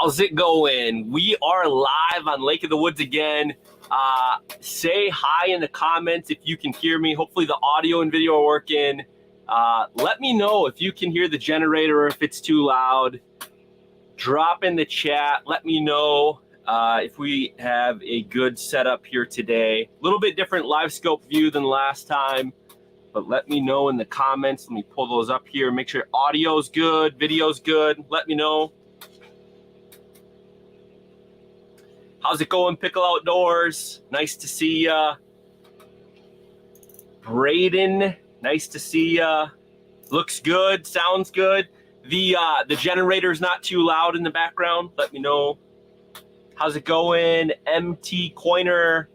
How's it going? We are live on Lake of the Woods again. Say hi in the comments if you can hear me. Hopefully the audio and video are working. Let me know if you can hear the generator or if it's too loud. Drop in the chat. Let me know if we have a good setup here today. A little bit different live scope view than last time, but let me know in the comments. Let me pull those up here. Make sure audio's good, video's good. Let me know. How's it going, Pickle Outdoors? Nice to see ya. Braden, nice to see ya. Looks good, sounds good. The generator's not too loud in the background. Let me know. How's it going, MT Coiner?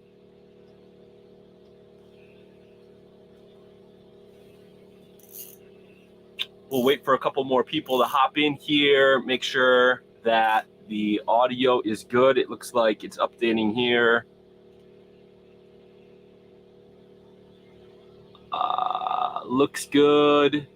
We'll wait for a couple more people to hop in here. Make sure that the audio is good. It looks like it's updating here. Looks good.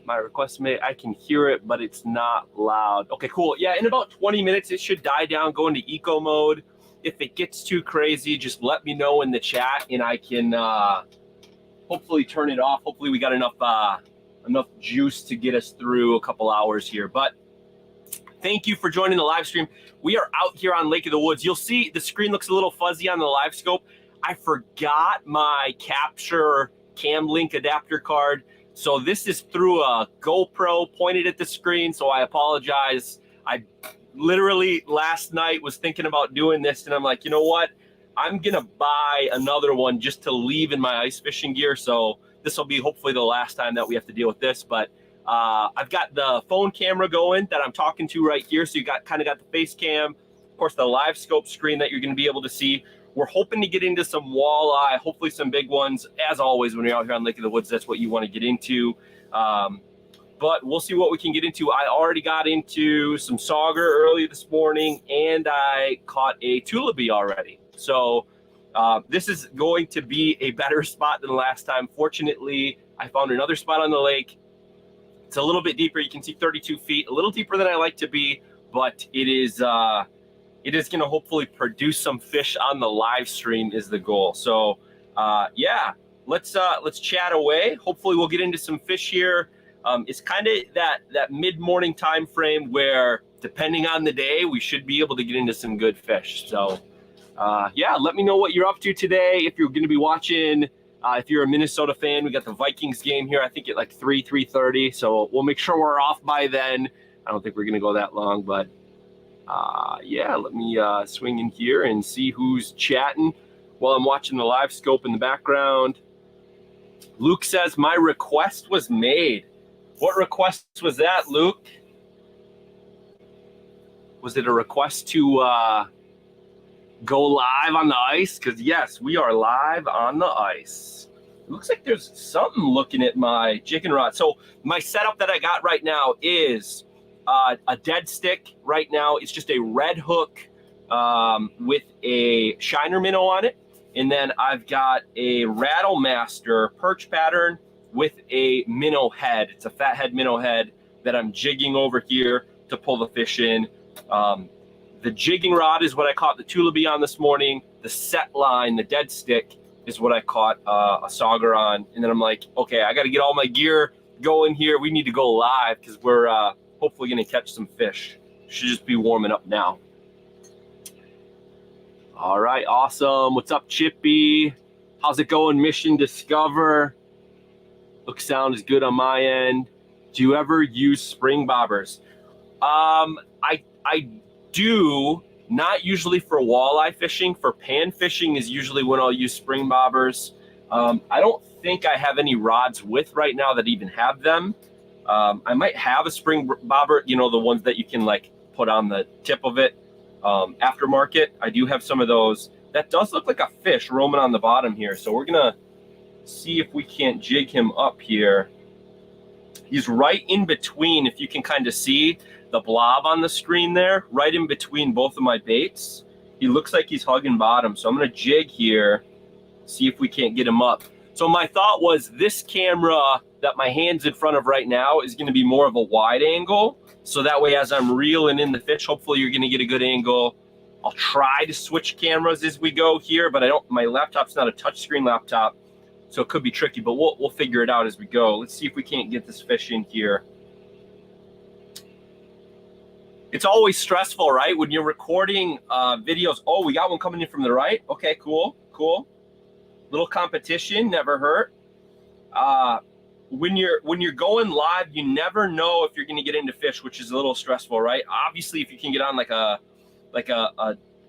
My request made, I can hear it, but it's not loud. Okay, cool. Yeah, in about 20 minutes, it should die down, go into eco mode. If it gets too crazy, just let me know in the chat and I can hopefully turn it off. Hopefully we got enough juice to get us through a couple hours here. But thank you for joining the live stream. We are out here on Lake of the Woods. You'll see the screen looks a little fuzzy on the live scope. I forgot my capture cam link adapter card. So this is through a GoPro pointed at the screen. So I apologize. I literally last night was thinking about doing this and I'm like, you know what? I'm going to buy another one just to leave in my ice fishing gear. So this will be hopefully the last time that we have to deal with this. But I've got the phone camera going that I'm talking to right here. So you kind of got the face cam, of course, the live scope screen that you're going to be able to see. We're hoping to get into some walleye, hopefully some big ones. As always, when you're out here on Lake of the Woods, that's what you want to get into. But we'll see what we can get into. I already got into some sauger early this morning, and I caught a tulipy already. So this is going to be a better spot than last time. Fortunately, I found another spot on the lake. It's a little bit deeper. You can see 32 feet, a little deeper than I like to be, but it is going to hopefully produce some fish on the live stream is the goal. So yeah, let's chat away. Hopefully we'll get into some fish here. It's kind of that mid-morning time frame where, depending on the day, we should be able to get into some good fish. So yeah, let me know what you're up to today. If you're going to be watching, if you're a Minnesota fan, we got the Vikings game here, I think at like 3:30. So we'll make sure we're off by then. I don't think we're going to go that long, but yeah, let me swing in here and see who's chatting while I'm watching the live scope in the background. Luke says my request was made. What request was that, Luke? Was it a request to go live on the ice? Because yes, we are live on the ice. It looks like there's something looking at my jigging rod. So my setup that I got right now is a dead stick right now. It's just a red hook with a shiner minnow on it. And then I've got a Rattle Master perch pattern with a minnow head. It's a fathead minnow head that I'm jigging over here to pull the fish in. The jigging rod is what I caught the tulipy on this morning. The set line, the dead stick, is what I caught a sauger on. And then I'm like, okay, I got to get all my gear going here. We need to go live because we're hopefully going to catch some fish. Should just be warming up now. All right, awesome. What's up, Chippy? How's it going, Mission Discover? Look, sound is good on my end. Do you ever use spring bobbers? I do, not usually for walleye fishing. For pan fishing is usually when I'll use spring bobbers. I don't think I have any rods with right now that even have them. I might have a spring bobber, you know, the ones that you can like put on the tip of it, aftermarket. I do have some of those. That does look like a fish roaming on the bottom here. So we're going to see if we can't jig him up here. He's right in between, if you can kind of see the blob on the screen there, right in between both of my baits. He looks like he's hugging bottom. So I'm going to jig here, see if we can't get him up. So my thought was this camera that my hand's in front of right now is going to be more of a wide angle. So that way, as I'm reeling in the fish, hopefully you're going to get a good angle. I'll try to switch cameras as we go here, but my laptop's not a touchscreen laptop, so it could be tricky, but we'll figure it out as we go. Let's see if we can't get this fish in here. It's always stressful, right? When you're recording videos. Oh, we got one coming in from the right. Okay, cool. Little competition, never hurt. When you're going live, you never know if you're going to get into fish, which is a little stressful, right? Obviously, if you can get on like a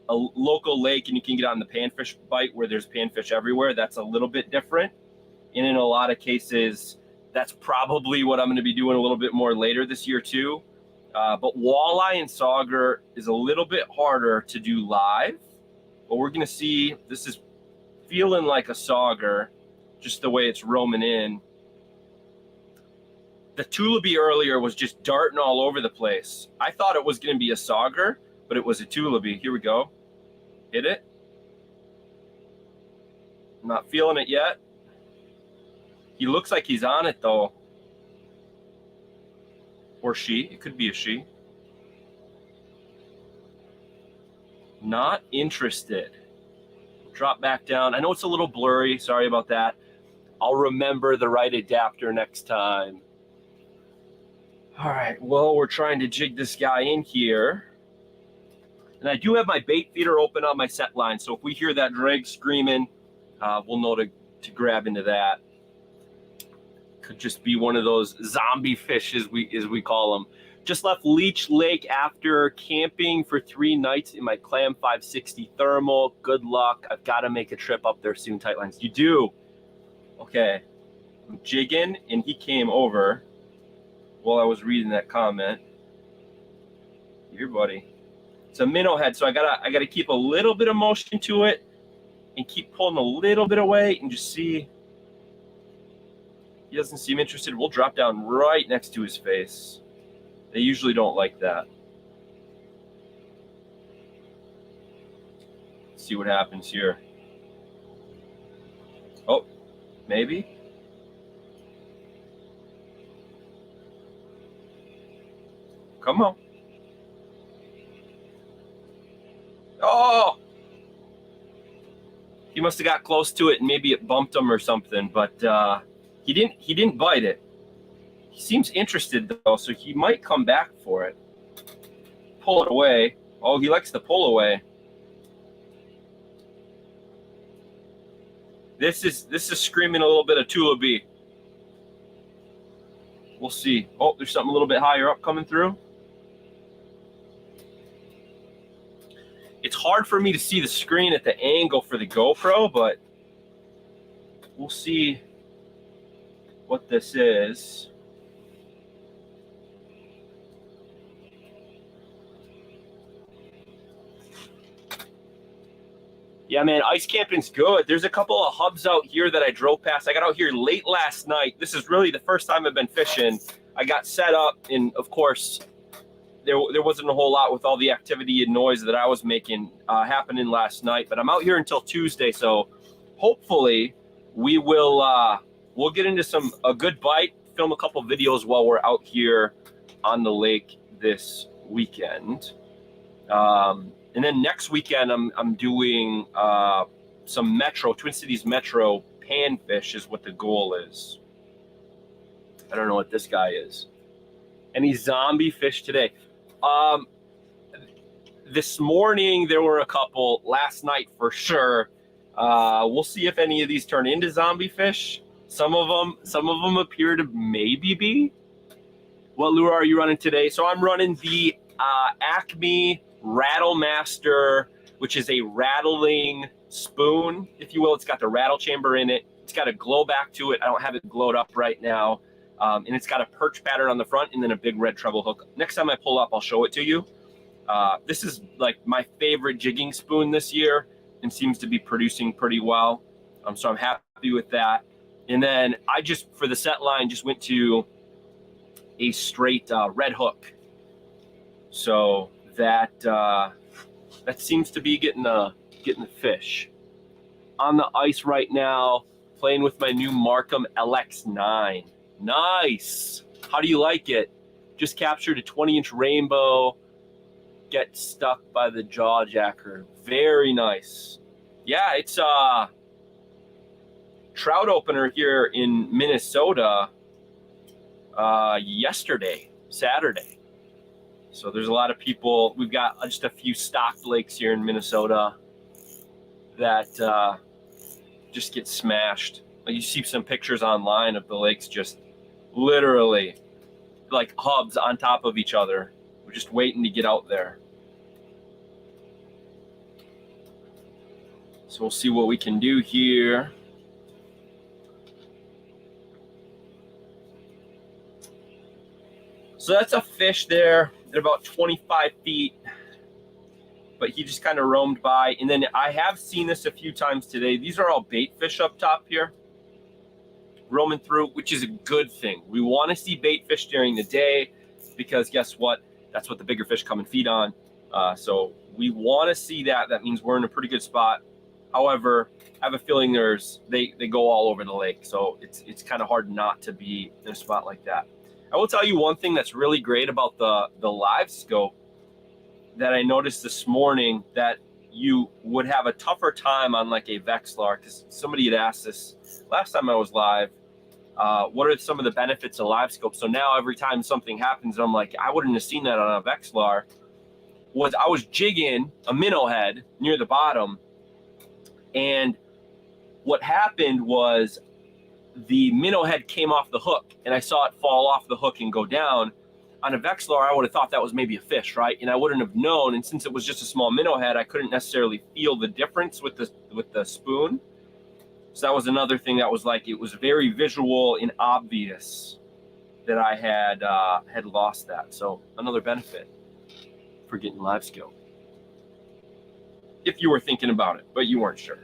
local lake and you can get on the panfish bite where there's panfish everywhere, that's a little bit different. And in a lot of cases, that's probably what I'm going to be doing a little bit more later this year too. But walleye and sauger is a little bit harder to do live, but we're going to see. This is feeling like a sauger, just the way it's roaming in. The tulipy earlier was just darting all over the place. I thought it was going to be a sauger, but it was a tulipy. Here we go. Hit it. I'm not feeling it yet. He looks like he's on it though. Or she. It could be a she. Not interested. Drop back down. I know it's a little blurry. Sorry about that. I'll remember the right adapter next time. All right. Well, we're trying to jig this guy in here. And I do have my bait feeder open on my set line. So if we hear that drag screaming, we'll know to grab into that. Could just be one of those zombie fish, as we call them. Just left Leech Lake after camping for 3 nights in my Clam 560 thermal. Good luck. I've got to make a trip up there soon, Tightlines. You do? Okay. I'm jigging, and he came over while I was reading that comment. Here, buddy. It's a minnow head, so I gotta keep a little bit of motion to it and keep pulling a little bit away and just see. He doesn't seem interested. We'll drop down right next to his face. They usually don't like that. Let's see what happens here. Oh, maybe. Come on. Oh! He must have got close to it and maybe it bumped him or something, but he didn't bite it. He seems interested though, so he might come back for it. Pull it away. Oh, he likes to pull away. This is screaming a little bit of tulipy. We'll see. Oh, there's something a little bit higher up coming through. It's hard for me to see the screen at the angle for the GoPro, but we'll see what this is. Yeah, man, ice camping's good. There's a couple of hubs out here that I drove past. I got out here late last night. This is really the first time I've been fishing. I got set up, and of course, there wasn't a whole lot with all the activity and noise that I was making happening last night. But I'm out here until Tuesday, so hopefully we will we'll get into a good bite, film a couple videos while we're out here on the lake this weekend. And then next weekend, I'm doing some Twin Cities Metro panfish is what the goal is. I don't know what this guy is. Any zombie fish today? This morning, there were a couple. Last night, for sure. We'll see if any of these turn into zombie fish. Some of them appear to maybe be. What lure are you running today? So I'm running the Acme Rattle Master, which is a rattling spoon, if you will. It's got the rattle chamber in it. It's got a glow back to it. I don't have it glowed up right now. And it's got a perch pattern on the front and then a big red treble hook. Next time I pull up, I'll show it to you. This is like my favorite jigging spoon this year and seems to be producing pretty well. So I'm happy with that. And then I just, for the set line, just went to a straight red hook. So that seems to be getting the fish. On the ice right now, playing with my new Markham LX9. Nice. How do you like it? Just captured a 20-inch rainbow. Get stuck by the jaw jacker. Very nice. Yeah, it's a trout opener here in Minnesota yesterday, Saturday. So there's a lot of people. We've got just a few stocked lakes here in Minnesota that just get smashed. You see some pictures online of the lakes just literally like hubs on top of each other. We're just waiting to get out there. So we'll see what we can do here. So that's a fish there at about 25 feet. But he just kind of roamed by. And then I have seen this a few times today. These are all bait fish up top here, roaming through, which is a good thing. We want to see bait fish during the day because guess what? That's what the bigger fish come and feed on. So we want to see that. That means we're in a pretty good spot. However, I have a feeling they go all over the lake. So it's kind of hard not to be in a spot like that. I will tell you one thing that's really great about the live scope that I noticed this morning, that you would have a tougher time on like a Vexlar, because somebody had asked this last time I was live, what are some of the benefits of live scope? So now every time something happens, I'm like, I wouldn't have seen that on a Vexlar. I was jigging a minnow head near the bottom, and what happened was the minnow head came off the hook, and I saw it fall off the hook and go down. On a Vexlar, I would have thought that was maybe a fish, right? And I wouldn't have known. And since it was just a small minnow head, I couldn't necessarily feel the difference with the spoon. So that was another thing that was like, it was very visual and obvious that I had lost that. So another benefit for getting live scope, if you were thinking about it, but you weren't sure.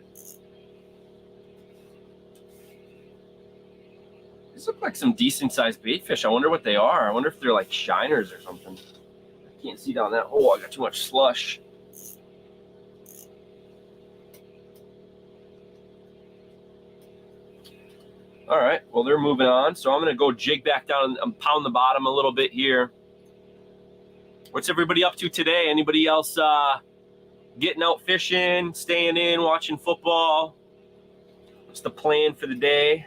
These look like some decent sized bait fish. I wonder what they are. I wonder if they're like shiners or something. I can't see down that. Oh, I got too much slush. All right, well, they're moving on. So I'm going to go jig back down and pound the bottom a little bit here. What's everybody up to today? Anybody else getting out fishing, staying in, watching football? What's the plan for the day?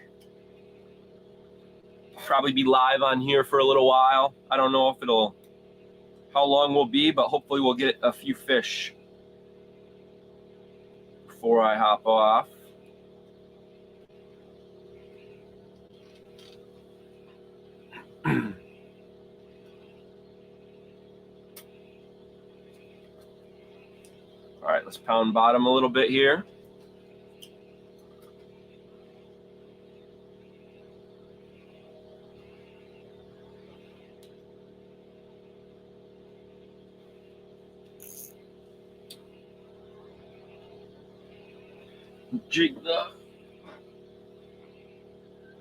Probably be live on here for a little while. I don't know how long we'll be, but hopefully we'll get a few fish before I hop off. All right, let's pound bottom a little bit here. Jig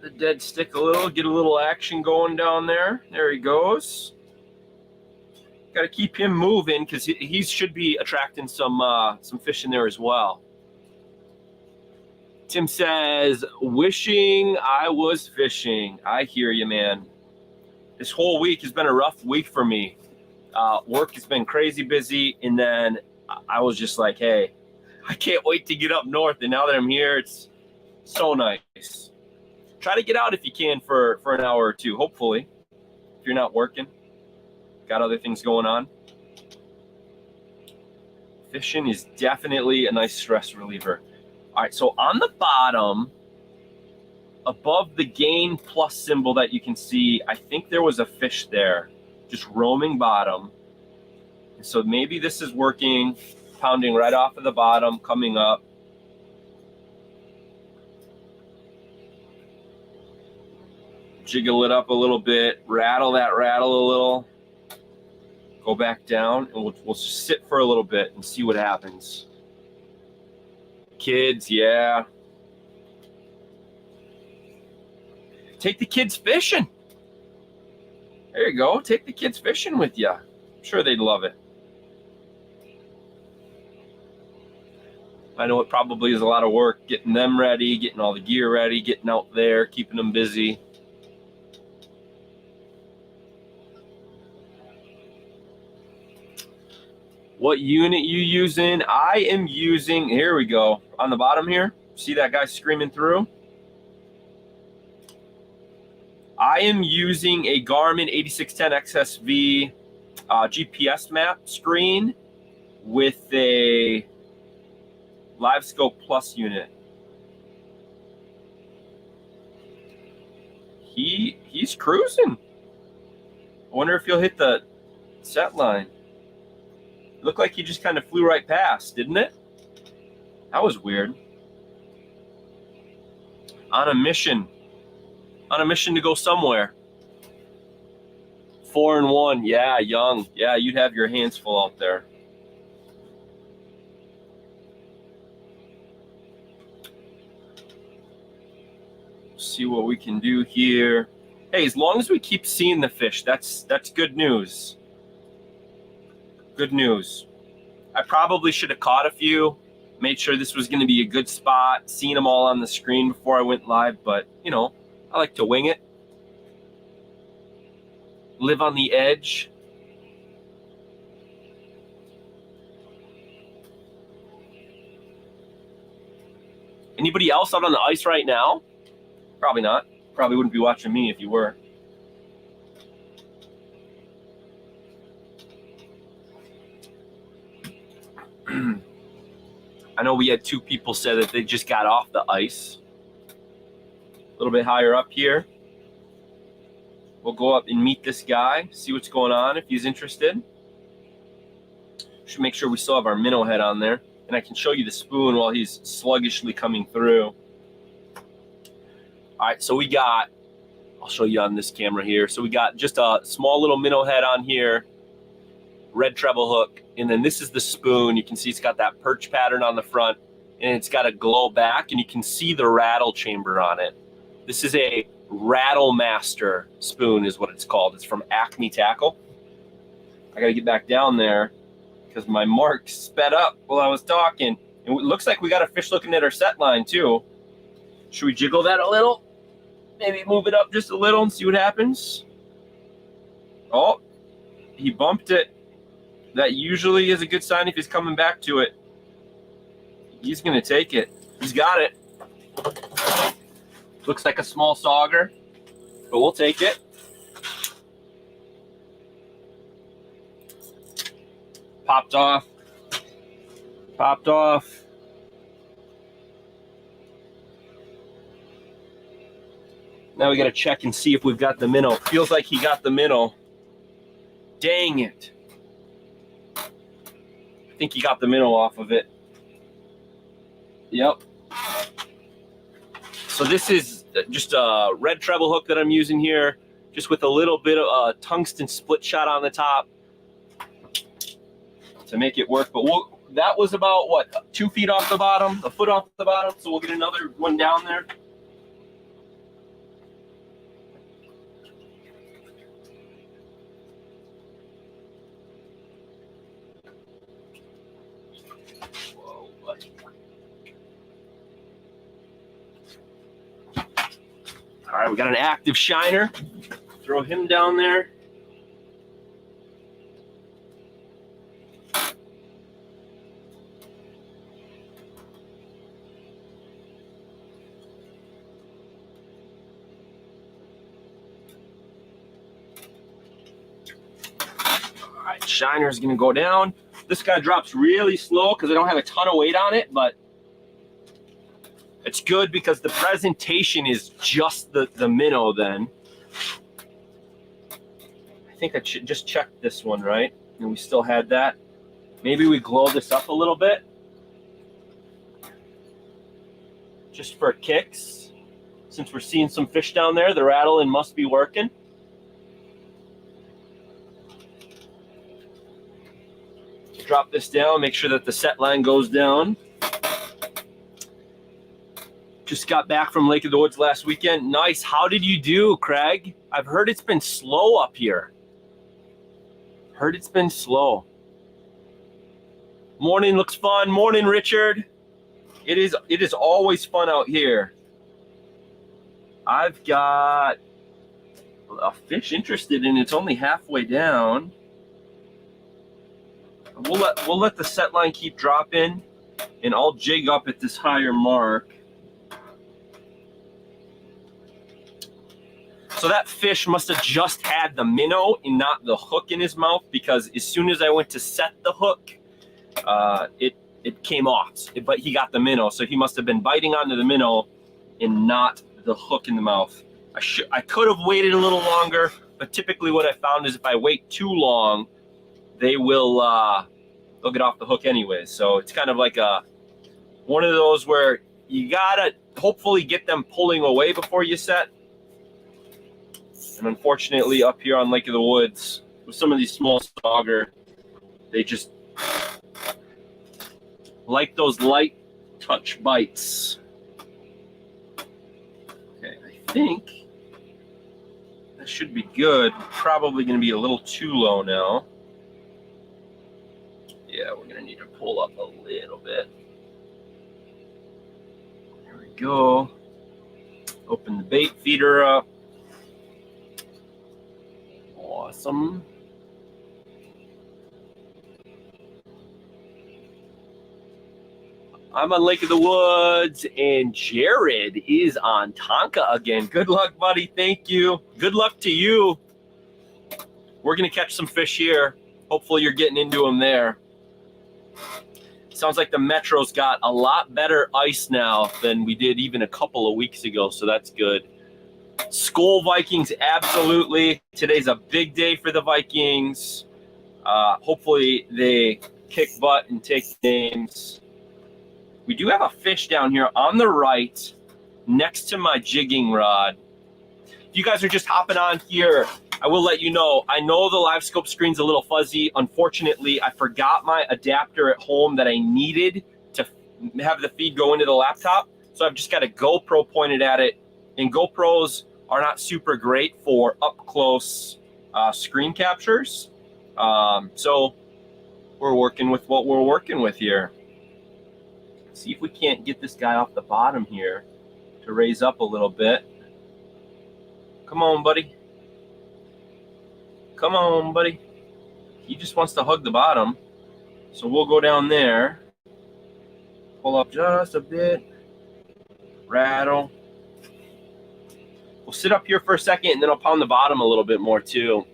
the dead stick a little, get a little action going down there. There he goes. Got to keep him moving because he should be attracting some fish in there as well. Tim says, wishing I was fishing. I hear you, man. This whole week has been a rough week for me. Work has been crazy busy, and then I was just like, hey, I can't wait to get up north, and now that I'm here, it's so nice. Try to get out if you can for an hour or two, hopefully, if you're not working. Got other things going on. Fishing is definitely a nice stress reliever. All right, so on the bottom, above the gain plus symbol that you can see, I think there was a fish there, just roaming bottom. And so maybe this is working, pounding right off of the bottom, coming up. Jiggle it up a little bit, rattle a little, go back down, and we'll just sit for a little bit and see what happens. Kids, yeah. Take the kids fishing. There you go. Take the kids fishing with you. I'm sure they'd love it. I know it probably is a lot of work getting them ready, getting all the gear ready, getting out there, keeping them busy. What unit you using? I am using, here we go, on the bottom here. See that guy screaming through? I am using a Garmin 8610 XSV GPS map screen with a LiveScope Plus unit. He's cruising. I wonder if he'll hit the set line. It looked like he just kind of flew right past, didn't it? That was weird. On a mission to go somewhere. 4-1, yeah, young. Yeah, you'd have your hands full out there. See what we can do here. Hey, as long as we keep seeing the fish, that's good news. Good news. I probably should have caught a few, made sure this was going to be a good spot, seen them all on the screen before I went live, but, you know, I like to wing it. Live on the edge. Anybody else out on the ice right now? Probably not. Probably wouldn't be watching me if you were. I know we had 2 people say that they just got off the ice. A little bit higher up here. We'll go up and meet this guy, see what's going on if he's interested. Should make sure we still have our minnow head on there. And I can show you the spoon while he's sluggishly coming through. All right, so we got, I'll show you on this camera here. So we got just a small little minnow head on here, red treble hook, and then this is the spoon. You can see it's got that perch pattern on the front, and it's got a glow back, and you can see the rattle chamber on it. This is a Rattle Master spoon is what it's called. It's from Acme Tackle. I got to get back down there because my mark sped up while I was talking. And it looks like we got a fish looking at our set line too. Should we jiggle that a little? Maybe move it up just a little and see what happens. Oh, he bumped it. That usually is a good sign if he's coming back to it. He's going to take it. He's got it. Looks like a small sauger, but we'll take it. Popped off. Popped off. Now we got to check and see if we've got the minnow. Feels like he got the minnow. Dang it. I think he got the minnow off of it. Yep. So this is just a red treble hook that I'm using here, just with a little bit of a tungsten split shot on the top to make it work. But that was about, what, 2 feet off the bottom, a foot off the bottom, so we'll get another one down there. Whoa, buddy. All right, we got an active shiner. Throw him down there. All right, shiner's gonna go down. This guy drops really slow because I don't have a ton of weight on it, but it's good because the presentation is just the minnow then. I think I should just check this one, right? And we still had that. Maybe we glow this up a little bit. Just for kicks. Since we're seeing some fish down there, the rattling must be working. Drop this down, make sure that the set line goes down. Just got back from Lake of the Woods last weekend. Nice. How did you do, Craig? I've heard it's been slow up here. Heard it's been slow. Morning looks fun. Morning, Richard. It is always fun out here. I've got a fish interested in. It's only halfway down. we'll let the set line keep dropping, and I'll jig up at this higher mark. So that fish must have just had the minnow and not the hook in his mouth, because as soon as I went to set the hook, it came off. But he got the minnow, so he must have been biting onto the minnow and not the hook in the mouth. I could have waited a little longer, but typically what I found is if I wait too long, they'll get off the hook anyways. So it's kind of like one of those where you gotta hopefully get them pulling away before you set. And unfortunately, up here on Lake of the Woods, with some of these small sauger, they just like those light touch bites. Okay, I think that should be good. Probably going to be a little too low now. Yeah, we're going to need to pull up a little bit. There we go. Open the bait feeder up. Awesome. I'm on Lake of the Woods, and Jared is on Tonka again. Good luck, buddy. Thank you. Good luck to you. We're going to catch some fish here. Hopefully you're getting into them there. Sounds like the Metro's got a lot better ice now than we did even a couple of weeks ago, so that's good. Skol Vikings, absolutely. Today's a big day for the Vikings. Hopefully they kick butt and take names. We do have a fish down here on the right next to my jigging rod. If you guys are just hopping on here, I will let you know, I know the live scope screen's a little fuzzy. Unfortunately, I forgot my adapter at home that I needed to have the feed go into the laptop. So I've just got a GoPro pointed at it, and GoPros are not super great for up-close screen captures. So we're working with what we're working with here. See if we can't get this guy off the bottom here to raise up a little bit. Come on, buddy. Come on, buddy. He just wants to hug the bottom. So we'll go down there. Pull up just a bit. Rattle. We'll sit up here for a second, and then I'll pound the bottom a little bit more too.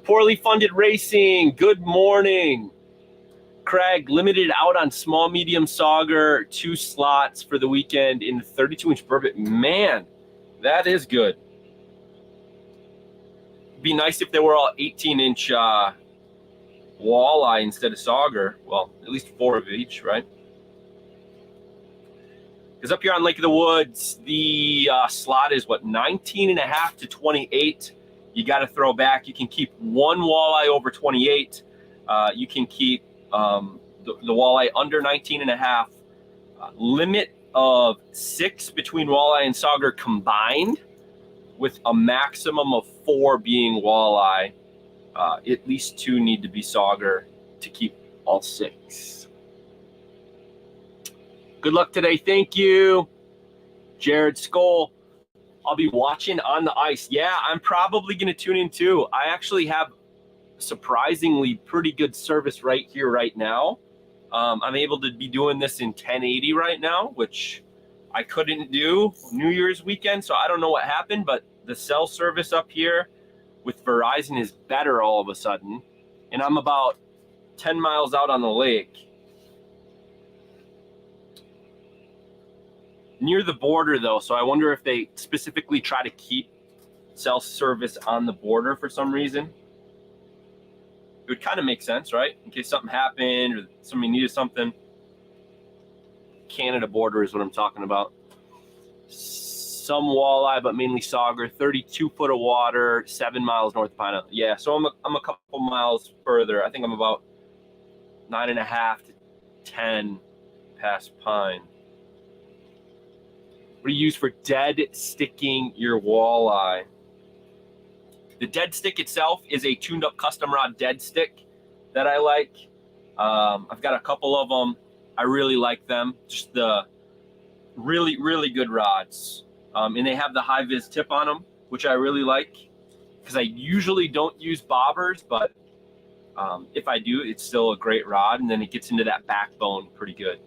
Poorly funded racing. Good morning. Craig, limited out on small, medium sauger, 2 slots for the weekend in 32-inch burbot. Man, that is good. Be nice if they were all 18-inch walleye instead of sauger. Well, at least 4 of each, right? Because up here on Lake of the Woods, the slot is, what, 19.5 to 28. You got to throw back. You can keep 1 walleye over 28. You can keep the walleye under 19.5. Limit of 6 between walleye and sauger combined, with a maximum of 4 being walleye. At least 2 need to be sauger to keep all 6. Good luck today. Thank you, Jared Skol. I'll be watching on the ice. Yeah, I'm probably going to tune in too. I actually have surprisingly pretty good service right here, right now. I'm able to be doing this in 1080 right now, which I couldn't do New Year's weekend. So I don't know what happened, but the cell service up here with Verizon is better all of a sudden. And I'm about 10 miles out on the lake. Near the border though, so I wonder if they specifically try to keep cell service on the border for some reason. It would kind of make sense, right? In case something happened or somebody needed something. Canada border is what I'm talking about. Some walleye, but mainly sauger. 32 foot of water, 7 miles north of Pine Island. Yeah, so I'm a couple miles further. I think I'm about 9.5 to 10 past Pine. What do you use for dead sticking your walleye? The dead stick itself is a tuned up custom rod dead stick that I like. I've got a couple of them. I really like them. Just the really, really good rods. And they have the high vis tip on them, which I really like, because I usually don't use bobbers, but If I do, it's still a great rod, and then it gets into that backbone pretty good.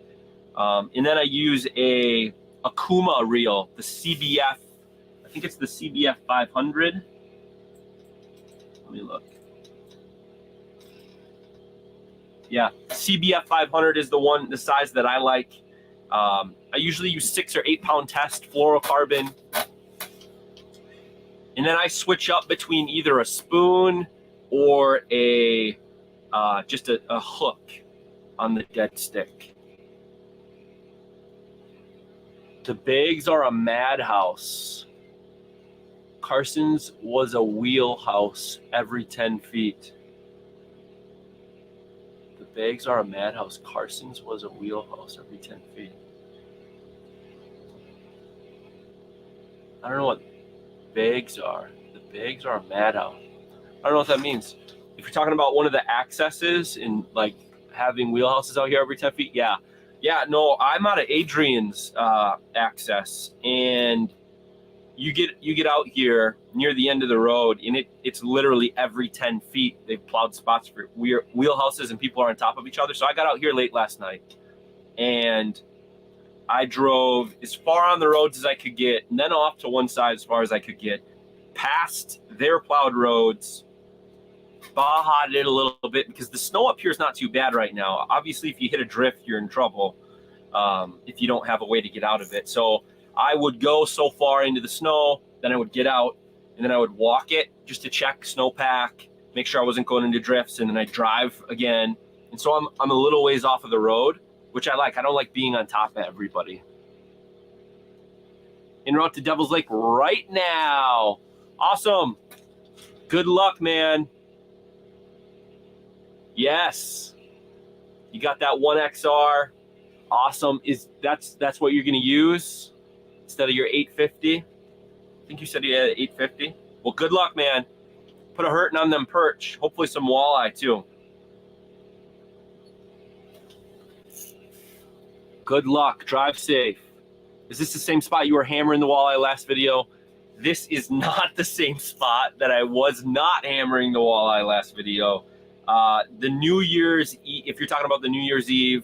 And then I use a Akuma reel, the CBF, I think it's the CBF 500. Let me look. Yeah, CBF 500 is the size that I like. I usually use 6 or 8 pound test fluorocarbon. And then I switch up between either a spoon or just a hook on the dead stick. The bags are a madhouse. Carson's was a wheelhouse every 10 feet. The bags are a madhouse. Carson's was a wheelhouse every 10 feet. I don't know what bags are. The bags are a madhouse. I don't know what that means. If you're talking about one of the accesses and like having wheelhouses out here every 10 feet, yeah. Yeah, no, I'm out of Adrian's access, and you get out here near the end of the road, and it's literally every 10 feet they've plowed spots for wheelhouses, and people are on top of each other. So I got out here late last night, and I drove as far on the roads as I could get, and then off to one side as far as I could get, past their plowed roads, Baha'd it a little bit because the snow up here is not too bad right now. Obviously, if you hit a drift, you're in trouble if you don't have a way to get out of it. So I would go so far into the snow, then I would get out, and then I would walk it just to check snowpack, make sure I wasn't going into drifts, and then I drive again. And so I'm a little ways off of the road, which I like. I don't like being on top of everybody. En route to Devil's Lake right now. Awesome. Good luck, man. Yes. You got that 1XR. Awesome. That's what you're going to use instead of your 850? I think you said you had 850. Well, good luck, man. Put a hurting on them perch. Hopefully some walleye, too. Good luck. Drive safe. Is this the same spot you were hammering the walleye last video? This is not the same spot that I was not hammering the walleye last video. The New Year's Eve, if you're talking about the New Year's Eve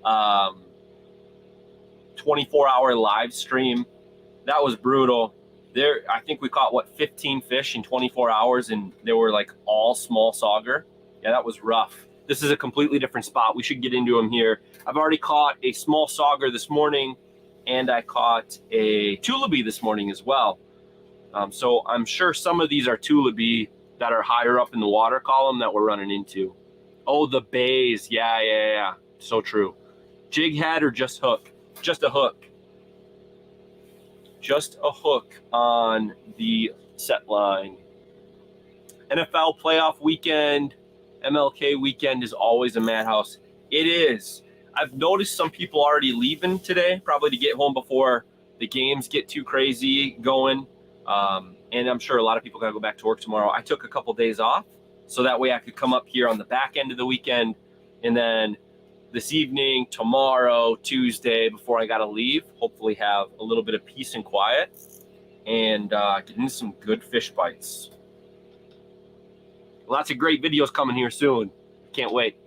24-hour live stream, that was brutal. There, I think we caught, what, 15 fish in 24 hours, and they were like all small sauger. Yeah, that was rough. This is a completely different spot. We should get into them here. I've already caught a small sauger this morning, and I caught a tulipy this morning as well. So I'm sure some of these are tulipy that are higher up in the water column that we're running into. Oh, the bays. Yeah. So true. Jig head or just hook? Just a hook. Just a hook on the set line. NFL playoff weekend, MLK weekend is always a madhouse. It is. I've noticed some people already leaving today, probably to get home before the games get too crazy going. And I'm sure a lot of people got to go back to work tomorrow. I took a couple days off so that way I could come up here on the back end of the weekend, and then this evening, tomorrow, Tuesday, before I got to leave, hopefully have a little bit of peace and quiet and get into some good fish bites. Lots of great videos coming here soon. Can't wait.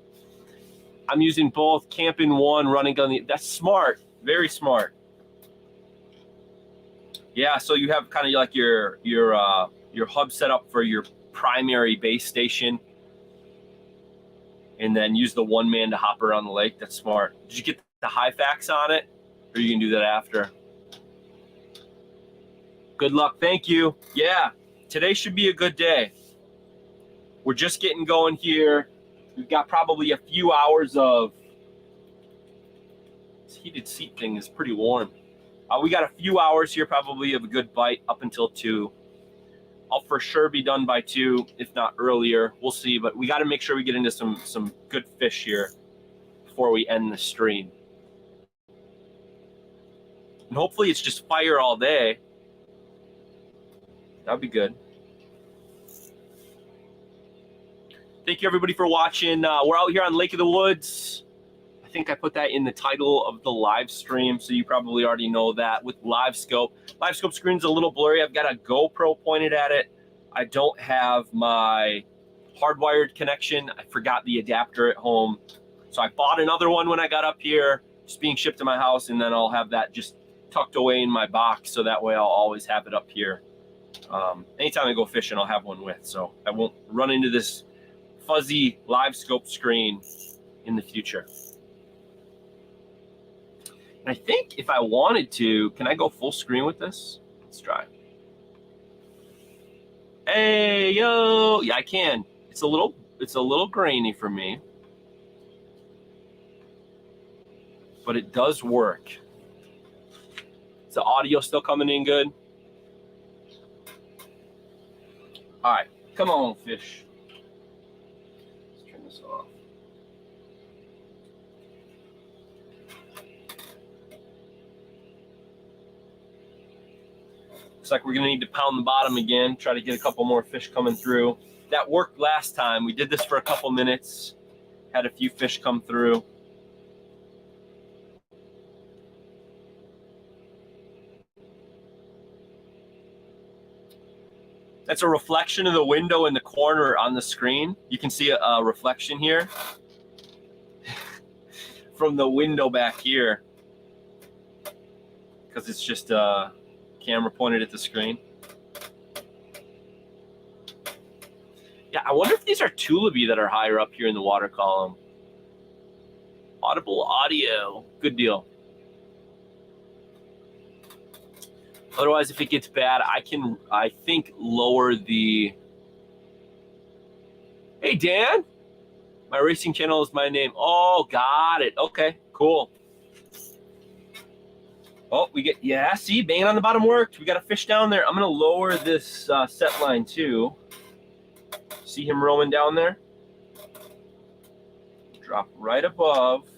I'm using both Camping One, running gun. That's smart. Very smart. Yeah, so you have kind of like your hub set up for your primary base station, and then use the one man to hop around the lake. That's smart. Did you get the high facts on it, or you can do that after? Good luck. Thank you. Yeah, today should be a good day. We're just getting going here. We've got probably a few hours of this heated seat thing is pretty warm. We got a few hours here probably of a good bite up until 2. I'll for sure be done by 2, if not earlier. We'll see, but we got to make sure we get into some good fish here before we end the stream. And hopefully it's just fire all day. That'd be good. Thank you everybody for watching. We're out here on Lake of the Woods. I think I put that in the title of the live stream, so you probably already know that with live scope. Live scope screen's a little blurry. I've got a GoPro pointed at it. I don't have my hardwired connection. I forgot the adapter at home. So I bought another one when I got up here, just being shipped to my house, and then I'll have that just tucked away in my box, so that way I'll always have it up here. Anytime I go fishing, I'll have one with, so I won't run into this fuzzy live scope screen in the future. And I think if I wanted to, can I go full screen with this? Let's try. Hey, yo, yeah, I can. It's a little grainy for me, but it does work. Is the audio still coming in good? All right, come on, fish. Let's turn this off. Looks like we're gonna need to pound the bottom again, try to get a couple more fish coming through. That worked last time. We did this for a couple minutes, had a few fish come through. That's a reflection of the window in the corner on the screen. You can see a reflection here from the window back here, because it's just a camera pointed at the screen. Yeah, I wonder if these are Tullaby that are higher up here in the water column. Audible audio, good deal. Otherwise, if it gets bad, I think, lower the... Hey, Dan. My racing channel is my name. Oh, got it. Okay, cool. Oh, we get, yeah, see, banging on the bottom worked. We got a fish down there. I'm going to lower this set line too. See him rolling down there? Drop right above.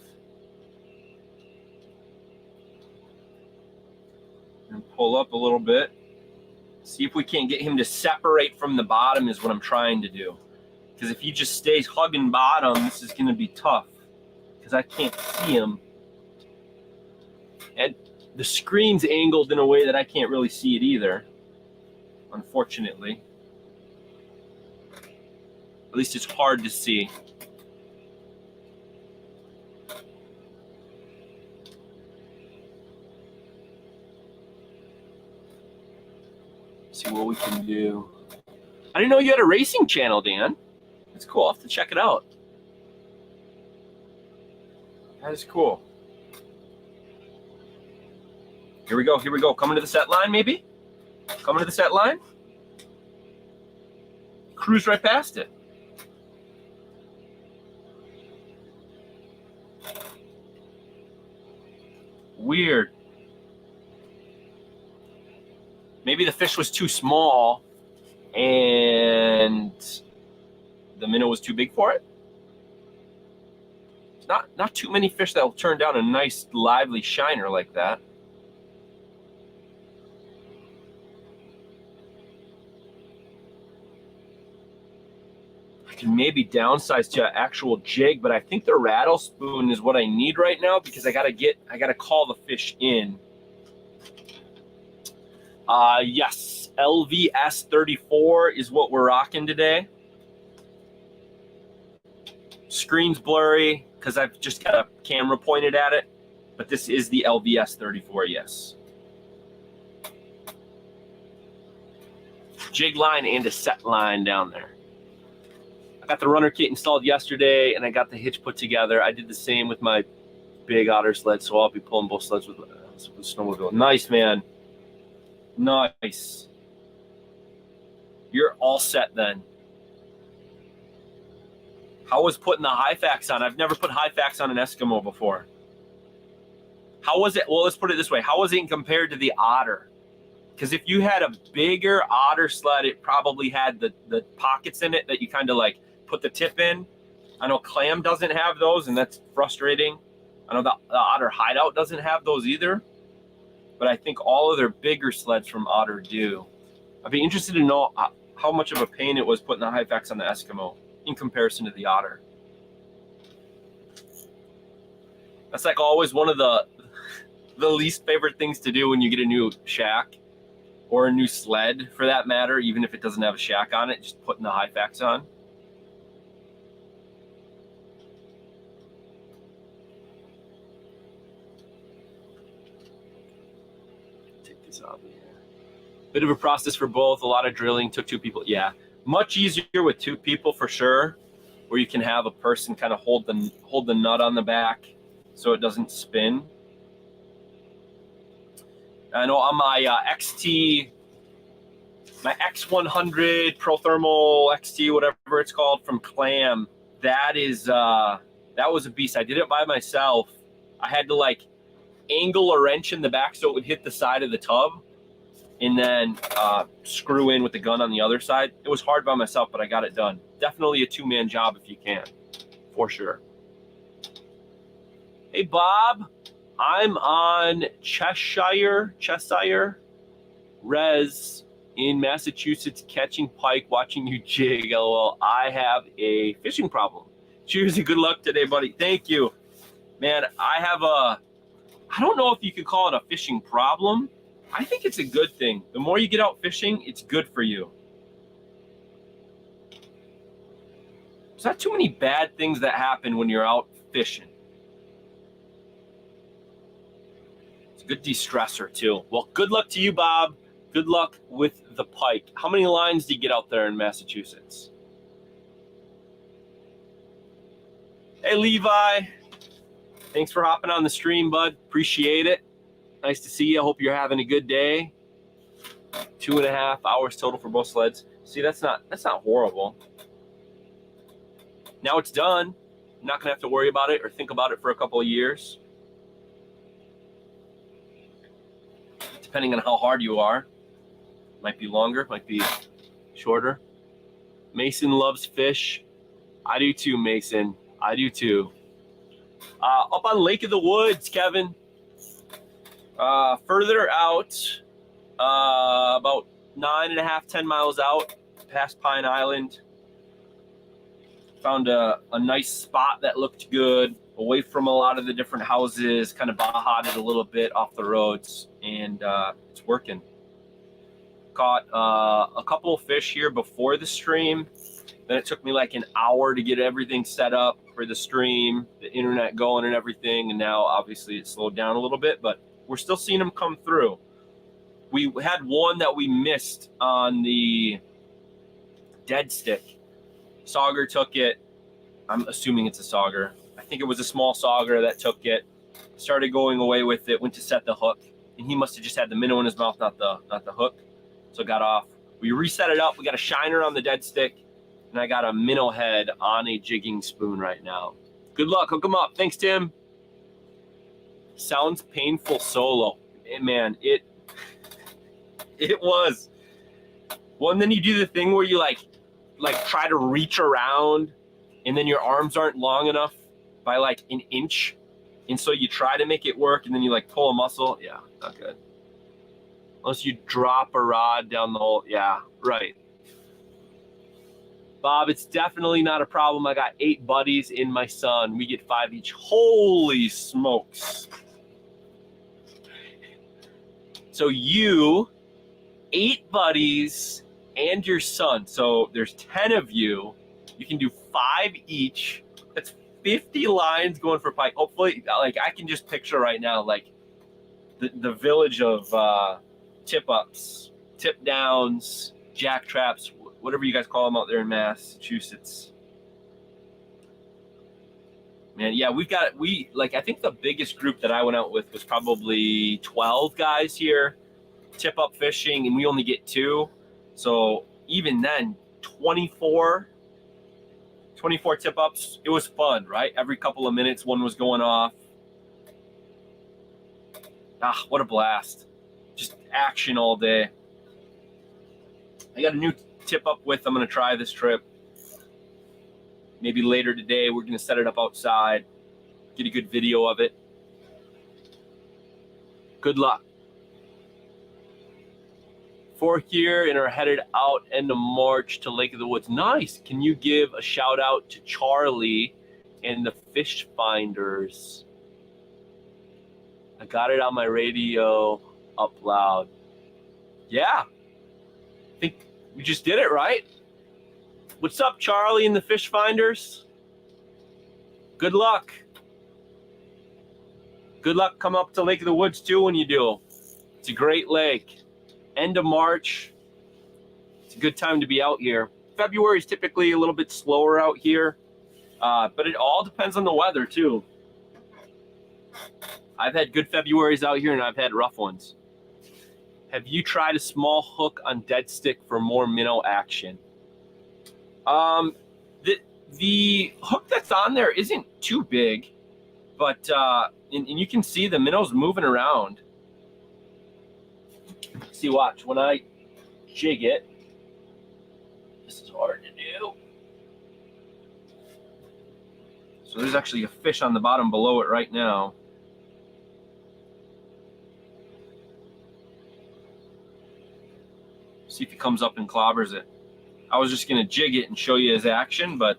And pull up a little bit. See if we can't get him to separate from the bottom is what I'm trying to do. Because if he just stays hugging bottom, this is going to be tough. Because I can't see him. And the screen's angled in a way that I can't really see it either, unfortunately. At least it's hard to see. See what we can do. I didn't know you had a racing channel, Dan. That's cool. I'll have to check it out. That is cool. Here we go. Here we go. Coming to the set line, maybe? Coming to the set line? Cruise right past it. Weird. Maybe the fish was too small and the minnow was too big for it. Not too many fish that will turn down a nice lively shiner like that. I can maybe downsize to an actual jig, but I think the rattle spoon is what I need right now because I gotta call the fish in. Yes, LVS 34 is what we're rocking today. Screen's blurry because I've just got a camera pointed at it, but this is the LVS 34, yes. Jig line and a set line down there. I got the runner kit installed yesterday and I got the hitch put together. I did the same with my big otter sled, so I'll be pulling both sleds with snowmobile. Nice, man. Nice. You're all set then. How was putting the Hyfax on? I've never put Hyfax on an Eskimo before. How was it? Well, let's put it this way. How was it compared to the Otter? Because if you had a bigger Otter sled, it probably had the pockets in it that you kind of like put the tip in. I know Clam doesn't have those, and that's frustrating. I know the Otter Hideout doesn't have those either. But I think all of their bigger sleds from Otter do. I'd be interested to know how much of a pain it was putting the Hyfax on the Eskimo in comparison to the Otter. That's like always one of the least favorite things to do when you get a new shack or a new sled for that matter, even if it doesn't have a shack on it, just putting the Hyfax on. Bit of a process for both. A lot of drilling. Took 2 people. Yeah, much easier with 2 people for sure, where you can have a person kind of hold the nut on the back so it doesn't spin. I know on my XT, my X100 Pro Thermal XT, whatever it's called, from Clam, that was a beast. I did it by myself. I had to like angle a wrench in the back so it would hit the side of the tub, and then screw in with the gun on the other side. It was hard by myself, but I got it done. Definitely a 2-man job if you can, for sure. Hey, Bob, I'm on Cheshire Res in Massachusetts catching pike, watching you jig. LOL. I have a fishing problem. Cheers and good luck today, buddy. Thank you. Man, I don't know if you could call it a fishing problem. I think it's a good thing. The more you get out fishing, it's good for you. There's not too many bad things that happen when you're out fishing. It's a good de-stressor too. Well, good luck to you, Bob. Good luck with the pike. How many lines do you get out there in Massachusetts? Hey, Levi. Thanks for hopping on the stream, bud. Appreciate it. Nice to see you. I hope you're having a good day. 2.5 hours total for both sleds. See, that's not horrible. Now it's done. I'm not gonna have to worry about it or think about it for a couple of years. Depending on how hard you are. Might be longer, might be shorter. Mason loves fish. I do too, Mason. I do too. Up on Lake of the Woods, Kevin. Further out, about 9.5, 10 miles out, past Pine Island. Found a nice spot that looked good, away from a lot of the different houses, kind of baha'd it a little bit off the roads, and it's working. Caught a couple of fish here before the stream. Then it took me like an hour to get everything set up for the stream, the internet going and everything, and now obviously it slowed down a little bit, but we're still seeing them come through. We had one that we missed on the dead stick. Sauger took it. I'm assuming it's a sauger. I think it was a small sauger that took it. Started going away with it, went to set the hook, and he must have just had the minnow in his mouth, not the hook. So it got off. We reset it up. We got a shiner on the dead stick, and I got a minnow head on a jigging spoon right now. Good luck. Hook them up. Thanks, Tim. Sounds painful solo. Man, it was. Well, and then you do the thing where you like try to reach around, and then your arms aren't long enough by like an inch, and so you try to make it work, and then you like pull a muscle. Yeah, not good. Unless you drop a rod down the hole. Yeah, right. Bob, it's definitely not a problem. I got 8 buddies in my son. We get 5 each. Holy smokes. So you, 8 buddies, and your son. So there's 10 of you. You can do 5 each. That's 50 lines going for pike. Hopefully, like I can just picture right now, like the village of tip ups, tip downs, jack traps, whatever you guys call them out there in Massachusetts. Man, yeah, I think the biggest group that I went out with was probably 12 guys here, tip up fishing, and we only get 2. So even then, 24 tip ups. It was fun, right? Every couple of minutes, one was going off. Ah, what a blast. Just action all day. I got a new tip up with I'm going to try this trip. Maybe later today, we're going to set it up outside, get a good video of it. Good luck. 4 here and are headed out end of March to Lake of the Woods. Nice. Can you give a shout out to Charlie and the Fish Finders? I got it on my radio up loud. Yeah. I think we just did it, right? What's up, Charlie and the Fish Finders? Good luck. Good luck. Come up to Lake of the Woods too when you do. It's a great lake. end of March. It's a good time to be out here. February is typically a little bit slower out here, but it all depends on the weather too. I've had good Februarys out here and I've had rough ones. Have you tried a small hook on dead stick for more minnow action? The hook that's on there isn't too big, but and you can see the minnow's moving around. See, watch, when I jig it, this is hard to do. So there's actually a fish on the bottom below it right now. See if he comes up and clobbers it. I was just gonna jig it and show you his action, but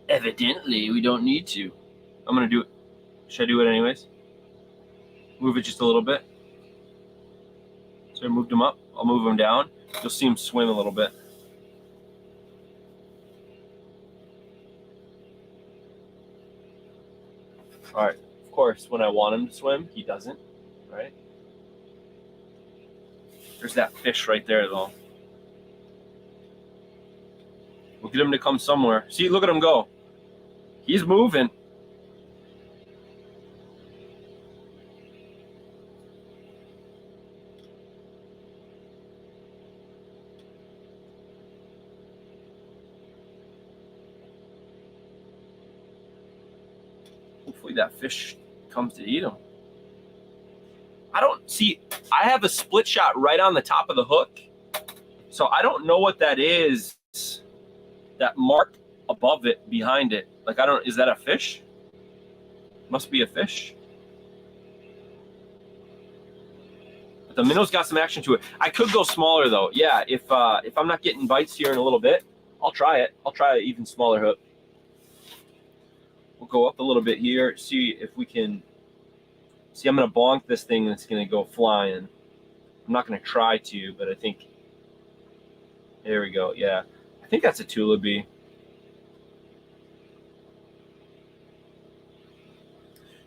evidently we don't need to. I'm gonna do it. Should I do it anyways? Move it just a little bit. So I moved him up. I'll move him down. You'll see him swim a little bit. All right. Of course, when I want him to swim, he doesn't. Right? There's that fish right there, though. We'll get him to come somewhere. See, look at him go. He's moving. Hopefully that fish comes to eat him. I don't see, I have a split shot right on the top of the hook. So I don't know what that is. That mark above it, behind it. Like, I don't, is that a fish? Must be a fish. But the minnow's got some action to it. I could go smaller though. Yeah, if I'm not getting bites here in a little bit, I'll try it. I'll try an even smaller hook. We'll go up a little bit here, see if we can. See, I'm gonna bonk this thing and it's gonna go flying. I'm not gonna try to, but I think, there we go, yeah. I think that's a tulipy.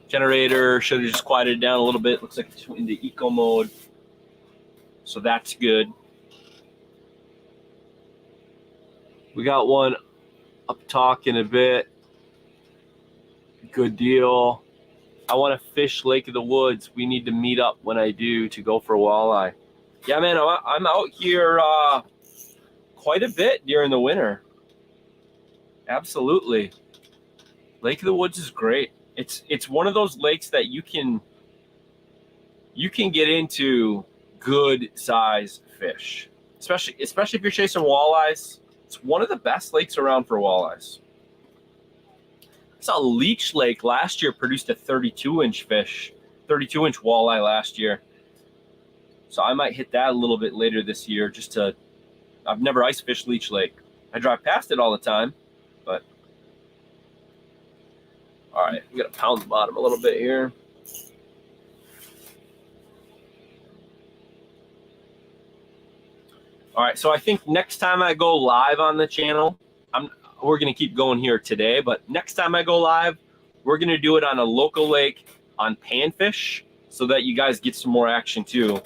Generator should have just quieted down a little bit. Looks like it's in the eco mode. So that's good. We got one up talking a bit. Good deal. I want to fish Lake of the Woods. We need to meet up when I do to go for walleye. Yeah, man, I'm out here quite a bit during the winter. Absolutely. Lake of the Woods is great. It's one of those lakes that you can get into good size fish, especially if you're chasing walleyes. It's one of the best lakes around for walleyes. I saw Leech Lake last year produced a 32-inch fish, 32-inch walleye last year. So I might hit that a little bit later this year just to, I've never ice fished Leech Lake. I drive past it all the time, but. All right, we got to pound the bottom a little bit here. All right, so I think next time I go live on the channel, we're going to keep going here today, but next time I go live, we're going to do it on a local lake on panfish so that you guys get some more action too.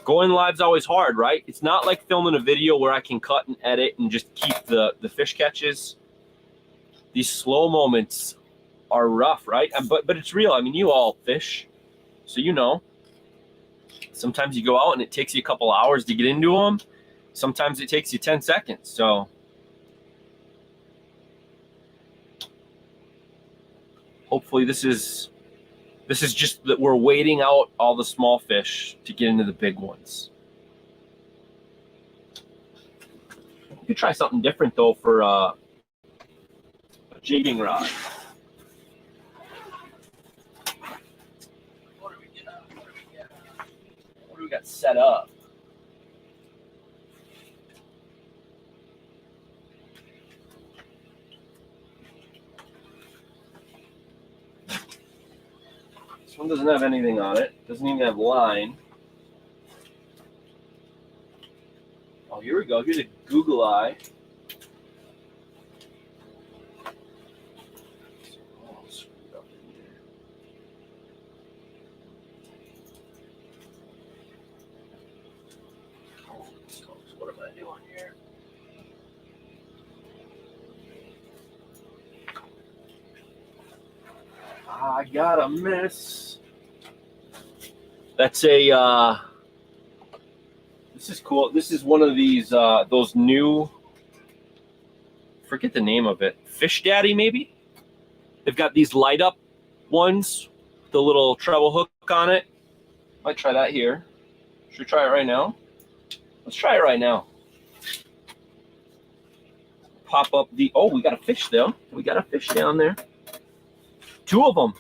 Going live's always hard, right? It's not like filming a video where I can cut and edit and just keep the fish catches. These slow moments are rough, right? But it's real. I mean, you all fish, so you know. Sometimes you go out and it takes you a couple hours to get into them. Sometimes it takes you 10 seconds. So hopefully this is just that we're waiting out all the small fish to get into the big ones. You could try something different though for a jigging rod. What do we got set up? This one doesn't have anything on it. Doesn't even have line. Oh, here we go. Here's a Google Eye. I got a miss. That's a, this is cool. This is one of these, those new, forget the name of it, Fish Daddy maybe? They've got these light up ones, the little treble hook on it. Might try that here. Should we try it right now? Let's try it right now. Pop up the, oh, we got a fish though. We got a fish down there. 2 of them.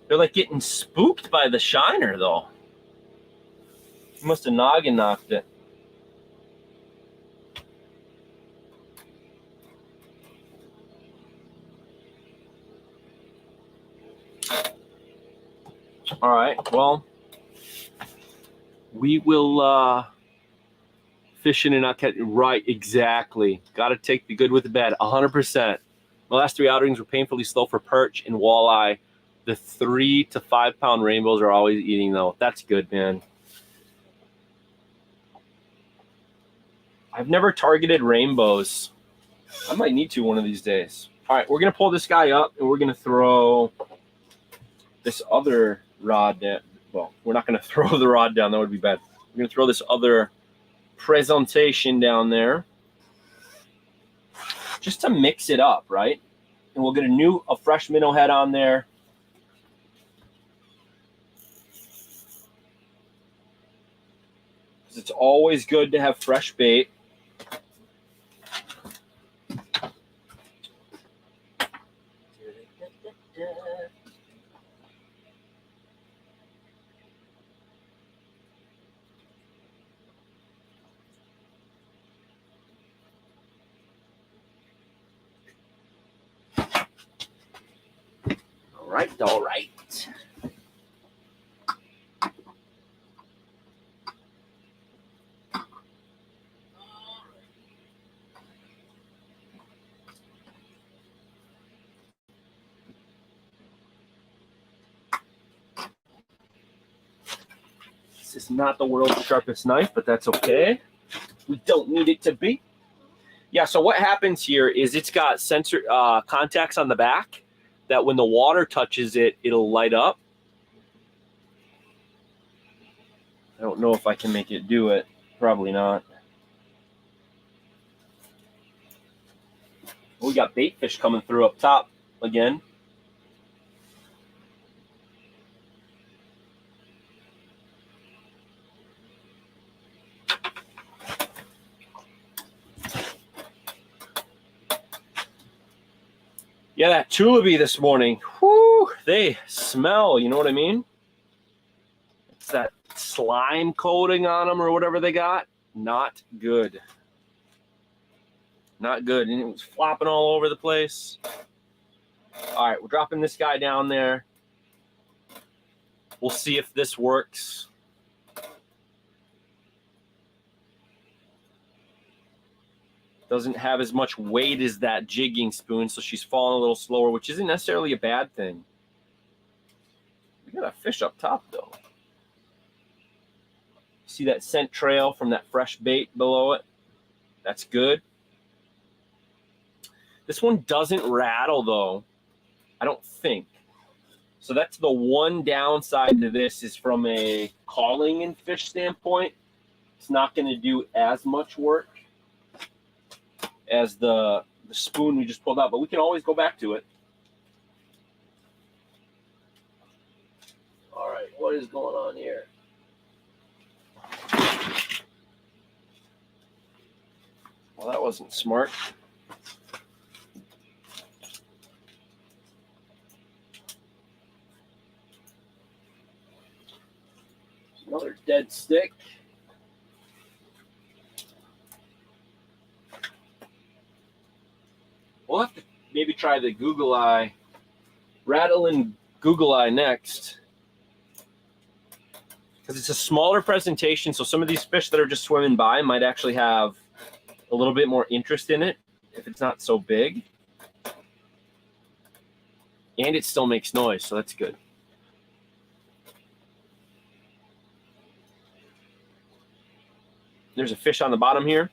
They're like getting spooked by the shiner though. He must have noggin knocked it. All right, well, we will fish in and not catch. Right, exactly. Got to take the good with the bad, 100%. The last 3 outings were painfully slow for perch and walleye. The 3 to 5 pound rainbows are always eating though. That's good, man. I've never targeted rainbows. I might need to one of these days. All right, we're gonna pull this guy up and we're gonna throw this other rod down. Well, we're not gonna throw the rod down, that would be bad. We're gonna throw this other presentation down there just to mix it up, right? And we'll get a fresh minnow head on there. Because it's always good to have fresh bait. All right. This is not the world's sharpest knife, but that's okay. We don't need it to be. Yeah, so what happens here is it's got sensor contacts on the back that when the water touches it, it'll light up. I don't know if I can make it do it. Probably not. We got bait fish coming through up top again. Yeah, that tulipy this morning, whoo, they smell, you know what I mean? It's that slime coating on them or whatever they got. Not good. Not good. And it was flopping all over the place. All right, we're dropping this guy down there. We'll see if this works. Doesn't have as much weight as that jigging spoon, so she's falling a little slower, which isn't necessarily a bad thing. We got a fish up top, though. See that scent trail from that fresh bait below it? That's good. This one doesn't rattle, though, I don't think. So that's the one downside to this is from a calling and fish standpoint. It's not going to do as much work as the spoon we just pulled out, but we can always go back to it. All right, what is going on here? Well, that wasn't smart. Another dead stick. We'll have to maybe try the Google Eye, rattling Google Eye next. Because it's a smaller presentation, so some of these fish that are just swimming by might actually have a little bit more interest in it if it's not so big. And it still makes noise, so that's good. There's a fish on the bottom here.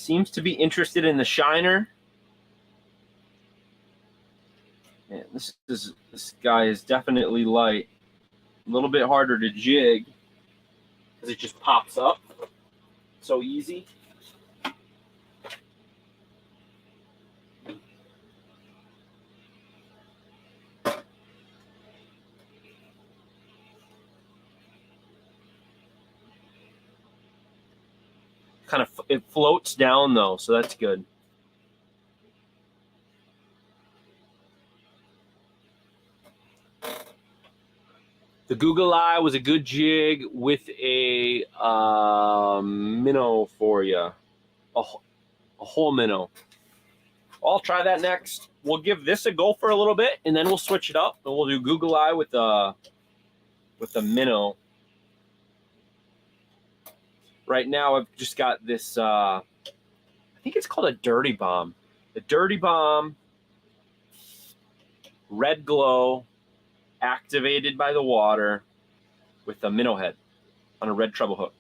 seems to be interested in the shiner. And this guy is definitely light. A little bit harder to jig because it just pops up so easy. Kind of, it floats down though, so that's good. The Google Eye was a good jig with a minnow for you, a whole minnow. I'll try that next. We'll give this a go for a little bit, and then we'll switch it up, and we'll do Google Eye with the minnow. Right now, I've just got this. I think it's called a Dirty Bomb. The Dirty Bomb, red glow, activated by the water, with a minnow head on a red treble hook.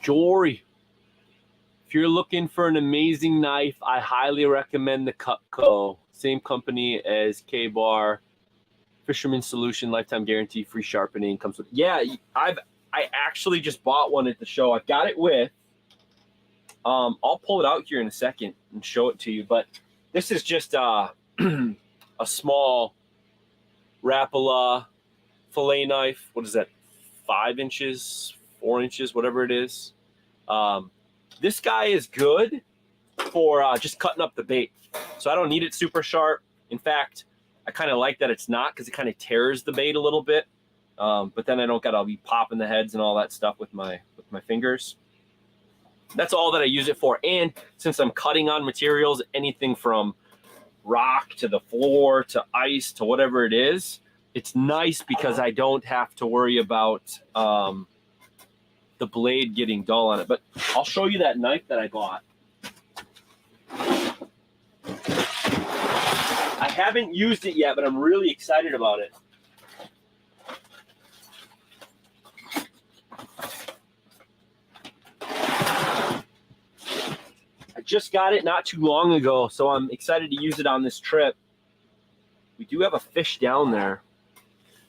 Jory, if you're looking for an amazing knife, I highly recommend the Cutco. Same company as K-Bar, Fisherman Solution, lifetime guarantee, free sharpening comes with. Yeah, I actually just bought one at the show. I got it with. I'll pull it out here in a second and show it to you. But this is just a small Rapala fillet knife. What is that? 5 inches, 4 inches, whatever it is. This guy is good for just cutting up the bait. So I don't need it super sharp. In fact, I kind of like that it's not, because it kind of tears the bait a little bit. But then I don't gotta be popping the heads and all that stuff with my fingers. That's all that I use it for. And since I'm cutting on materials, anything from rock to the floor to ice to whatever it is, it's nice because I don't have to worry about the blade getting dull on it. But I'll show you that knife that I bought. I haven't used it yet, but I'm really excited about it. I just got it not too long ago, so I'm excited to use it on this trip. We do have a fish down there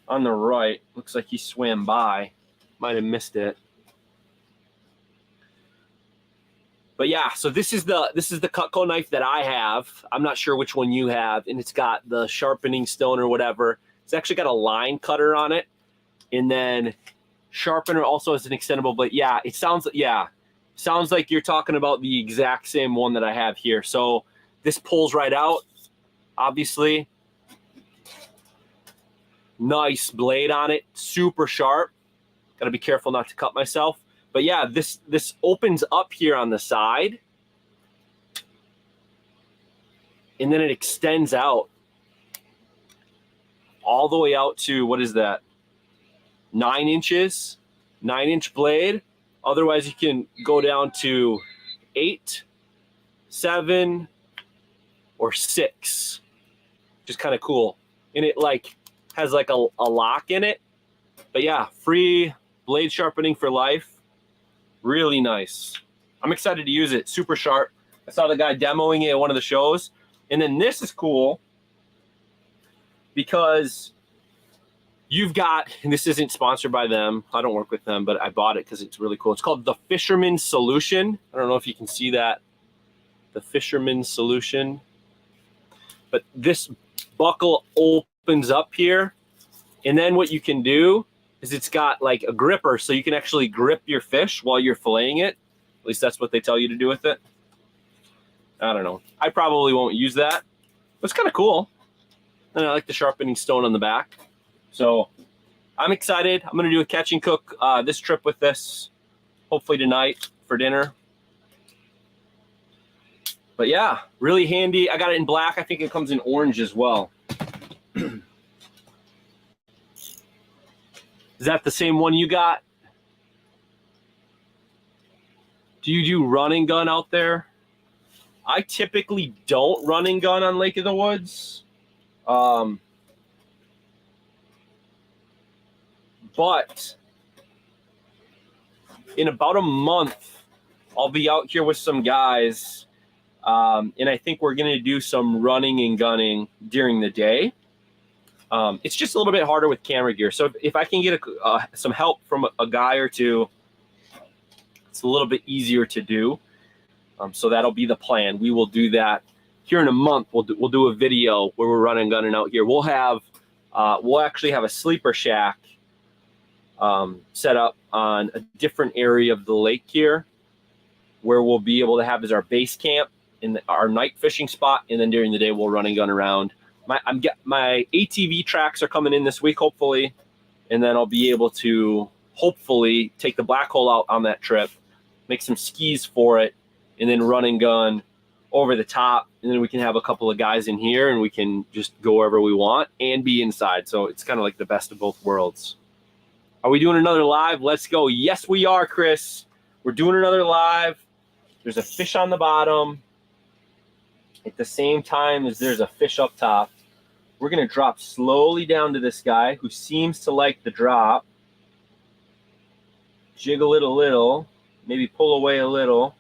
on the right. Looks like he swam by. Might have missed it. But yeah, so this is the Cutco knife that I have. I'm not sure which one you have, and it's got the sharpening stone or whatever. It's actually got a line cutter on it, and then sharpener also has an extendable blade. Yeah, it sounds like you're talking about the exact same one that I have here. So this pulls right out, obviously. Nice blade on it, super sharp. Got to be careful not to cut myself. But yeah, this opens up here on the side, and then it extends out all the way out to, what is that, 9 inches, 9-inch blade. Otherwise, you can go down to 8, 7, or 6, which is kind of cool. And it like has like a lock in it. But yeah, free blade sharpening for life. Really nice. I'm excited to use it. Super sharp. I saw the guy demoing it at one of the shows. And then this is cool because you've got, and this isn't sponsored by them. I don't work with them, but I bought it because it's really cool. It's called the Fisherman Solution. I don't know if you can see that. The Fisherman Solution. But this buckle opens up here. And then what you can do is it's got like a gripper, so you can actually grip your fish while you're filleting it. At least that's what they tell you to do with it. I don't know. I probably won't use that, but it's kind of cool. And I like the sharpening stone on the back. So I'm excited. I'm going to do a catch and cook this trip with this, hopefully tonight for dinner. But yeah, really handy. I got it in black. I think it comes in orange as well. Is that the same one you got? Do you do run and gun out there? I typically don't run and gun on Lake of the Woods. But in about a month, I'll be out here with some guys, and I think we're going to do some running and gunning during the day. It's just a little bit harder with camera gear. So if I can get some help from a guy or two, it's a little bit easier to do. So that'll be the plan. We will do that here in a month. We'll do a video where we're running and gunning out here. We'll actually have a sleeper shack set up on a different area of the lake here, where we'll be able to have as our base camp in our night fishing spot, and then during the day we'll run and gun around. My ATV tracks are coming in this week, hopefully, and then I'll be able to hopefully take the black hole out on that trip, make some skis for it, and then run and gun over the top, and then we can have a couple of guys in here and we can just go wherever we want and be inside. So it's kind of like the best of both worlds. Are we doing another live? Let's go. Yes, we are, Chris. We're doing another live. There's a fish on the bottom at the same time as there's a fish up top. We're going to drop slowly down to this guy who seems to like the drop. Jiggle it a little, maybe pull away a little.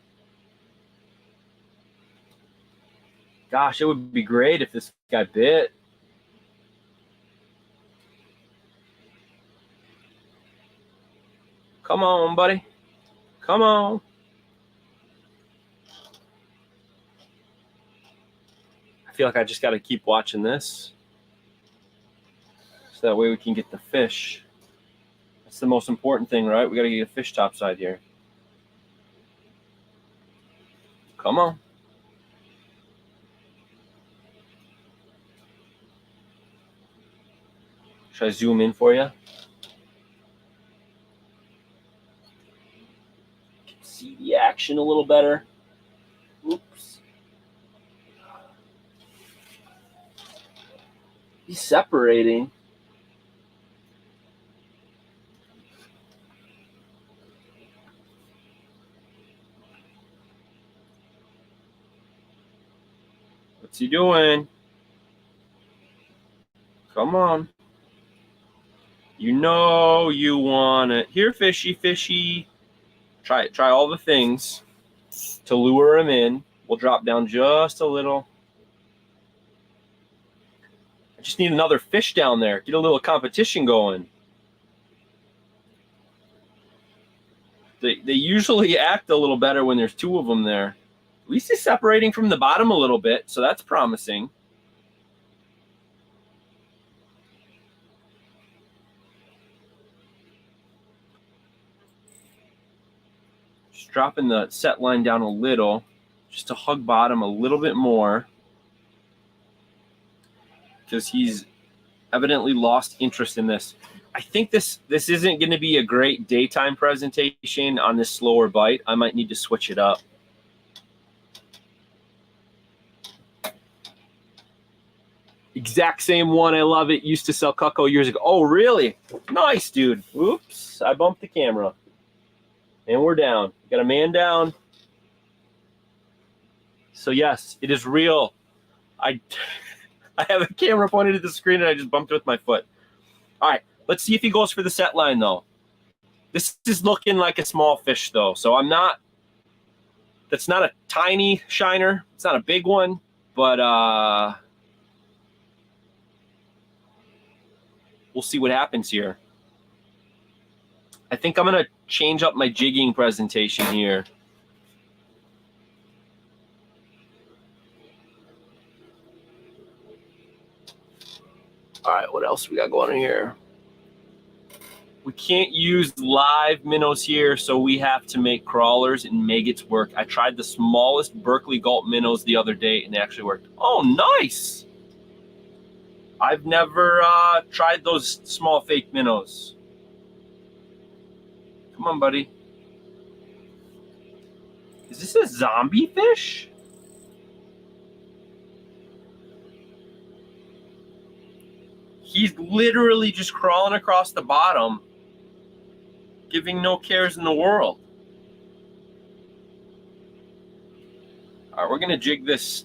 Gosh, it would be great if this guy bit. Come on, buddy. Come on. I feel like I just got to keep watching this, so that way we can get the fish. That's the most important thing, right? We got to get a fish topside here. Come on. Should I zoom in for you? See the action a little better. Oops. He's separating. What's he doing? Come on. You know you want it. Here, fishy, fishy. Try all the things to lure him in. We'll drop down just a little. I just need another fish down there. Get a little competition going. They usually act a little better when there's two of them there. At least he's separating from the bottom a little bit, so that's promising. Just dropping the set line down a little, just to hug bottom a little bit more, because he's evidently lost interest in this. I think this isn't going to be a great daytime presentation on this slower bite. I might need to switch it up. Exact same one. I love it. Used to sell Cutco years ago. Oh, really? Nice, dude. Oops. I bumped the camera. And we're down. Got a man down. So, yes, it is real. I have a camera pointed at the screen and I just bumped it with my foot. All right. Let's see if he goes for the set line, though. This is looking like a small fish, though. So that's not a tiny shiner. It's not a big one. But, we'll see what happens here. I think I'm going to change up my jigging presentation here. All right, what else we got going on here? We can't use live minnows here, so we have to make crawlers and maggots work. I tried the smallest Berkeley gulp minnows the other day, and they actually worked. Oh, nice! I've never tried those small fake minnows. Come on, buddy. Is this a zombie fish? He's literally just crawling across the bottom, giving no cares in the world. All right, we're going to jig this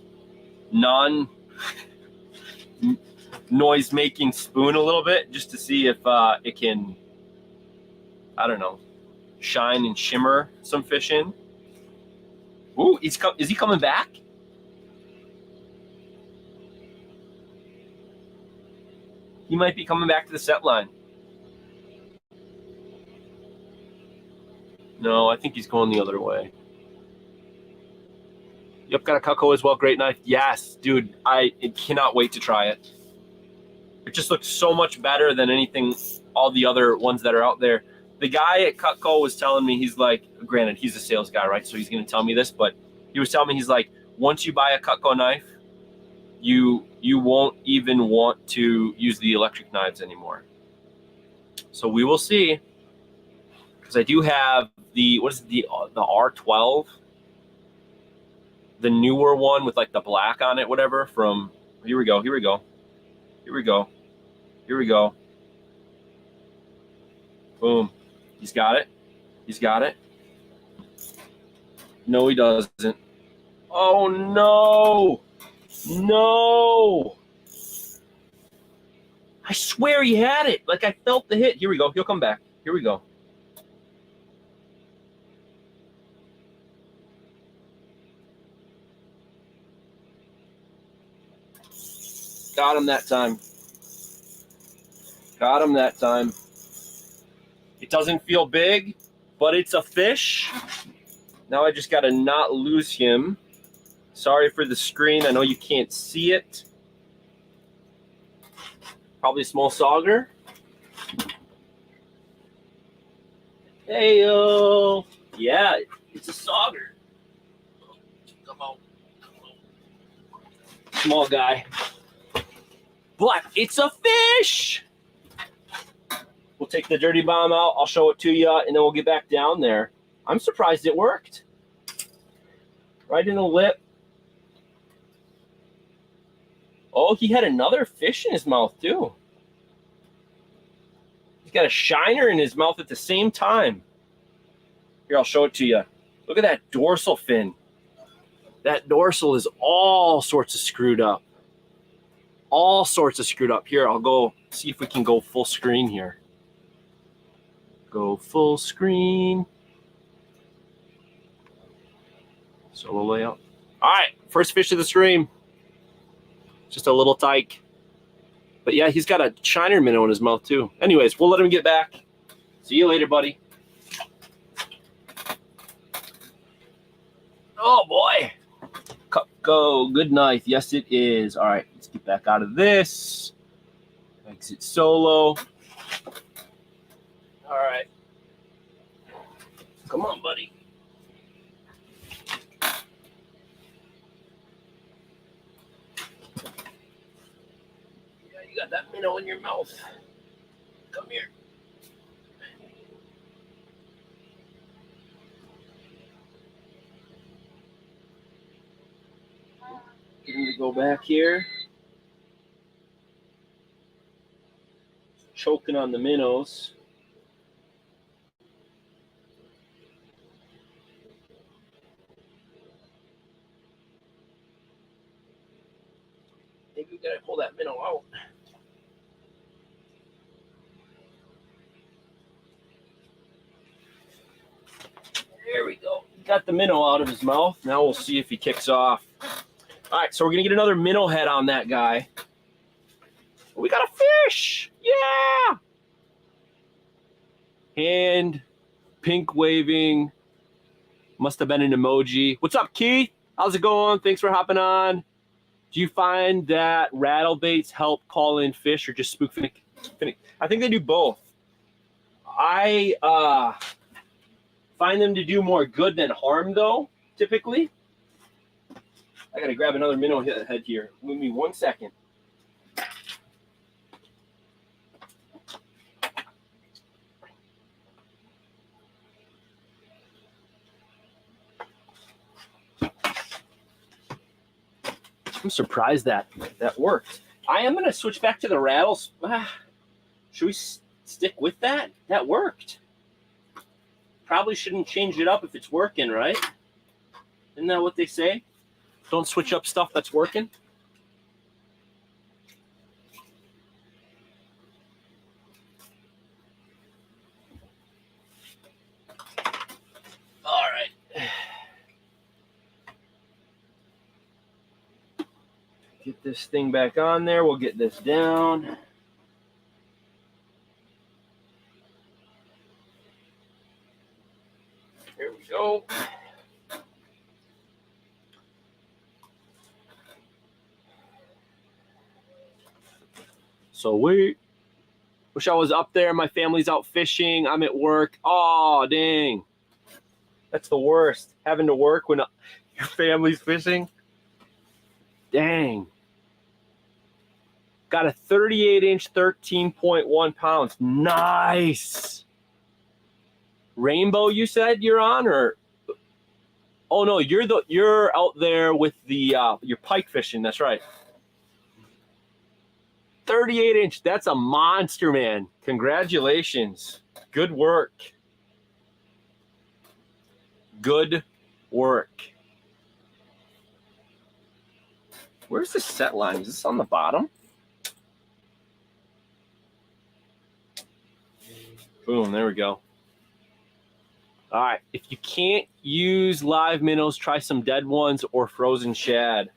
noise-making spoon a little bit just to see if it can I don't know, shine and shimmer some fish in. Ooh, is he coming back? He might be coming back to the set line. No, I think he's going the other way. Yep, got a Cutco as well. Great knife. Yes, dude, I cannot wait to try it. It just looks so much better than anything, all the other ones that are out there. The guy at Cutco was telling me, he's like, granted, he's a sales guy, right? So he's going to tell me this, but he was telling me, he's like, once you buy a Cutco knife, you won't even want to use the electric knives anymore. So we will see. Because I do have the, what is it, the R12? The newer one with like the black on it, whatever, from, here we go. Boom. He's got it. No, he doesn't. Oh, no. No. I swear he had it. Like, I felt the hit. Here we go. He'll come back. Here we go. Got him that time. It doesn't feel big, but it's a fish. Now I just got to not lose him. Sorry for the screen. I know you can't see it. Probably a small sauger. Hey-o. Yeah, it's a sauger. Come on. Small guy. But it's a fish. We'll take the dirty bomb out. I'll show it to you, and then we'll get back down there. I'm surprised it worked. Right in the lip. Oh, he had another fish in his mouth, too. He's got a shiner in his mouth at the same time. Here, I'll show it to you. Look at that dorsal fin. That dorsal is all sorts of screwed up. Here, I'll go see if we can go full screen here. Go full screen. Solo layout. All right, first fish of the stream. Just a little tyke. But yeah, he's got a shiner minnow in his mouth too. Anyways, we'll let him get back. See you later, buddy. Oh boy. Cutco, good knife. Yes, it is. All right, let's get back out of this. Exit solo. All right. Come on, buddy. Yeah, you got that minnow in your mouth. Come here. Get him to go back here. Choking on the minnows. Maybe we gotta pull that minnow out. There we go. Got the minnow out of his mouth. Now we'll see if he kicks off. All right, so we're gonna get another minnow head on that guy. We got a fish. Yeah. Hand, pink waving. Must have been an emoji. What's up, Keith? How's it going? Thanks for hopping on. Do you find that rattle baits help call in fish or just spook finnick? I think they do both. I find them to do more good than harm, though, typically. I got to grab another minnow head here. Give me 1 second. I'm surprised that worked. I am going to switch back to the rattles. Should we stick with that? That worked. Probably shouldn't change it up if it's working, right? Isn't that what they say? Don't switch up stuff that's working. Get this thing back on there. We'll get this down. Here we go. So wish I was up there. My family's out fishing. I'm at work. Oh, dang. That's the worst. Having to work when your family's fishing. Dang. Got a 38-inch, 13.1 pounds. Nice. Rainbow, you said you're on, or? Oh no, you're out there with the your pike fishing. That's right. 38-inch. That's a monster, man. Congratulations. Good work. Good work. Where's the set line? Is this on the bottom? Boom, there we go. All right, if you can't use live minnows, try some dead ones or frozen shad.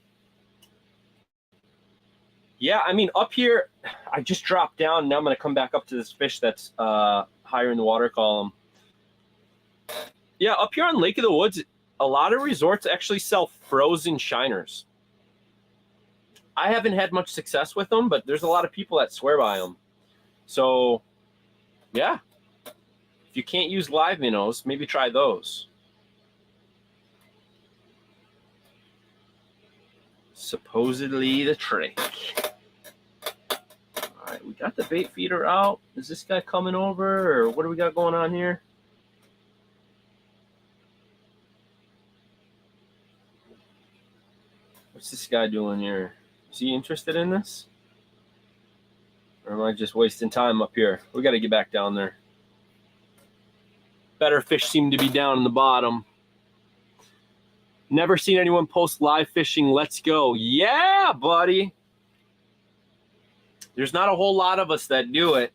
Yeah, I mean, up here, I just dropped down. Now I'm going to come back up to this fish that's higher in the water column. Yeah, up here on Lake of the Woods, a lot of resorts actually sell frozen shiners. I haven't had much success with them, but there's a lot of people that swear by them. So, yeah. If you can't use live minnows, maybe try those. Supposedly the trick. All right, we got the bait feeder out. Is this guy coming over, or what do we got going on here? What's this guy doing here? Is he interested in this? Or am I just wasting time up here? We got to get back down there. Better fish seem to be down in the bottom. Never seen anyone post live fishing. Let's go. Yeah, buddy. There's not a whole lot of us that do it.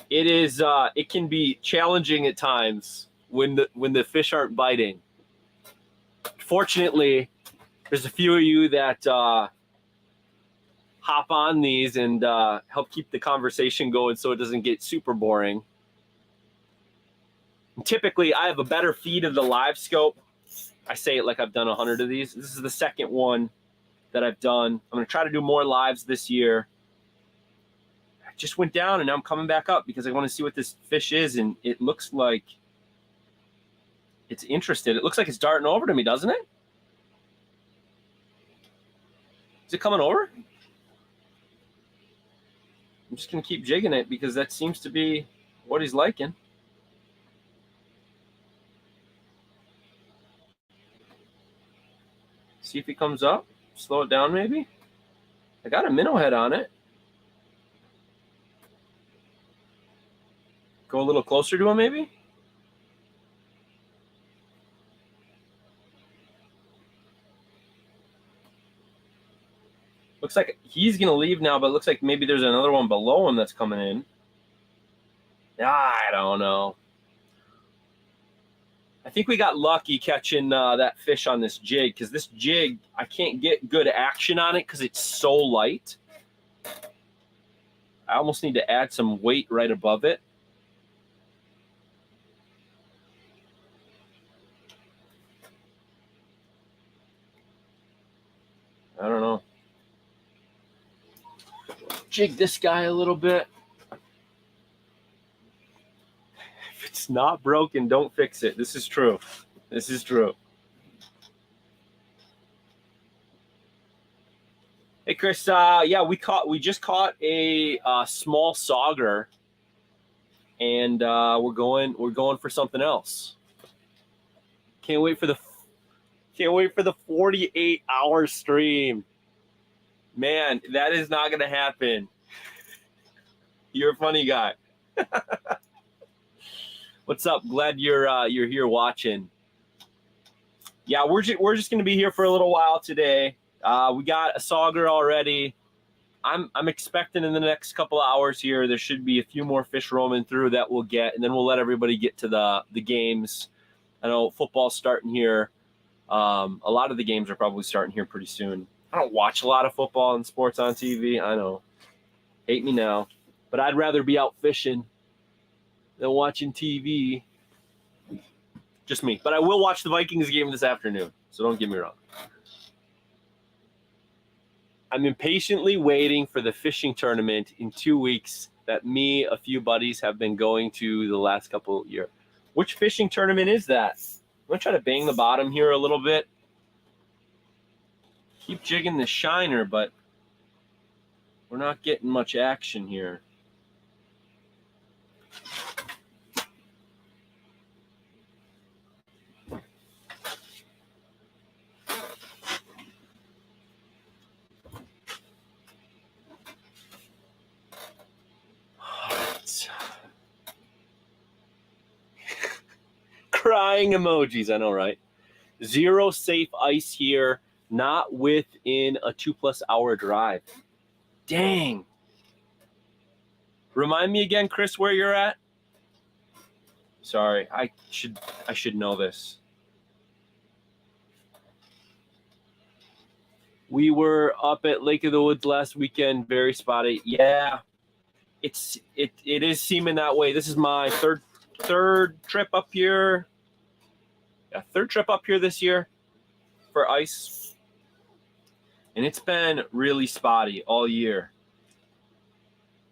It can be challenging at times when the fish aren't biting. Fortunately, there's a few of you that hop on these and help keep the conversation going so it doesn't get super boring. And typically, I have a better feed of the live scope. I say it like I've done 100 of these. This is the second one that I've done. I'm going to try to do more lives this year. I just went down and now I'm coming back up because I want to see what this fish is, and it looks like it's interested. It looks like it's darting over to me, doesn't it? Is it coming over? I'm just going to keep jigging it because that seems to be what he's liking. See if he comes up. Slow it down, maybe. I got a minnow head on it. Go a little closer to him, maybe. Looks like he's going to leave now, but it looks like maybe there's another one below him that's coming in. I don't know. I think we got lucky catching that fish on this jig, because this jig, I can't get good action on it because it's so light. I almost need to add some weight right above it. I don't know. Jig this guy a little bit. If it's not broken, don't fix it. This is true. This is true. Hey Chris, yeah, we just caught a small sauger, and we're going for something else. Can't wait for the 48-hour stream. Man, that is not going to happen. You're a funny guy. What's up? Glad you're here watching. Yeah, we're just going to be here for a little while today. We got a sauger already. I'm expecting in the next couple of hours here there should be a few more fish roaming through that we'll get, and then we'll let everybody get to the games. I know football's starting here. A lot of the games are probably starting here pretty soon. I don't watch a lot of football and sports on TV. I know. Hate me now. But I'd rather be out fishing than watching TV. Just me. But I will watch the Vikings game this afternoon, so don't get me wrong. I'm impatiently waiting for the fishing tournament in 2 weeks that me, a few buddies, have been going to the last couple of years. Which fishing tournament is that? I'm going to try to bang the bottom here a little bit. Keep jigging the shiner, but we're not getting much action here. Crying emojis, I know, right? Zero safe ice here, not within a 2+ hour drive. Dang. Remind me again, Chris, where you're at? Sorry, I should know this. We were up at Lake of the Woods last weekend, very spotty. Yeah, it is seeming that way. This is my third trip up here. Yeah, third trip up here this year for ice. And it's been really spotty all year.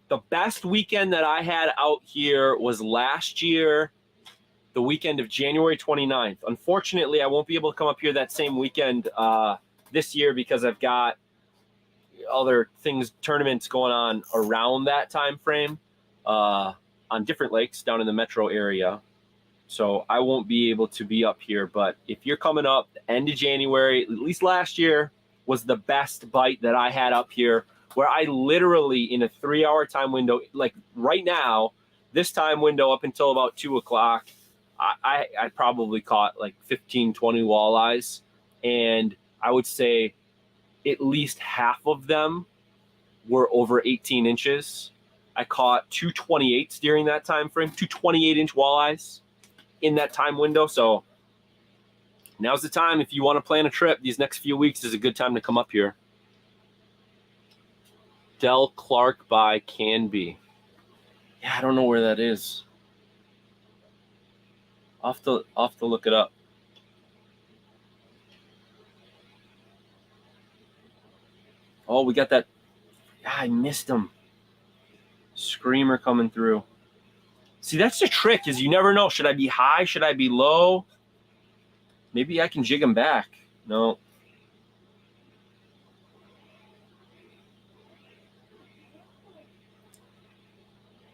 The best weekend that I had out here was last year, the weekend of January 29th. Unfortunately, I won't be able to come up here that same weekend this year because I've got other things, tournaments going on around that time frame on different lakes down in the metro area. So I won't be able to be up here. But if you're coming up the end of January, at least last year was the best bite that I had up here, where I literally in a 3-hour time window, like right now, this time window up until about 2 o'clock, I probably caught like 15, 20 walleyes. And I would say at least half of them were over 18 inches. I caught 2 28s during that time frame, 2 28-inch walleyes in that time window. So now's the time. If you want to plan a trip, these next few weeks is a good time to come up here. Del Clark by Canby. Yeah, I don't know where that is. I'll have to look it up. Oh, we got that. Yeah, I missed him. Screamer coming through. See, that's the trick, is you never know. Should I be high? Should I be low? Maybe I can jig him back. No.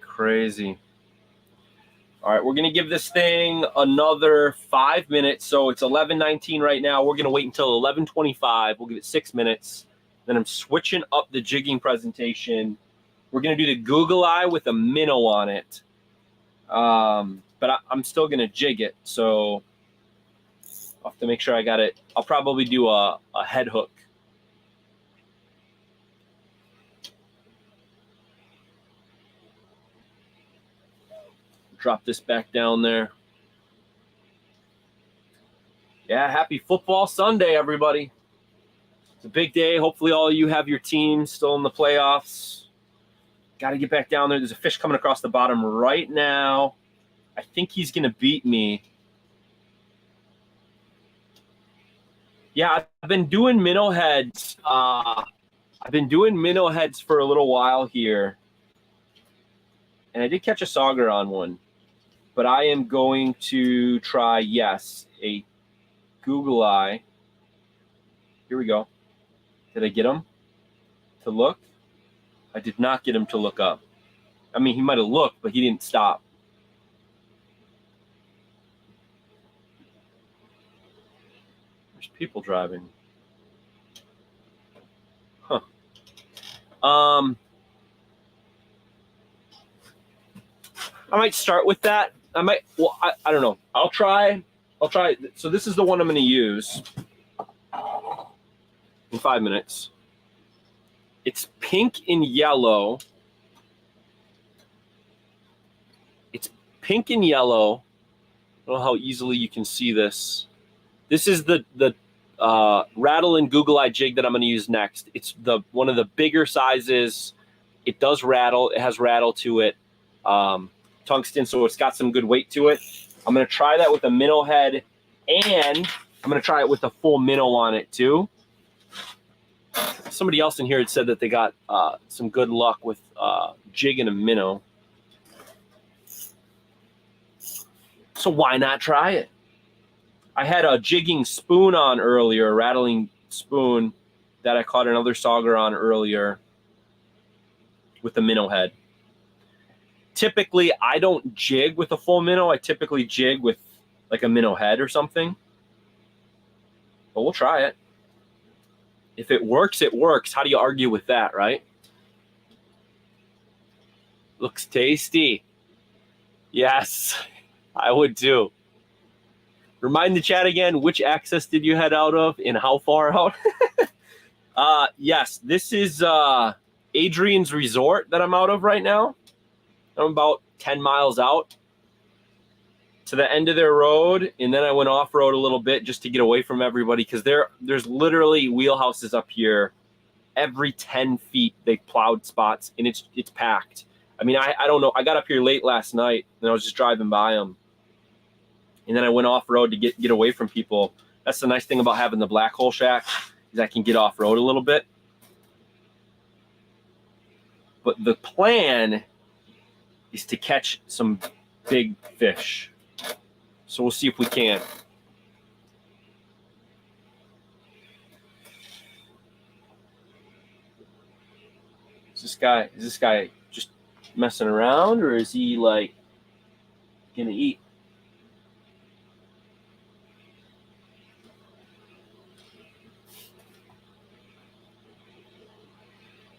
Crazy. All right, we're going to give this thing another 5 minutes. So it's 11:19 right now. We're going to wait until 11:25. We'll give it 6 minutes. Then I'm switching up the jigging presentation. We're going to do the Google Eye with a minnow on it. But I'm still going to jig it. So I'll have to make sure I got it. I'll probably do a head hook. Drop this back down there. Yeah, happy football Sunday, everybody. It's a big day. Hopefully all of you have your team still in the playoffs. Got to get back down there. There's a fish coming across the bottom right now. I think he's going to beat me. Yeah, I've been doing minnow heads. I've been doing minnow heads for a little while here. And I did catch a sauger on one. But I am going to try, yes, a Google Eye. Here we go. Did I get him to look? I did not get him to look up. I mean, he might have looked, but he didn't stop. There's people driving. Huh. I might start with that. I don't know. I'll try. So this is the one I'm going to use in 5 minutes. It's pink and yellow. It's pink and yellow. I don't know how easily you can see this. This is the rattle and Google Eye jig that I'm going to use next. It's one of the bigger sizes. It does rattle. It has rattle to it. Tungsten, so it's got some good weight to it. I'm going to try that with a minnow head, and I'm going to try it with a full minnow on it too. Somebody else in here had said that they got some good luck with jig and a minnow. So why not try it? I had a jigging spoon on earlier, a rattling spoon that I caught another sauger on earlier with a minnow head. Typically, I don't jig with a full minnow. I typically jig with like a minnow head or something. But we'll try it. If it works, it works. How do you argue with that, right? Looks tasty. Yes, I would too. Remind the chat again, which access did you head out of and how far out? Yes, this is Adrian's Resort that I'm out of right now. I'm about 10 miles out to the end of their road, and then I went off-road a little bit just to get away from everybody, because there's literally wheelhouses up here. Every 10 feet they plowed spots, and it's packed. I mean, I don't know. I got up here late last night, and I was just driving by them. And then I went off-road to get away from people. That's the nice thing about having the Black Hole Shack, is I can get off-road a little bit. But the plan is to catch some big fish. So we'll see if we can. Is this guy just messing around, or is he like gonna eat?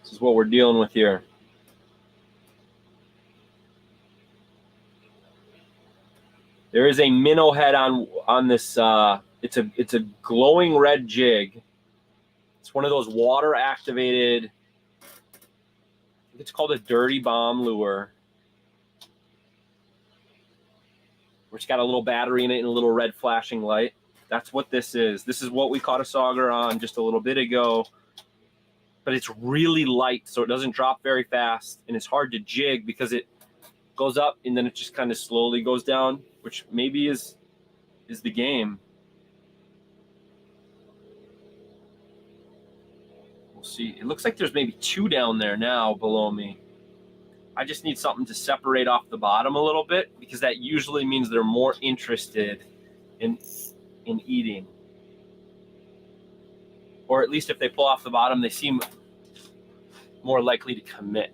This is what we're dealing with here. There is a minnow head on this. It's a glowing red jig. It's one of those water activated. It's called a dirty bomb lure, where it's got a little battery in it and a little red flashing light. That's what this is. This is what we caught a sauger on just a little bit ago. But it's really light, so it doesn't drop very fast, and it's hard to jig because it goes up and then it just kind of slowly goes down, which maybe is the game. We'll see. It looks like there's maybe 2 down there now below me. I just need something to separate off the bottom a little bit, because that usually means they're more interested in eating. Or at least if they pull off the bottom, they seem more likely to commit.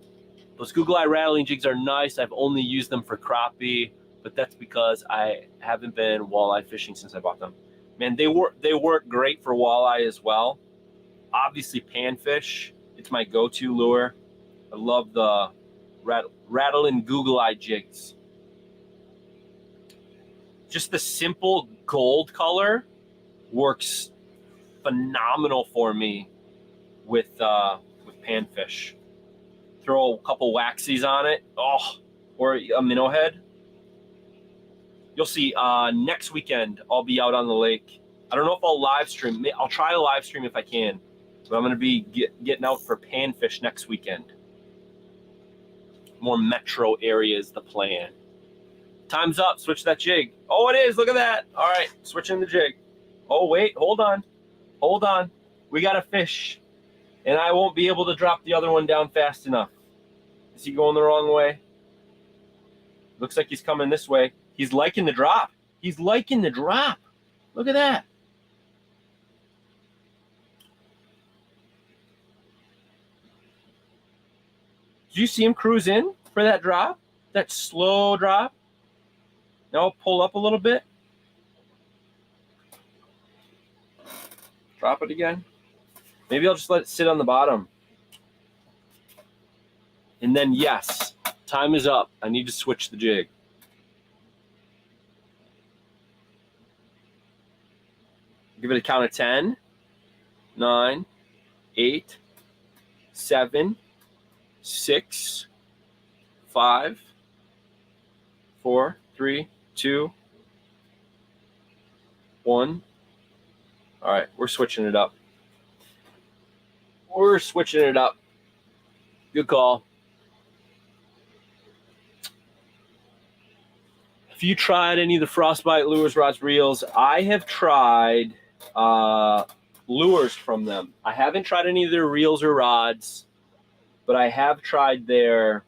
Those Google Eye rattling jigs are nice. I've only used them for crappie, but that's because I haven't been walleye fishing since I bought them. Man, they work great for walleye as well. Obviously, panfish, it's my go-to lure. I love the rattle and Google Eye jigs. Just the simple gold color works phenomenal for me with panfish. Throw a couple waxies on it, or a minnow head. You'll see. Next weekend I'll be out on the lake. I don't know if I'll live stream. I'll try to live stream if I can, but I'm going to be getting out for panfish next weekend. More metro area is the plan. Time's up. Switch that jig. Oh, it is. Look at that. All right, switching the jig. Oh, wait. Hold on. We got a fish, and I won't be able to drop the other one down fast enough. Is he going the wrong way? Looks like he's coming this way. He's liking the drop. Look at that. Did you see him cruise in for that drop? That slow drop? Now pull up a little bit. Drop it again. Maybe I'll just let it sit on the bottom. And then, yes, time is up. I need to switch the jig. Give it a count of 10, 9, 8, 7, 6, 5, 4, 3, 2, 1. All right, we're switching it up. We're switching it up. Good call. Have you tried any of the Frostbite lures, rods, reels? I have tried lures from them. I haven't tried any of their reels or rods, but I have tried their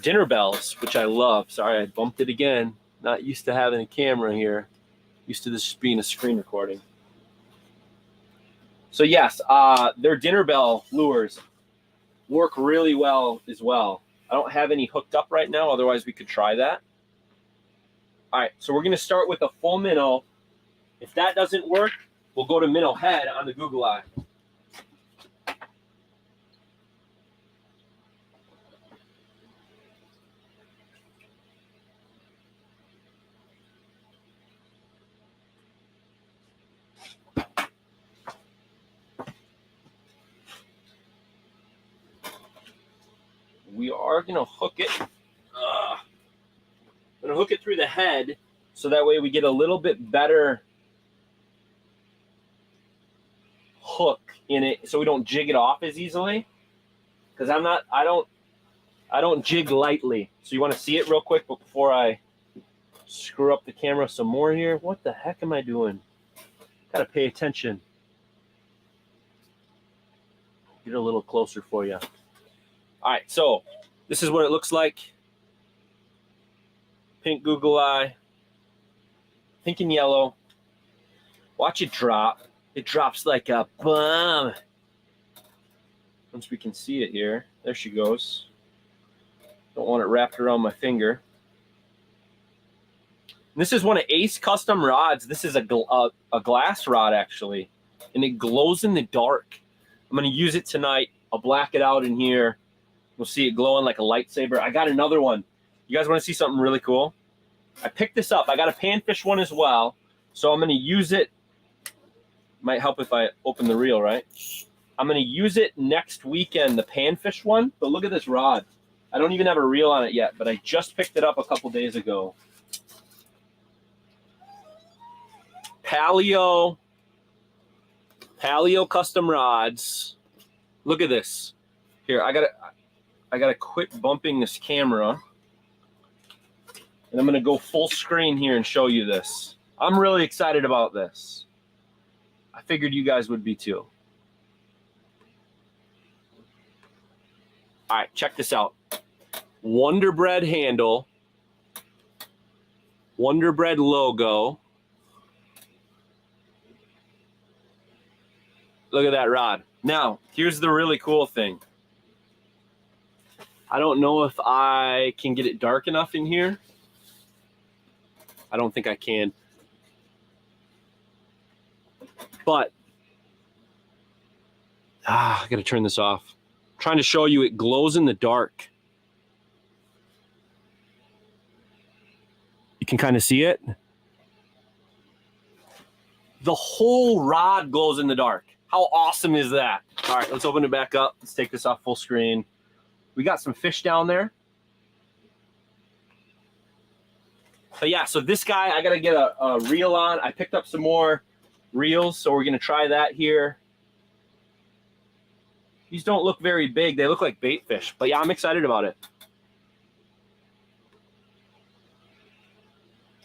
dinner bells, which I love. Sorry, I bumped it again. Not used to having a camera here. Used to this just being a screen recording. So yes, their dinner bell lures work really well as well. I don't have any hooked up right now, otherwise we could try that. All right, so we're going to start with a full minnow. If that doesn't work, we'll go to minnow head on the Google Eye. We are going to hook it. I'm going to hook it through the head so that way we get a little bit better hook in it so we don't jig it off as easily. Because I don't jig lightly. So you want to see it real quick before I screw up the camera some more here. What the heck am I doing? Gotta pay attention. Get a little closer for you. All right, so this is what it looks like. Pink Google Eye, pink and yellow. Watch it drop. It drops like a bomb. Once we can see it here. There she goes. Don't want it wrapped around my finger. And this is one of Ace Custom rods. This is a glass rod, actually. And it glows in the dark. I'm going to use it tonight. I'll black it out in here. We'll see it glowing like a lightsaber. I got another one. You guys want to see something really cool? I picked this up. I got a panfish one as well. So I'm going to use it. Might help if I open the reel, right? I'm going to use it next weekend, the panfish one. But look at this rod. I don't even have a reel on it yet, but I just picked it up a couple days ago. Paleo Custom rods. Look at this. Here, I gotta quit bumping this camera. And I'm gonna go full screen here and show you this. I'm really excited about this. I figured you guys would be too. All right, check this out. Wonder Bread handle. Wonder Bread logo. Look at that rod. Now, here's the really cool thing. I don't know if I can get it dark enough in here. I don't think I can. But, I gotta turn this off. I'm trying to show you it glows in the dark. You can kind of see it. The whole rod glows in the dark. How awesome is that? All right, let's open it back up. Let's take this off full screen. We got some fish down there. But yeah, so this guy, I got to get a reel on. I picked up some more reels, so we're going to try that here. These don't look very big. They look like bait fish. But yeah, I'm excited about it.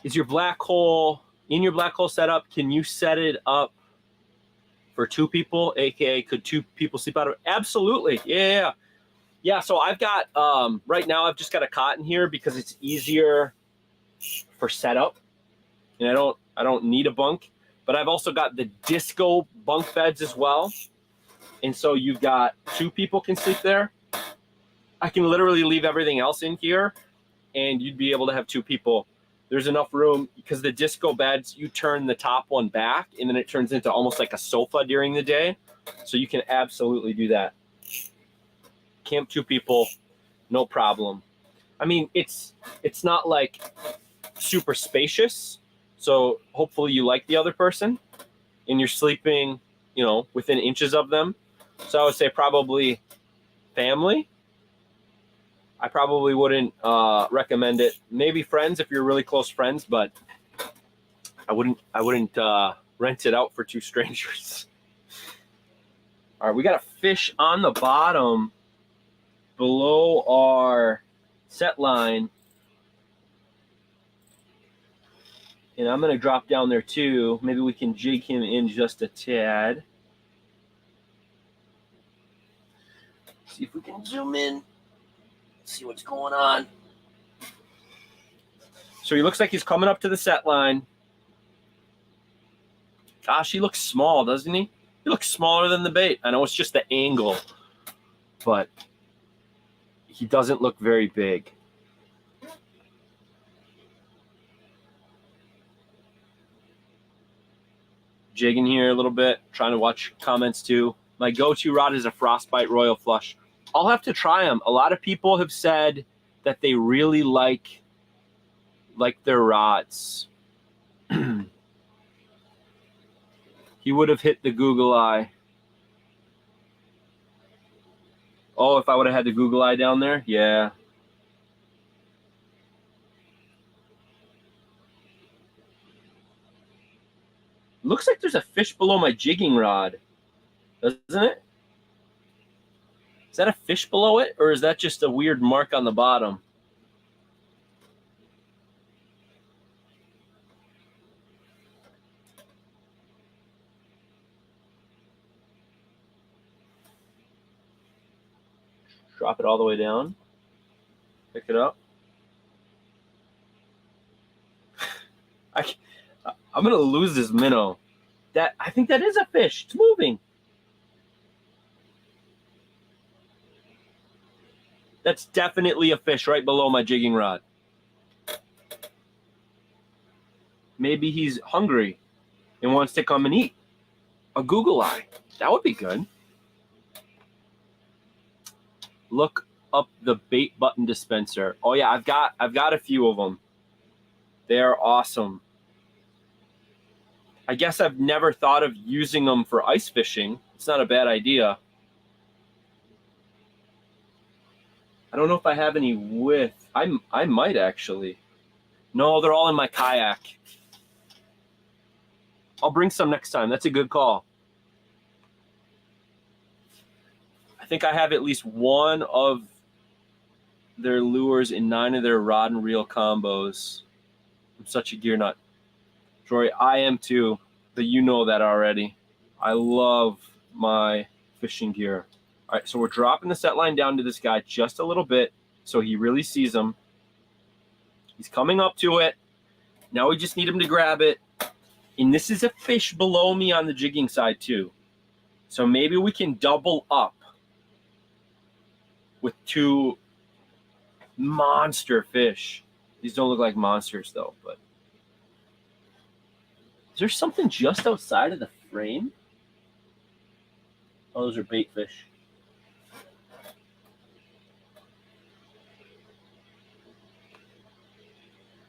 Is your black hole, in your black hole setup, can you set it up for two people? AKA, could two people sleep out of it? Absolutely. Yeah. Yeah, so I've got, right now I've just got a cot in here because it's easier for setup. And I don't need a bunk. But I've also got the disco bunk beds as well. And so you've got two people can sleep there. I can literally leave everything else in here and you'd be able to have two people. There's enough room because the disco beds, you turn the top one back and then it turns into almost like a sofa during the day. So you can absolutely do that. Camp two people, no problem. I mean, it's not like super spacious. So hopefully you like the other person and you're sleeping, you know, within inches of them. So I would say probably family. I probably wouldn't recommend it. Maybe friends if you're really close friends, but I wouldn't rent it out for two strangers. All right, we got a fish on the bottom below our set line. And I'm going to drop down there too. Maybe we can jig him in just a tad. See if we can zoom in. See what's going on. So he looks like he's coming up to the set line. Gosh, he looks small, doesn't he? He looks smaller than the bait. I know it's just the angle, but he doesn't look very big. Jigging here a little bit, trying to watch comments too. My go-to rod is a Frostbite Royal Flush. I'll have to try them. A lot of people have said that they really like their rods. He would have hit the Google Eye. Oh, if I would have had the Google Eye down there? Yeah. Looks like there's a fish below my jigging rod, doesn't it? Is that a fish below it, or is that just a weird mark on the bottom? Drop it all the way down. Pick it up. I'm gonna lose this minnow. I think that is a fish. It's moving. That's definitely a fish right below my jigging rod. Maybe he's hungry and wants to come and eat a Google Eye. That would be good. Look up the bait button dispenser. Oh yeah, I've got a few of them. They're awesome. I guess I've never thought of using them for ice fishing. It's not a bad idea. I don't know if I have any width. I might actually. No, they're all in my kayak. I'll bring some next time. That's a good call. I think I have at least one of their lures in 9 of their rod and reel combos. I'm such a gear nut. Jory, I am too, but you know that already. I love my fishing gear. All right, so we're dropping the set line down to this guy just a little bit so he really sees him. He's coming up to it. Now we just need him to grab it. And this is a fish below me on the jigging side too. So maybe we can double up with 2 monster fish. These don't look like monsters though, but is there something just outside of the frame? Oh, those are bait fish.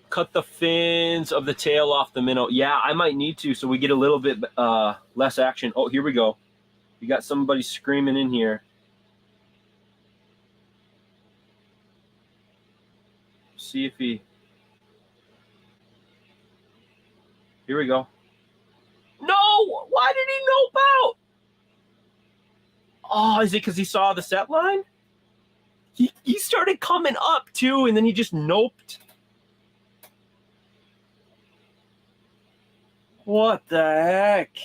Cut the fins of the tail off the minnow. Yeah, I might need to so we get a little bit less action. Oh, here we go. We got somebody screaming in here. See if he... Here we go. No! Why did he nope out? Oh, is it because he saw the set line? He started coming up too, and then he just noped. What the heck?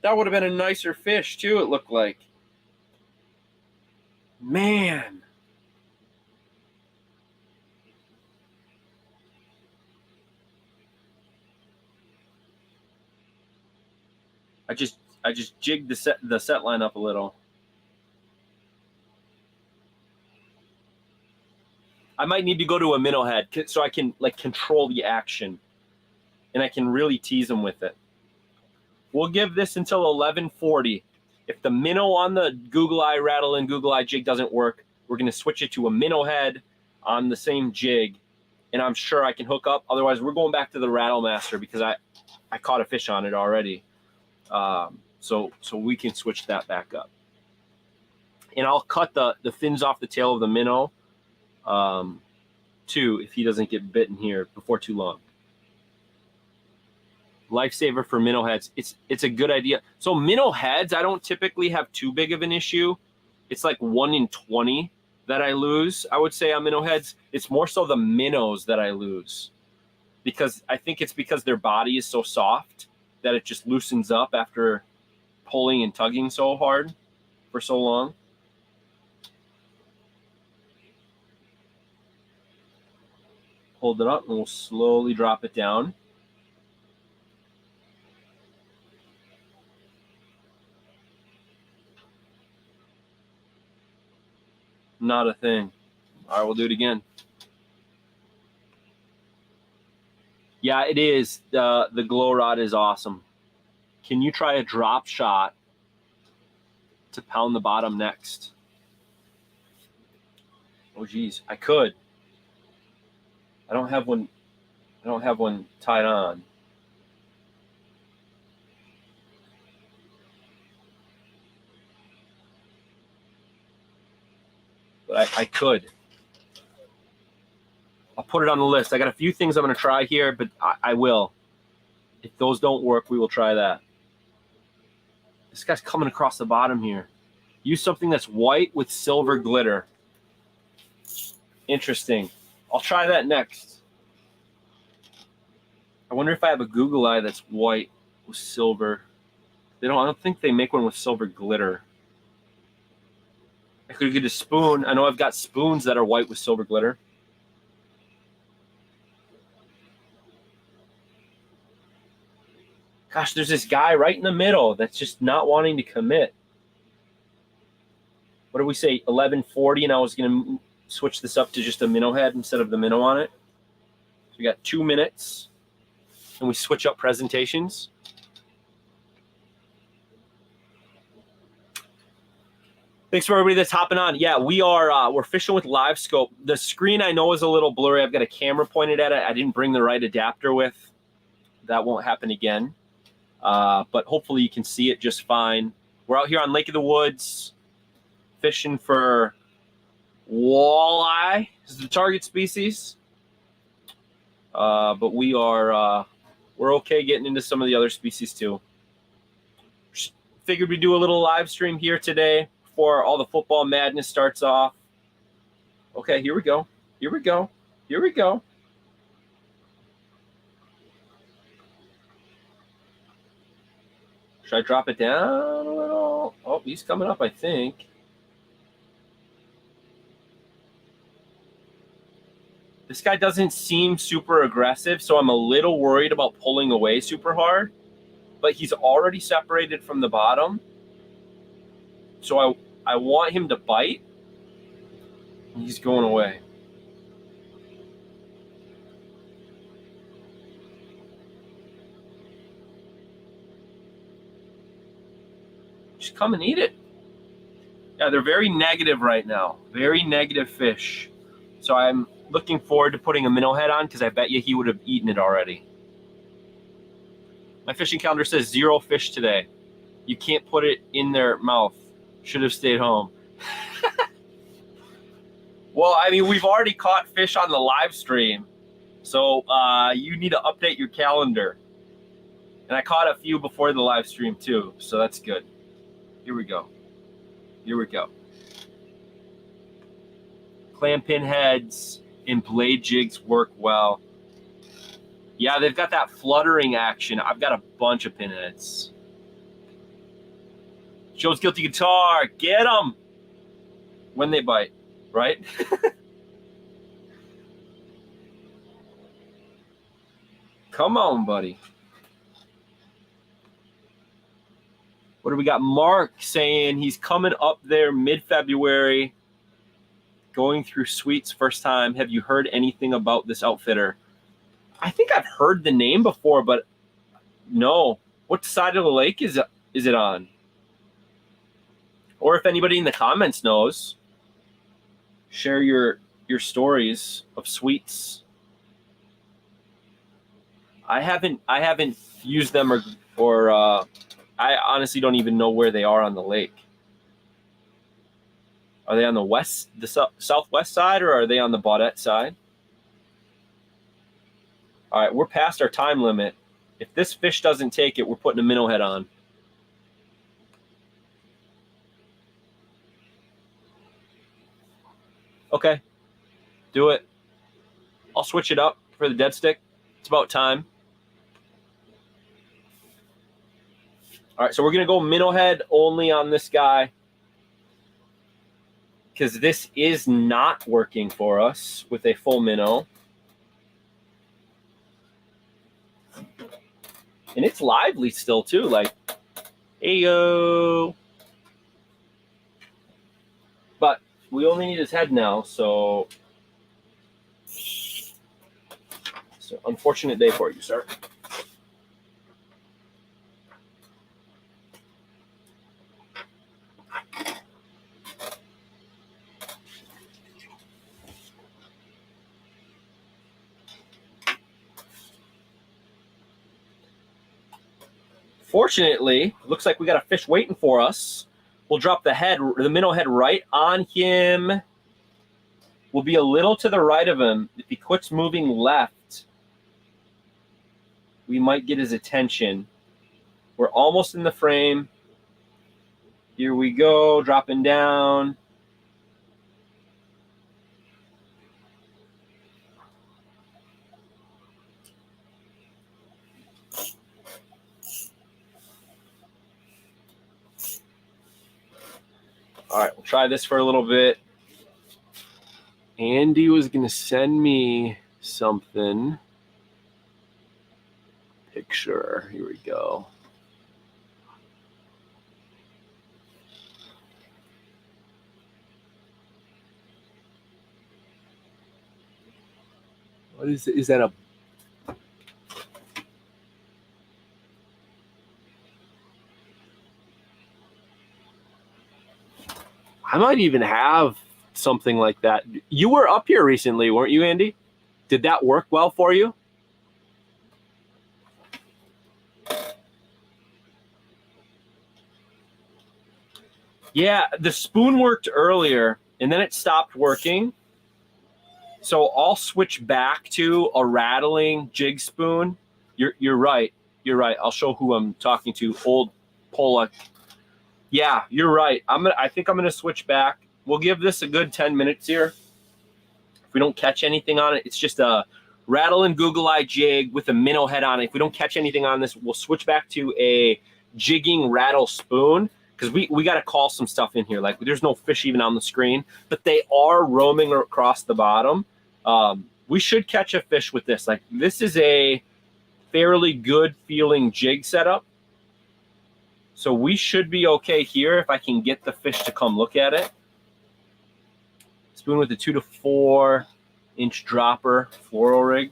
That would have been a nicer fish too, it looked like. Man. I just jigged the set line up a little. I might need to go to a minnow head so I can like control the action, and I can really tease them with it. We'll give this until 11:40. If the minnow on the Google Eye rattle and Google Eye jig doesn't work, we're going to switch it to a minnow head on the same jig, and I'm sure I can hook up. Otherwise, we're going back to the Rattle Master because I caught a fish on it already. So we can switch that back up. And I'll cut the fins off the tail of the minnow too if he doesn't get bitten here before too long. Lifesaver for minnow heads. It's a good idea. So minnow heads, I don't typically have too big of an issue. It's like 1 in 20 that I lose, I would say, on minnow heads. It's more so the minnows that I lose, because I think it's because their body is so soft that it just loosens up after pulling and tugging so hard for so long. Hold it up and we'll slowly drop it down. Not a thing. All right, we'll do it again. Yeah, it is. The glow rod is awesome. Can you try a drop shot to pound the bottom next? Oh geez, I could. I don't have one tied on. But I could. I'll put it on the list. I got a few things I'm going to try here, but I will. If those don't work, we will try that. This guy's coming across the bottom here. Use something that's white with silver glitter. Interesting. I'll try that next. I wonder if I have a Google Eye that's white with silver. I don't think they make one with silver glitter. I could get a spoon. I know I've got spoons that are white with silver glitter. Gosh, there's this guy right in the middle that's just not wanting to commit. What do we say, 11:40, and I was going to switch this up to just a minnow head instead of the minnow on it. So we got 2 minutes, and we switch up presentations. Thanks for everybody that's hopping on. Yeah, we're fishing with live scope. The screen I know is a little blurry. I've got a camera pointed at it. I didn't bring the right adapter with. That won't happen again. But hopefully you can see it just fine. We're out here on Lake of the Woods fishing for walleye. This is the target species. But we're okay getting into some of the other species too. Just figured we'd do a little live stream here today before all the football madness starts off. Okay, here we go. Here we go. Here we go. Should I drop it down a little? Oh, he's coming up, I think. This guy doesn't seem super aggressive, so I'm a little worried about pulling away super hard. But he's already separated from the bottom. So I want him to bite. He's going away. Just come and eat it. Yeah, they're very negative right now. Very negative fish. So I'm looking forward to putting a minnow head on because I bet you he would have eaten it already. My fishing calendar says 0 fish today. You can't put it in their mouth. Should have stayed home. Well, I mean, we've already caught fish on the live stream. So you need to update your calendar. And I caught a few before the live stream too. So that's good. Here we go. Here we go. Clam pin heads and blade jigs work well. Yeah, they've got that fluttering action. I've got a bunch of pin heads. Joe's Guilty Guitar. Get them when they bite, right? Come on, buddy. What do we got? Mark saying he's coming up there mid-February, going through Sweets first time. Have you heard anything about this outfitter? I think I've heard the name before, but no. What side of the lake is it on? Or if anybody in the comments knows, share your stories of Sweets. I haven't used them or I honestly don't even know where they are on the lake. Are they on the southwest side, or are they on the Baudette side? All right, we're past our time limit. If this fish doesn't take it, we're putting a minnow head on. Okay, do it. I'll switch it up for the dead stick. It's about time. All right, so we're going to go minnow head only on this guy because this is not working for us with a full minnow. And it's lively still, too. Like, hey, yo. But we only need his head now, so unfortunate day for you, sir. Fortunately, looks like we got a fish waiting for us. We'll drop the minnow head right on him. We'll be a little to the right of him. If he quits moving left, we might get his attention. We're almost in the frame. Here we go, dropping down. All right, we'll try this for a little bit. Andy was going to send me something. Picture. Here we go. What is it? Is that a... I might even have something like that. You were up here recently, weren't you, Andy? Did that work well for you? Yeah, the spoon worked earlier, and then it stopped working. So I'll switch back to a rattling jig spoon. You're right. You're right. I'll show who I'm talking to. Old Pollock. Yeah, you're right. I think I'm gonna switch back. We'll give this a good 10 minutes here. If we don't catch anything on it, it's just a rattle and Google Eye jig with a minnow head on it. If we don't catch anything on this, we'll switch back to a jigging rattle spoon because we got to call some stuff in here. Like there's no fish even on the screen, but they are roaming across the bottom. We should catch a fish with this. Like this is a fairly good feeling jig setup. So we should be okay here if I can get the fish to come look at it. Spoon with a 2 to 4 inch dropper fluoro rig.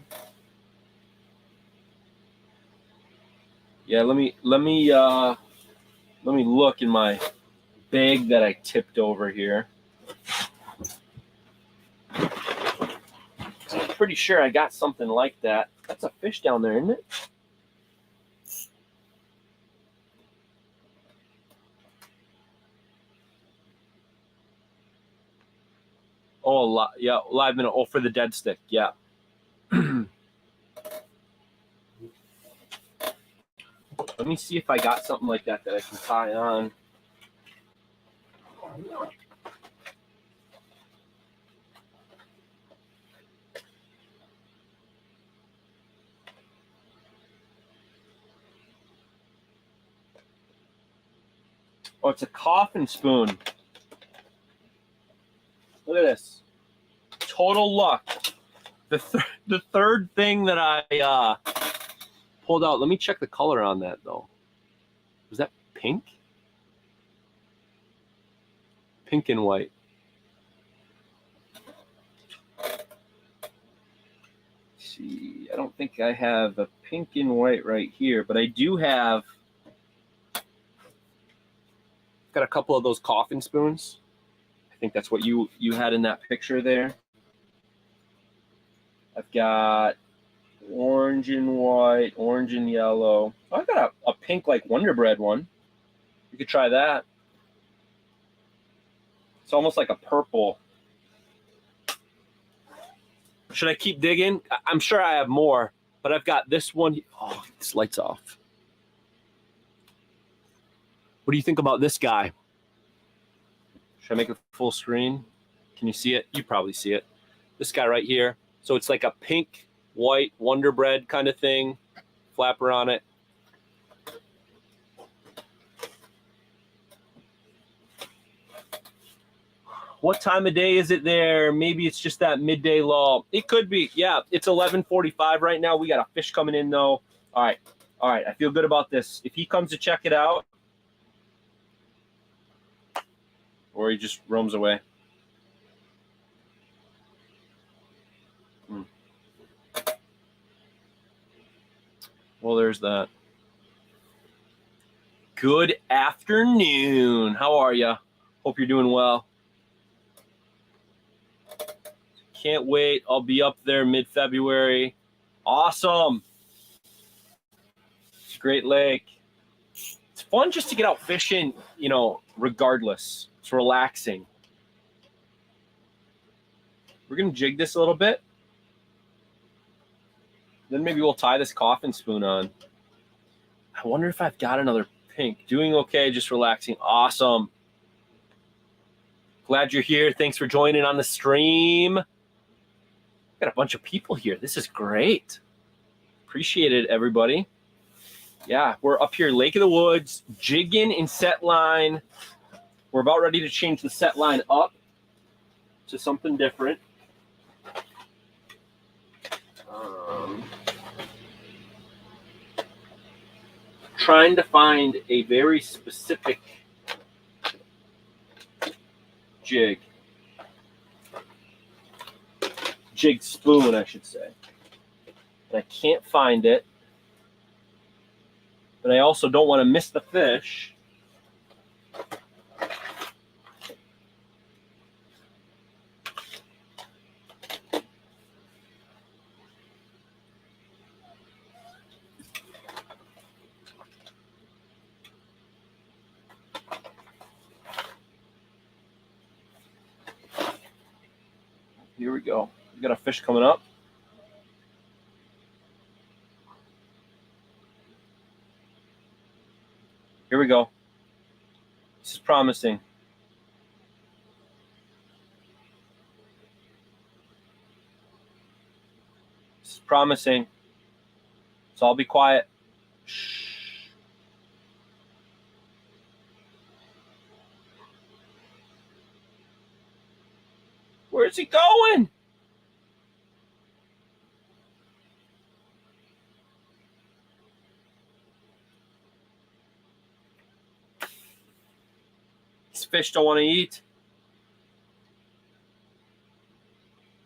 Yeah, let me look in my bag that I tipped over here. I'm pretty sure I got something like that. That's a fish down there, isn't it? Oh, yeah, live minnow. Oh, for the dead stick, yeah. Let me see if I got something like that I can tie on. Oh, it's a coffin spoon. Look at this. Total luck. The third thing that I pulled out. Let me check the color on that, though. Was that pink? Pink and white. Let's see, I don't think I have a pink and white right here, but I do have... Got a couple of those coffin spoons. I think that's what you had in that picture there. I've got orange and white, orange and yellow. Oh, I've got a pink like Wonder Bread one. You could try that. It's almost like a purple. Should I keep digging? I'm sure I have more, But I've got this one. Oh, this light's off. What do you think about this guy? Should I make it full screen? Can you see it? You probably see it. This guy right here. So it's like a pink, white Wonder Bread kind of thing. Flapper on it. What time of day is it there? Maybe it's just that midday lull. It could be. Yeah, it's 11:45 right now. We got a fish coming in, though. All right. I feel good about this. If he comes to check it out, or he just roams away. Well, there's that. Good afternoon. How are you? Hope you're doing well. Can't wait. I'll be up there mid-February. Awesome. It's a great lake. It's fun just to get out fishing, regardless. It's relaxing. We're going to jig this a little bit. Then maybe we'll tie this coffin spoon on. I wonder if I've got another pink. Doing okay, just relaxing. Awesome. Glad you're here. Thanks for joining on the stream. Got a bunch of people here. This is great. Appreciate it, everybody. Yeah, we're up here, Lake of the Woods, jigging in set line. We're about ready to change the set line up to something different. Trying to find a very specific jig spoon, I should say. And I can't find it. But I also don't want to miss the fish. Here we go. We got a fish coming up. Here we go. This is promising. This is promising. So I'll be quiet. Shh. Where's he going? These fish don't want to eat.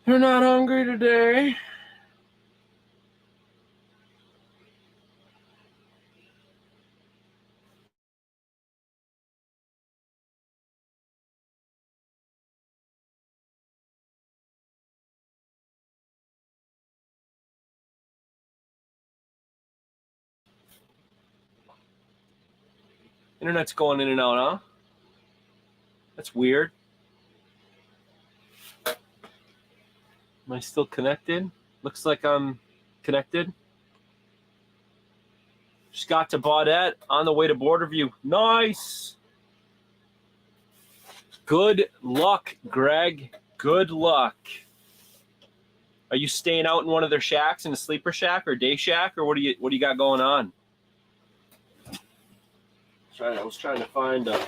They're not hungry today. Internet's going in and out, huh? That's weird. Am I still connected? Looks like I'm connected. Just got to Baudette on the way to Borderview. Nice. Good luck, Greg. Good luck. Are you staying out in one of their shacks, in a sleeper shack or day shack, or what do you got going on? I was trying to find a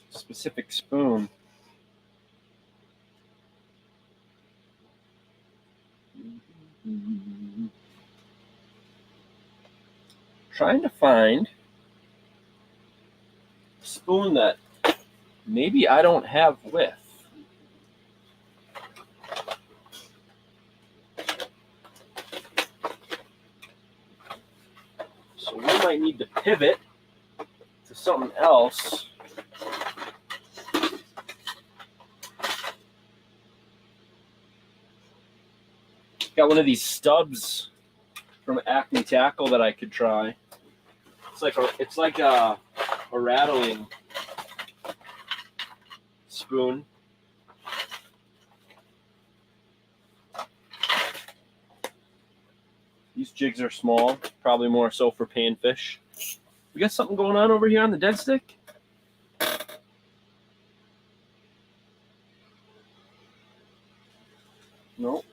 specific spoon. Trying to find a spoon that maybe I don't have with. So we might need to pivot to something else. Got one of these stubs from Acme Tackle that I could try. It's like a rattling spoon. These jigs are small, probably more so for panfish. We got something going on over here on the dead stick? No.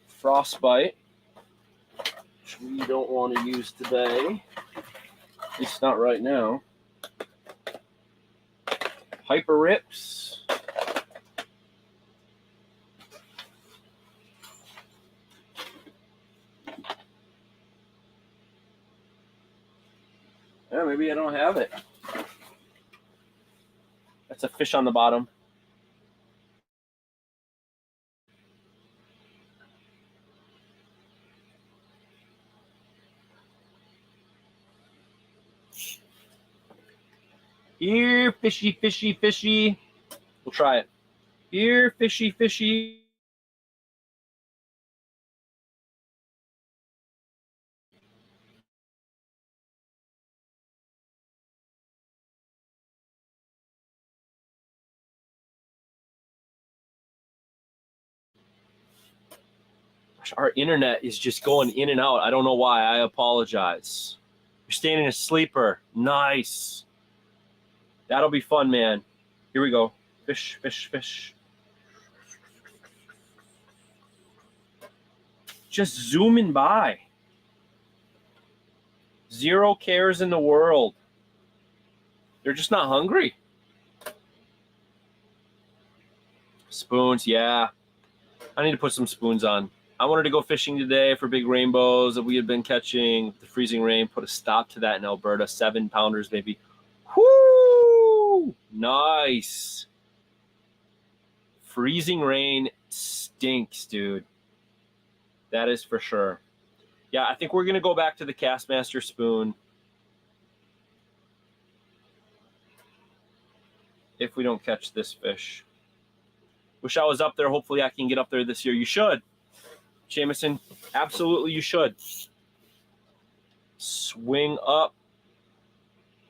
Frostbite, which we don't want to use today. At least not right now. Hyper Rips. Yeah, maybe I don't have it. That's a fish on the bottom. Here, fishy, fishy, fishy. We'll try it. Here, fishy, fishy. Our internet is just going in and out. I don't know why. I apologize. You're staying in a sleeper. Nice. That'll be fun, man. Here we go. Fish, fish, fish. Just zooming by. Zero cares in the world. They're just not hungry. Spoons, yeah. I need to put some spoons on. I wanted to go fishing today for big rainbows that we had been catching. The freezing rain put a stop to that in Alberta. 7-pounders, baby. Whoo! Nice. Freezing rain stinks, dude. That is for sure. Yeah, I think we're going to go back to the Castmaster spoon. If we don't catch this fish. Wish I was up there. Hopefully I can get up there this year. You should. Jameson, absolutely you should. Swing up.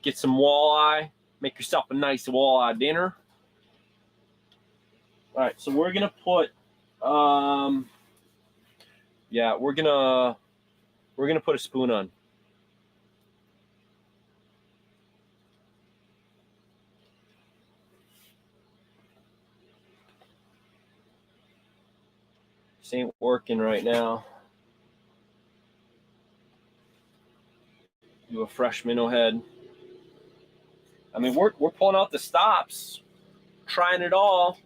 Get some walleye. Make yourself a nice walleye dinner. All right, so we're going to put... yeah, we're gonna put a spoon on. This ain't working right now. Do a fresh minnow head. I mean, we're pulling out the stops, trying it all.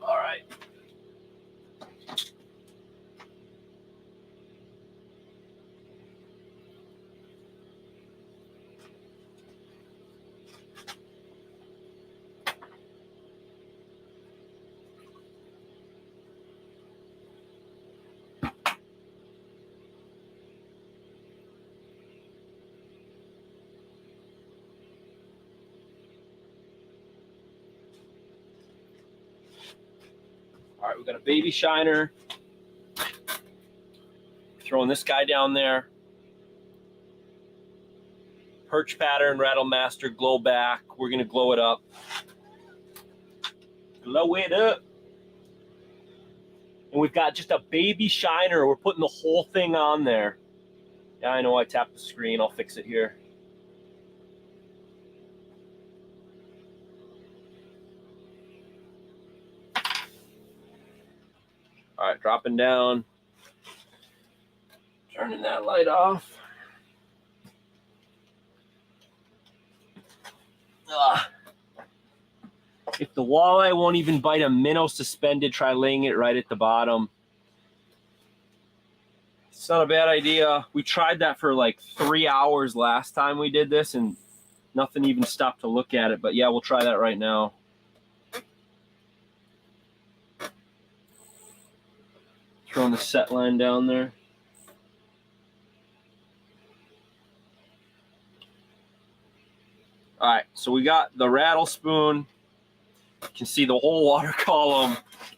All right. All right, we got a baby shiner. Throwing this guy down there. Perch pattern, Rattle Master, glow back. We're gonna glow it up. Glow it up. And we've got just a baby shiner. We're putting the whole thing on there. Yeah, I know I tapped the screen. I'll fix it here. All right, dropping down. Turning that light off. If the walleye won't even bite a minnow suspended, try laying it right at the bottom. It's not a bad idea. We tried that for like 3 hours last time we did this, and nothing even stopped to look at it. But yeah, we'll try that right now. Throwing the set line down there. All right, so we got the rattle spoon. You can see the whole water column.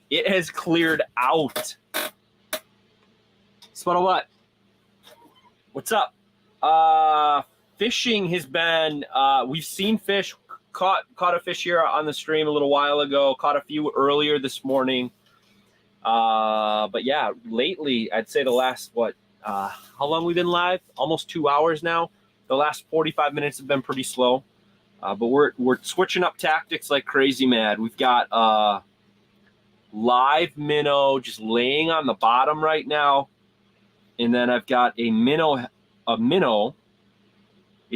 It has cleared out. Sputtle what? What's up? Fishing has been, we've seen fish, caught a fish here on the stream a little while ago, caught a few earlier this morning. But yeah, lately, I'd say the last, how long we've been live? Almost 2 hours now. The last 45 minutes have been pretty slow. But we're switching up tactics like crazy mad. We've got live minnow just laying on the bottom right now. And then I've got a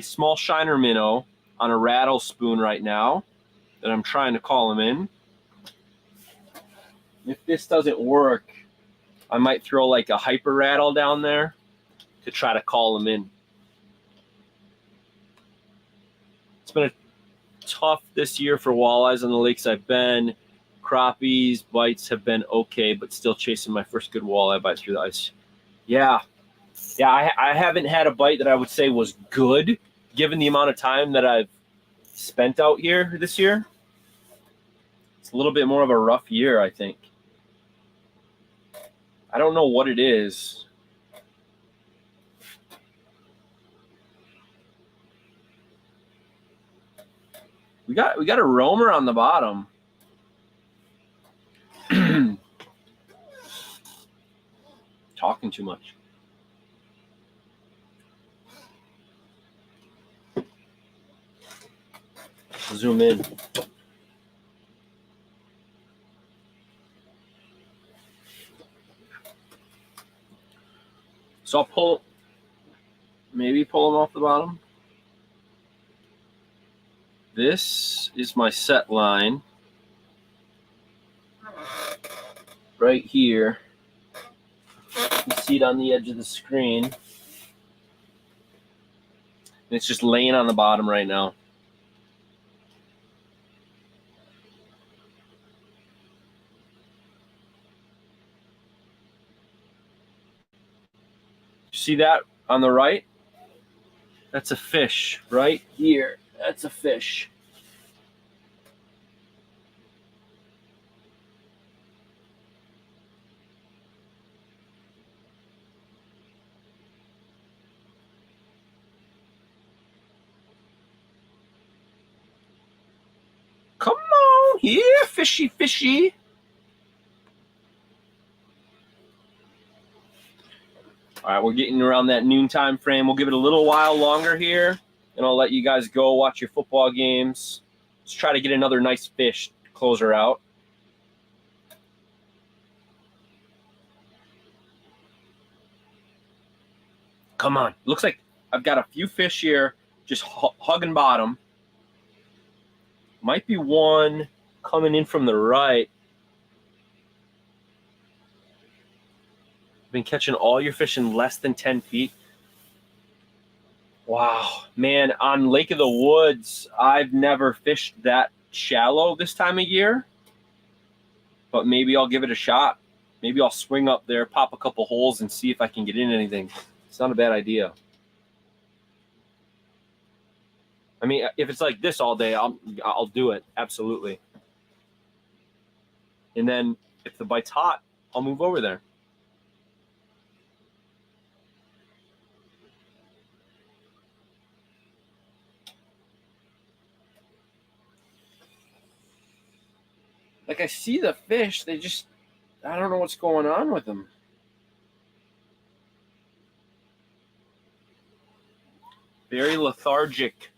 small shiner minnow on a rattle spoon right now that I'm trying to call him in. If this doesn't work, I might throw like a hyper rattle down there to try to call him in. It's been tough this year for walleyes on the lakes I've been. Crappies, bites have been okay, but still chasing my first good walleye bite through the ice. Yeah, I haven't had a bite that I would say was good, given the amount of time that I've spent out here this year. It's a little bit more of a rough year, I think. I don't know what it is. We got a roamer on the bottom. Talking too much. Zoom in. So I'll maybe pull them off the bottom. This is my set line right here. You see it on the edge of the screen. And it's just laying on the bottom right now. See that on the right? That's a fish right here. That's a fish. Come on here, fishy, fishy. All right, we're getting around that noontime frame. We'll give it a little while longer here, and I'll let you guys go watch your football games. Let's try to get another nice fish to close her out. Come on. Looks like I've got a few fish here just hugging bottom. Might be one coming in from the right. Been catching all your fish in less than 10 feet. Wow, man, on Lake of the Woods, I've never fished that shallow this time of year, but maybe I'll give it a shot. Maybe I'll swing up there, pop a couple holes, and see if I can get in anything. It's not a bad idea. I mean, if it's like this all day, I'll do it, absolutely. And then if the bite's hot, I'll move over there. Like, I see the fish, I don't know what's going on with them. Very lethargic.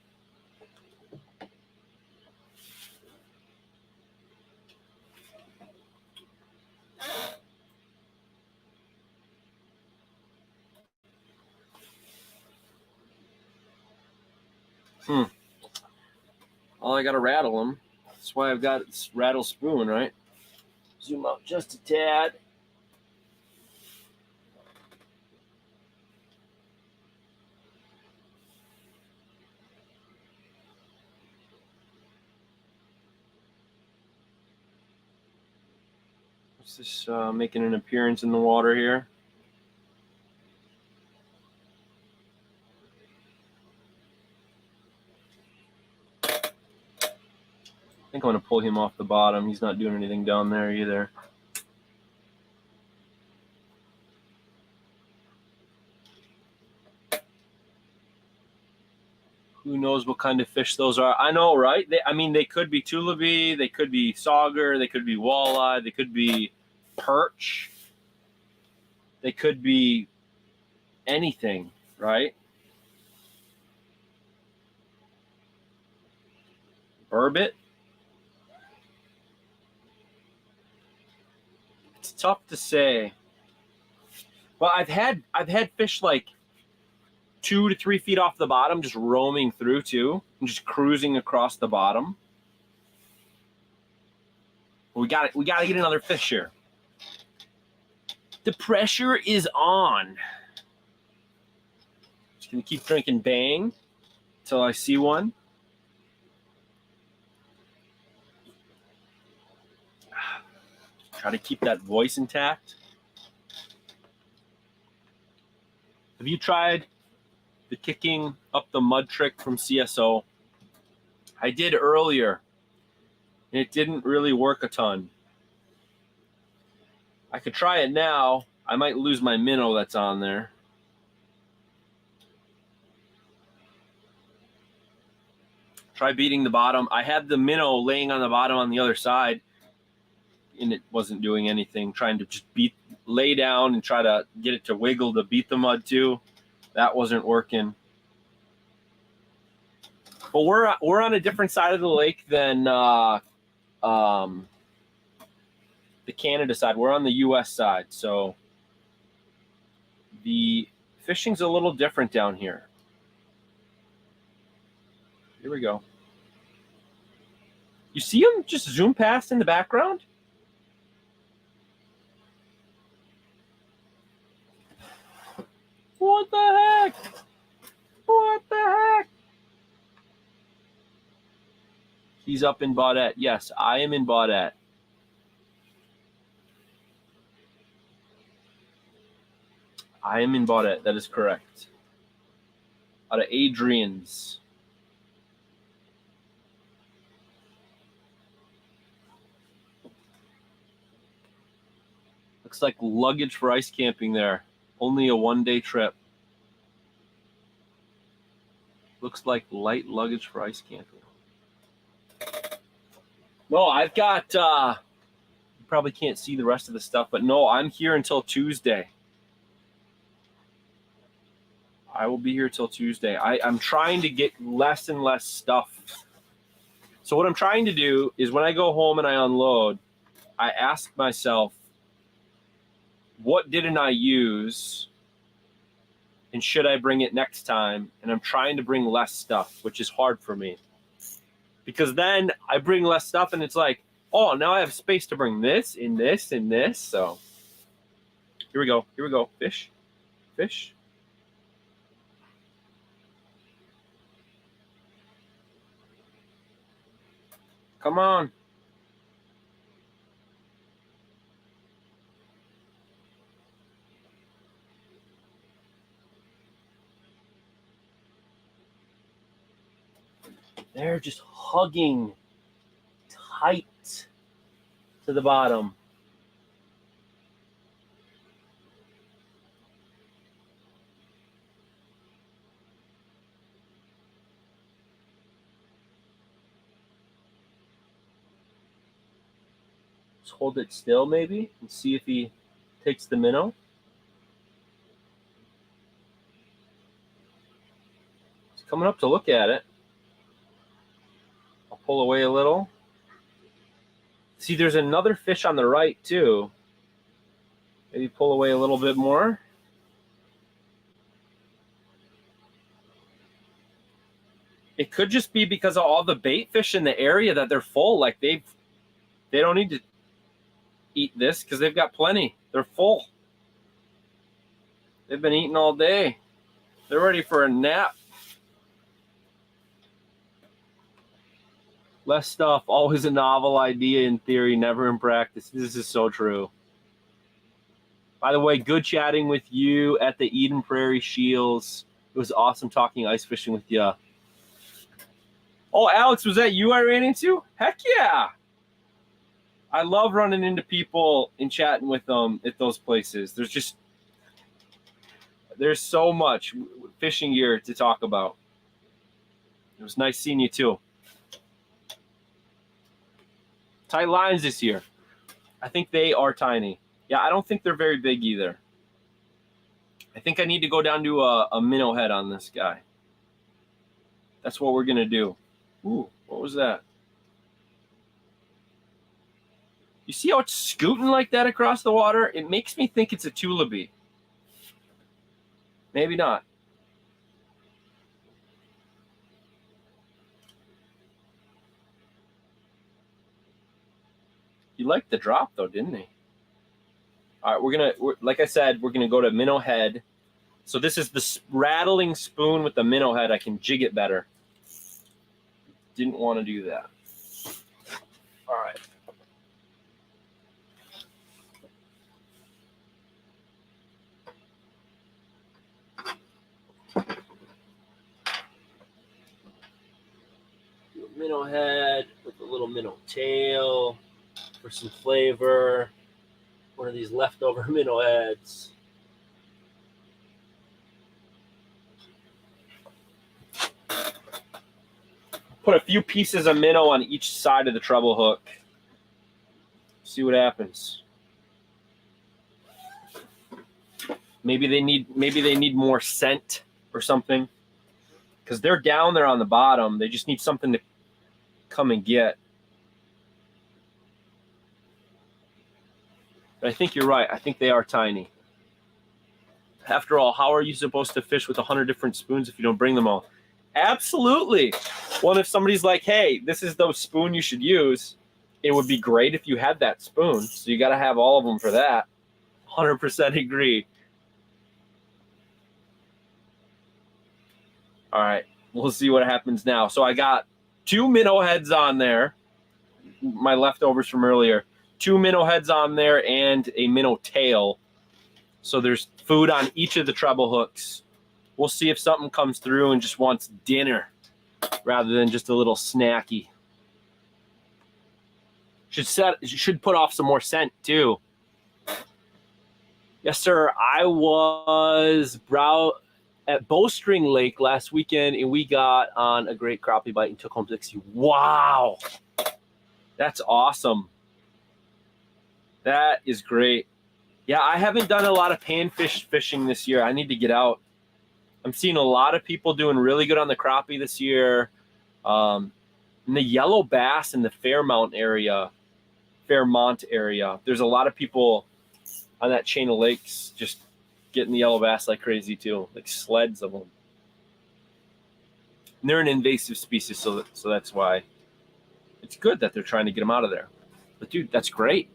Well, I got to rattle them. That's why I've got this rattle spoon, right? Zoom out just a tad. What's this making an appearance in the water here? I think I'm going to pull him off the bottom. He's not doing anything down there either. Who knows what kind of fish those are? I know, right? They could be tulipy, they could be sauger, they could be walleye, they could be perch, they could be anything, right? Burbot. It's tough to say. Well, I've had fish like 2 to 3 feet off the bottom, just roaming through too, and just cruising across the bottom. We got to get another fish here. The pressure is on. Just gonna keep drinking Bang until I see one. Try to keep that voice intact. Have you tried the kicking up the mud trick from CSO? I did earlier, and it didn't really work a ton. I could try it now. I might lose my minnow that's on there. Try beating the bottom. I had the minnow laying on the bottom on the other side, and it wasn't doing anything. Trying to just lay down and try to get it to wiggle to beat the mud too. That wasn't working. But we're on a different side of the lake than the Canada side. We're on the U.S. side, so the fishing's a little different down here. Here we go. You see them just zoom past in the background? What the heck? What the heck? He's up in Baudette. Yes, I am in Baudette. I am in Baudette. That is correct. Out of Adrian's. Looks like luggage for ice camping there. Only a one-day trip. Looks like light luggage for ice camping. No, I've got, you probably can't see the rest of the stuff, but no, I'm here until Tuesday. I will be here till Tuesday. I'm trying to get less and less stuff. So what I'm trying to do is when I go home and I unload, I ask myself, what didn't I use? And should I bring it next time? And I'm trying to bring less stuff, which is hard for me. Because then I bring less stuff and it's like, oh, now I have space to bring this and this and this. So here we go. Here we go. Fish. Fish. Come on. They're just hugging tight to the bottom. Just hold it still maybe and see if he takes the minnow. He's coming up to look at it. I'll pull away a little. See, there's another fish on the right too. Maybe pull away a little bit more. It could just be because of all the bait fish in the area that they're full. Like they don't need to eat this because they've got plenty. They're full. They've been eating all day. They're ready for a nap. Less stuff, always a novel idea in theory, never in practice. This is so true. By the way, good chatting with you at the Eden Prairie Shields. It was awesome talking ice fishing with you. Oh, Alex, was that you I ran into? Heck yeah. I love running into people and chatting with them at those places. There's so much fishing gear to talk about. It was nice seeing you too. Tight lines this year. I think they are tiny. Yeah, I don't think they're very big either. I think I need to go down to a minnow head on this guy. That's what we're going to do. Ooh, what was that? You see how it's scooting like that across the water? It makes me think it's a tulipy. Maybe not. He liked the drop though, didn't he? All right, like I said, we're gonna go to minnow head. So this is the rattling spoon with the minnow head. I can jig it better. Didn't want to do that. All right. Minnow head with a little minnow tail for some flavor. One of these leftover minnow heads. Put a few pieces of minnow on each side of the treble hook. See what happens. Maybe they need more scent or something. Because they're down there on the bottom. They just need something to come and get. But I think you're right. I think they are tiny. After all, how are you supposed to fish with 100 different spoons if you don't bring them all? Absolutely. Well, if somebody's like, hey, this is the spoon you should use, it would be great if you had that spoon. So you got to have all of them for that. 100% agree. All right, we'll see what happens now. So I got 2 minnow heads on there, my leftovers from earlier. 2 minnow heads on there and a minnow tail. So there's food on each of the treble hooks. We'll see if something comes through and just wants dinner rather than just a little snacky. Should put off some more scent too. Yes, sir. I was at Bowstring Lake last weekend, and we got on a great crappie bite and took home 60. Wow, that's awesome. That is great. Yeah, I haven't done a lot of panfish fishing this year. I need to get out. I'm seeing a lot of people doing really good on the crappie this year. In the yellow bass in the Fairmont area, there's a lot of people on that chain of lakes just getting the yellow bass like crazy too, like sleds of them. And they're an invasive species, so that's why it's good that they're trying to get them out of there. But dude, that's great.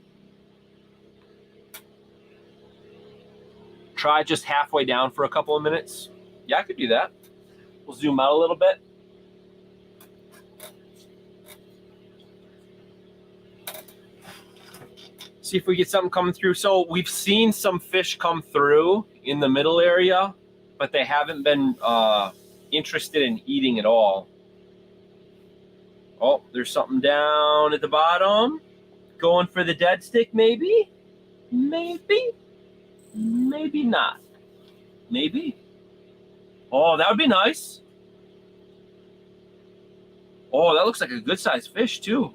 Try just halfway down for a couple of minutes. Yeah, I could do that. We'll zoom out a little bit. See if we get something coming through. So we've seen some fish come through in the middle area, but they haven't been interested in eating at all. Oh, there's something down at the bottom. Going for the dead stick, maybe? Maybe? Maybe not. Maybe. Oh, that would be nice. Oh, that looks like a good sized fish too.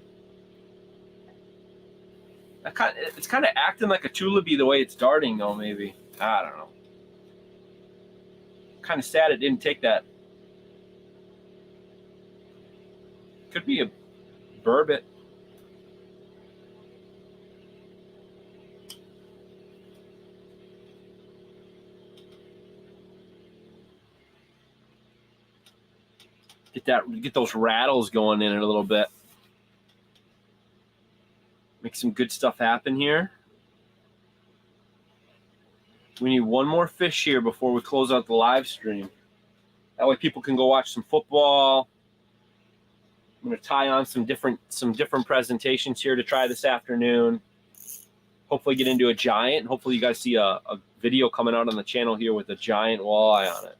It's kind of acting like a tulipy the way it's darting though, maybe. I don't know. Kind of sad it didn't take that. Could be a burbot. Get those rattles going in it a little bit. Make some good stuff happen here. We need one more fish here before we close out the live stream. That way people can go watch some football. I'm going to tie on some different presentations here to try this afternoon. Hopefully get into a giant. Hopefully you guys see a video coming out on the channel here with a giant walleye on it.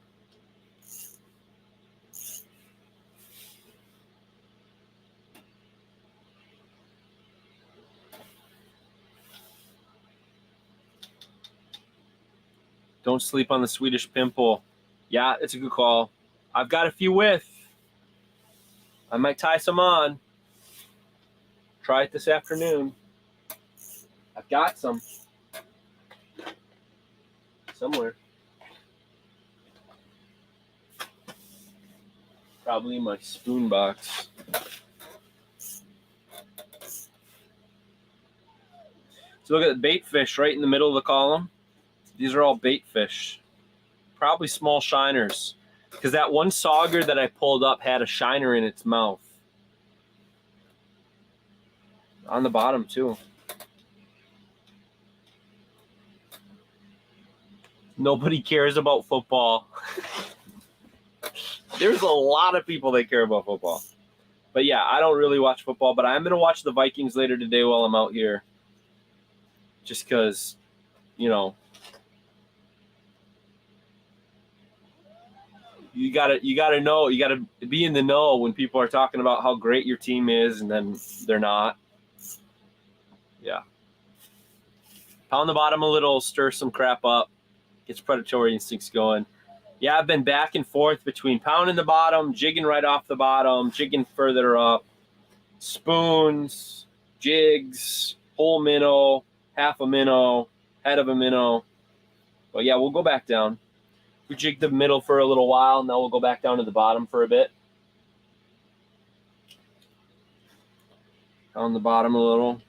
Don't sleep on the Swedish pimple. Yeah, it's a good call. I've got a few with. I might tie some on. Try it this afternoon. I've got some somewhere. Probably in my spoon box. So look at the bait fish right in the middle of the column. These are all bait fish. Probably small shiners. Because that one sauger that I pulled up had a shiner in its mouth. On the bottom too. Nobody cares about football. There's a lot of people that care about football. But yeah, I don't really watch football, but I'm going to watch the Vikings later today while I'm out here. Just because, you know, you gotta know, you gotta be in the know when people are talking about how great your team is and then they're not. Yeah. Pound the bottom a little, stir some crap up, gets predatory instincts going. Yeah, I've been back and forth between pounding the bottom, jigging right off the bottom, jigging further up, spoons, jigs, whole minnow, half a minnow, head of a minnow. But yeah, we'll go back down. We jig the middle for a little while, now we'll go back down to the bottom for a bit. Pound the bottom a little.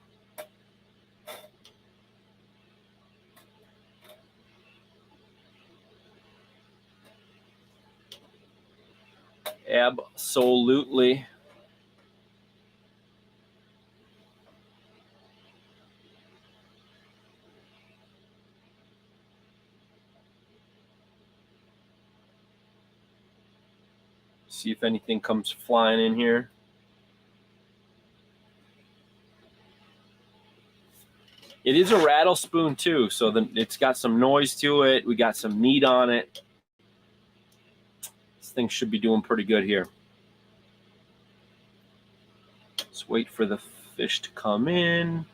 Absolutely. See if anything comes flying in here. It is a rattle spoon too, so it's got some noise to it. We got some meat on it. This thing should be doing pretty good here. Let's wait for the fish to come in.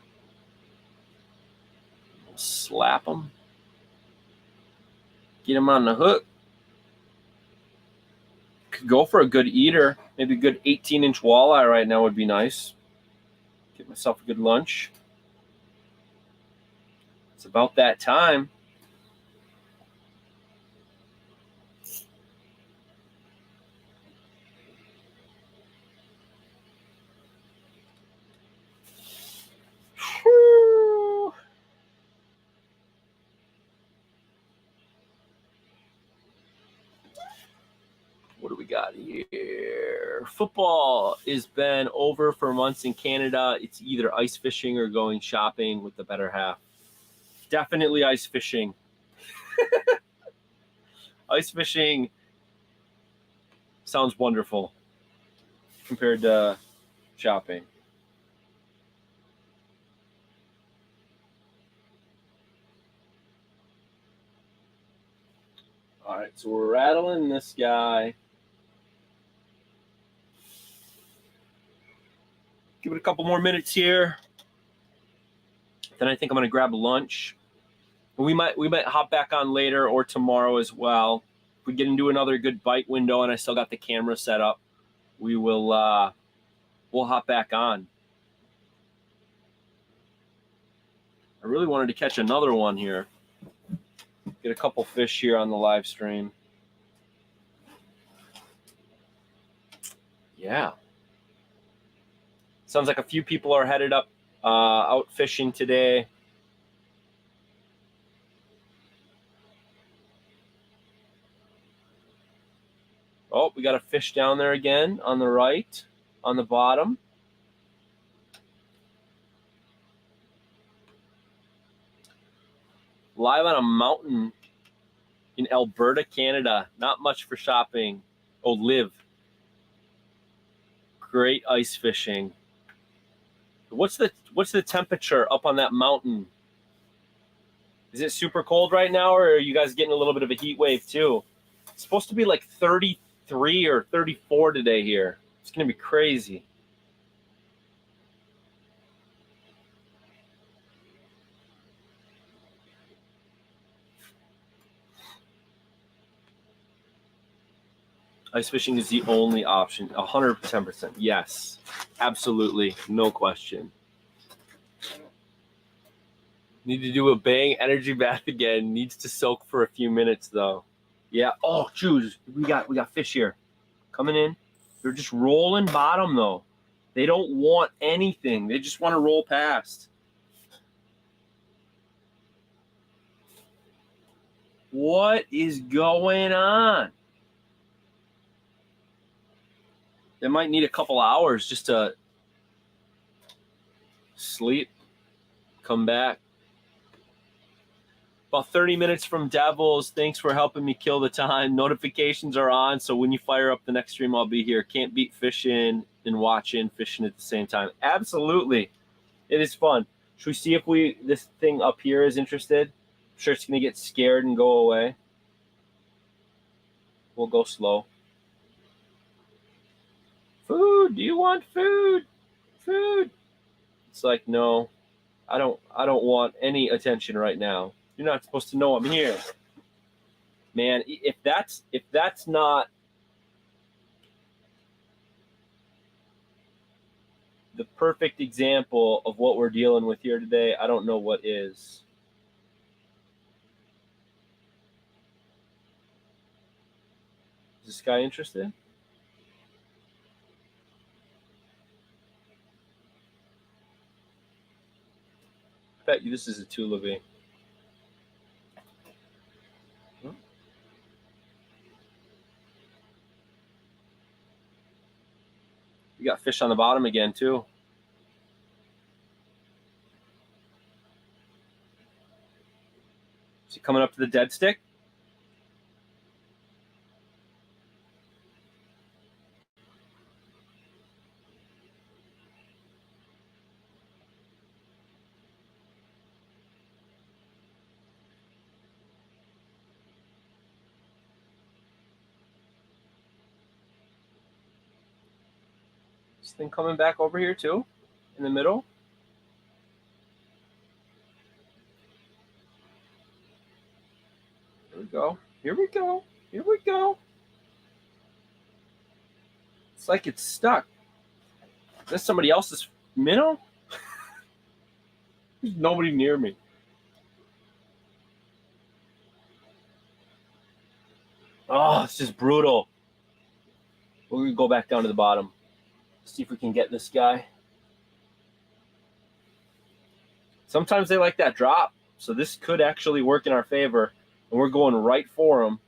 Slap them. Get them on the hook. Could go for a good eater. Maybe a good 18-inch walleye right now would be nice. Get myself a good lunch. It's about that time. Whew. What do we got here? Football has been over for months in Canada. It's either ice fishing or going shopping with the better half. Definitely ice fishing. Ice fishing sounds wonderful compared to shopping. All right, so we're rattling this guy. Give it a couple more minutes here. Then I think I'm going to grab lunch. We might hop back on later or tomorrow as well. If we get into another good bite window and I still got the camera set up, we will we'll hop back on. I really wanted to catch another one here. Get a couple fish here on the live stream. Yeah. Sounds like a few people are headed up out fishing today. Oh, we got a fish down there again on the right, on the bottom. Live on a mountain in Alberta, Canada. Not much for shopping. Oh, live. Great ice fishing. What's the temperature up on that mountain? Is it super cold right now, or are you guys getting a little bit of a heat wave too? It's supposed to be like 33 or 34 today here. It's going to be crazy. Ice fishing is the only option. 110%. Yes, absolutely, no question. Need to do a bang energy bath again. Needs to soak for a few minutes though. Yeah. Oh, choose. We got fish here coming in. They're just rolling bottom though. They don't want anything. They just want to roll past. What is going on? They might need a couple hours just to sleep, come back. About 30 minutes from Devils. Thanks for helping me kill the time. Notifications are on, so when you fire up the next stream, I'll be here. Can't beat fishing and watching fishing at the same time. Absolutely. It is fun. Should we see if this thing up here is interested? I'm sure it's going to get scared and go away. We'll go slow. Food. Do you want food? Food. It's like, no, I don't want any attention right now. You're not supposed to know I'm here. Man, if that's not the perfect example of what we're dealing with here today, I don't know what is. Is this guy interested? I bet you this is a tulipy. We got fish on the bottom again, too. Is he coming up to the dead stick? This thing coming back over here, too? In the middle? Here we go. Here we go. Here we go. It's like it's stuck. Is this somebody else's minnow? There's nobody near me. Oh, it's just brutal. We're going to go back down to the bottom. See if we can get this guy. Sometimes they like that drop, so this could actually work in our favor. And we're going right for him.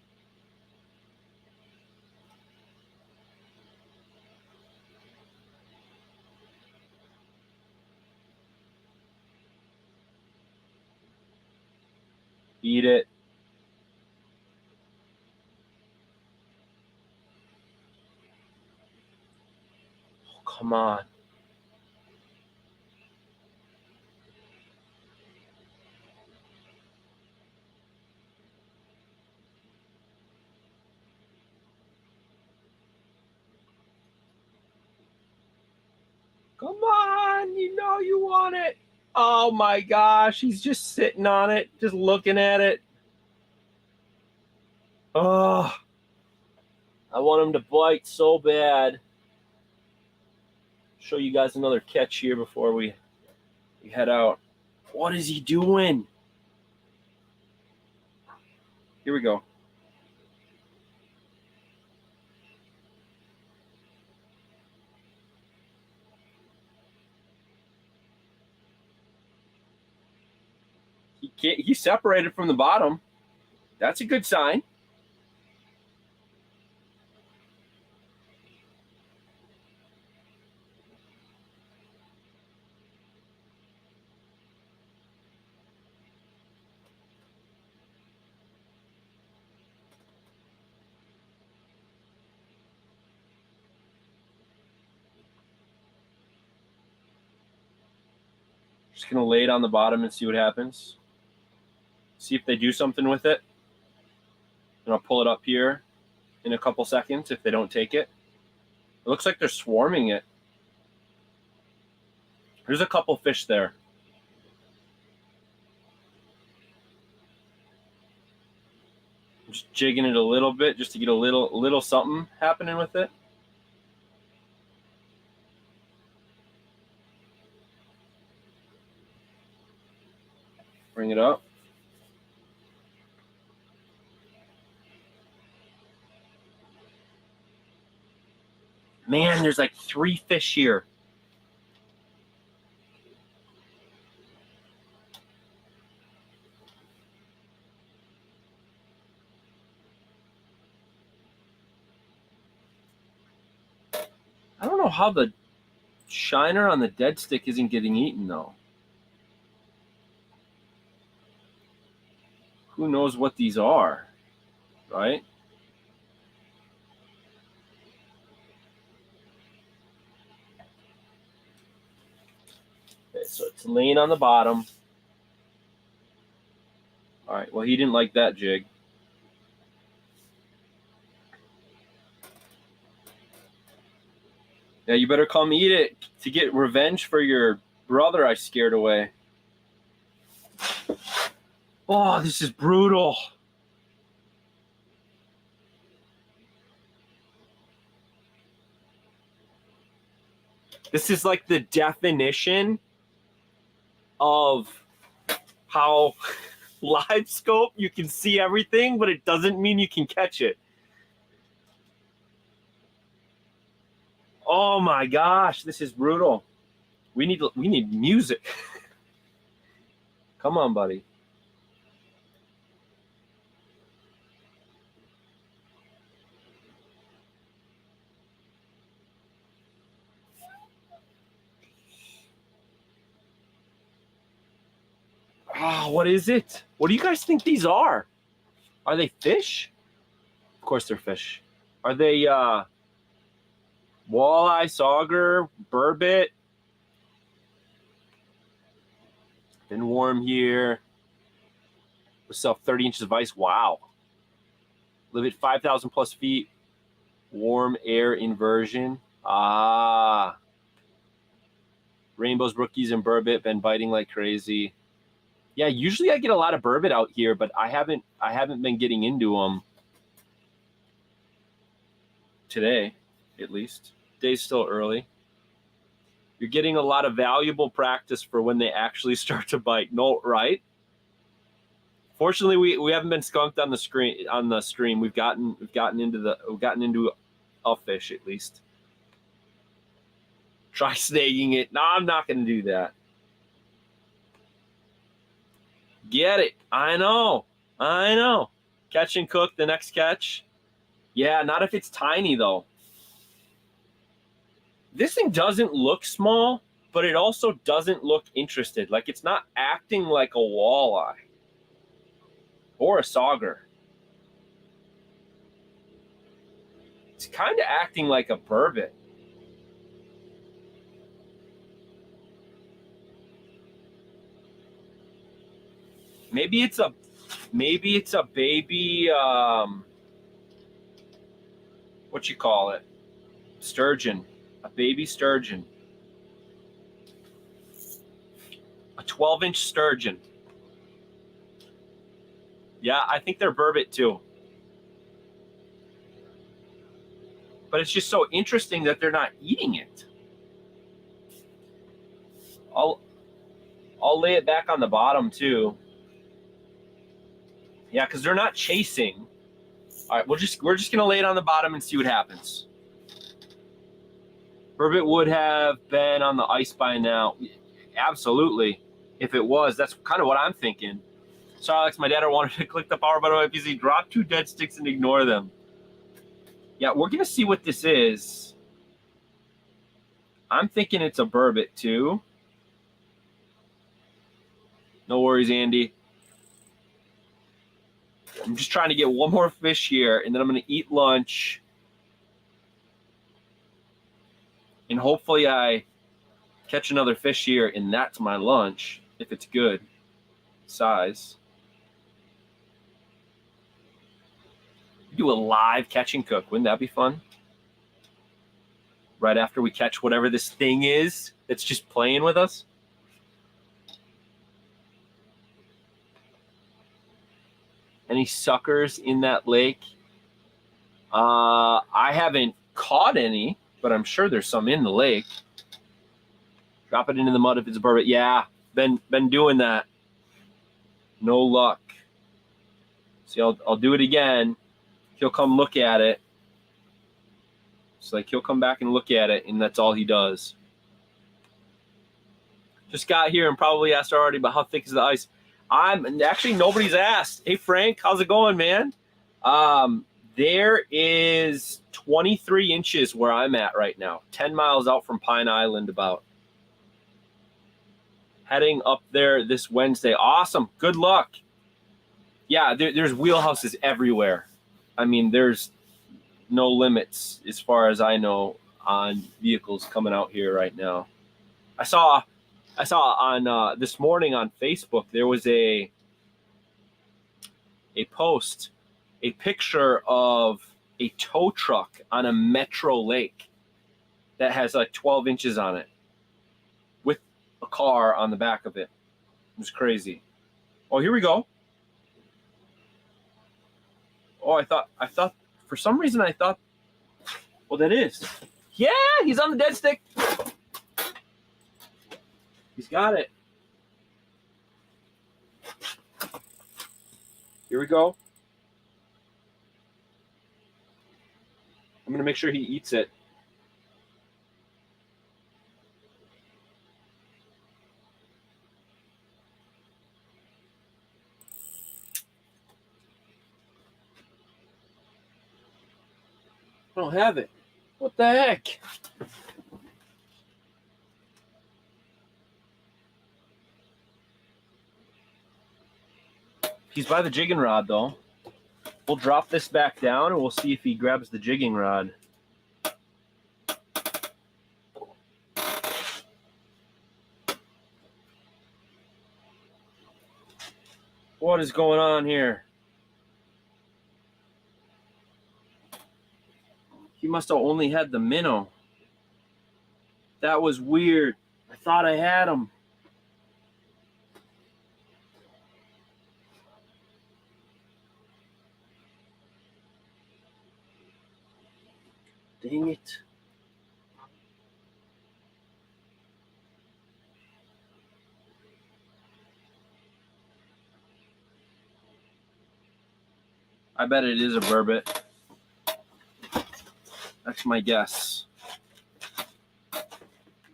Eat it. Oh, come on. Come on. You know you want it. Oh, my gosh. He's just sitting on it, just looking at it. Oh, I want him to bite so bad. Show you guys another catch here before we head out. What is he doing? Here we go. He separated from the bottom. That's a good sign. Just going to lay it on the bottom and see what happens. See if they do something with it. And I'll pull it up here in a couple seconds if they don't take it. It looks like they're swarming it. There's a couple fish there. Just jigging it a little bit just to get a little something happening with it. Bring it up. Man, there's like 3 fish here. I don't know how the shiner on the dead stick isn't getting eaten though. Who knows what these are, right? Okay, so it's laying on the bottom. All right, well, he didn't like that jig. Yeah, you better come eat it to get revenge for your brother I scared away. Oh, this is brutal. This is like the definition of how live scope you can see everything, but it doesn't mean you can catch it. Oh my gosh, this is brutal. We need music. Come on, buddy. Oh, what is it? What do you guys think these are? Are they fish? Of course they're fish. Are they walleye, sauger, burbot? Been warm here. What's up? 30 inches of ice. Wow. Live at 5,000 plus feet. Warm air inversion. Ah. Rainbows, brookies, and burbot been biting like crazy. Yeah, usually I get a lot of burbot out here, but I haven't been getting into them today, at least. Day's still early. You're getting a lot of valuable practice for when they actually start to bite. No, right? Fortunately, we haven't been skunked on the stream. We've gotten into a fish at least. Try snagging it. No, I'm not going to do that. Get it. I know. Catch and cook the next catch. Yeah, not if it's tiny though. This thing doesn't look small, but it also doesn't look interested. Like it's not acting like a walleye or a sauger. It's kind of acting like a burbot. Maybe it's a baby what you call it? Sturgeon. A baby sturgeon. A 12-inch sturgeon. Yeah, I think they're burbot too. But it's just so interesting that they're not eating it. I'll lay it back on the bottom too. Yeah, because they're not chasing. All right, we're just gonna lay it on the bottom and see what happens. Burbot would have been on the ice by now. Absolutely. If it was, that's kind of what I'm thinking. Sorry, Alex, my dad wanted to click the power button because he dropped 2 dead sticks and ignore them. Yeah, we're gonna see what this is. I'm thinking it's a burbot too. No worries, Andy. I'm just trying to get one more fish here, and then I'm going to eat lunch. And hopefully I catch another fish here, and that's my lunch, if it's good size. Do a live catch and cook. Wouldn't that be fun? Right after we catch whatever this thing is that's just playing with us. Any suckers in that lake? I haven't caught any, but I'm sure there's some in the lake. Drop it into the mud if it's a burbot. Yeah, been doing that. No luck. See, I'll do it again. He'll come look at it. It's like he'll come back and look at it, and that's all he does. Just got here and probably asked already about how thick is the ice. Actually, nobody's asked. Hey, Frank, how's it going, man? There is 23 inches where I'm at right now. 10 miles out from Pine Island about. Heading up there this Wednesday. Awesome. Good luck. Yeah, there's wheelhouses everywhere. I mean, there's no limits as far as I know on vehicles coming out here right now. I saw on this morning on Facebook there was a post, a picture of a tow truck on a metro lake that has like 12 inches on it with a car on the back of it. It was crazy. Oh, here we go. Oh, I thought for some reason I thought, well, that is. Yeah, he's on the dead stick. He's got it. Here we go. I'm going to make sure he eats it. I don't have it. What the heck? He's by the jigging rod, though. We'll drop this back down, and we'll see if he grabs the jigging rod. What is going on here? He must have only had the minnow. That was weird. I thought I had him. Dang it. I bet it is a burbot. That's my guess.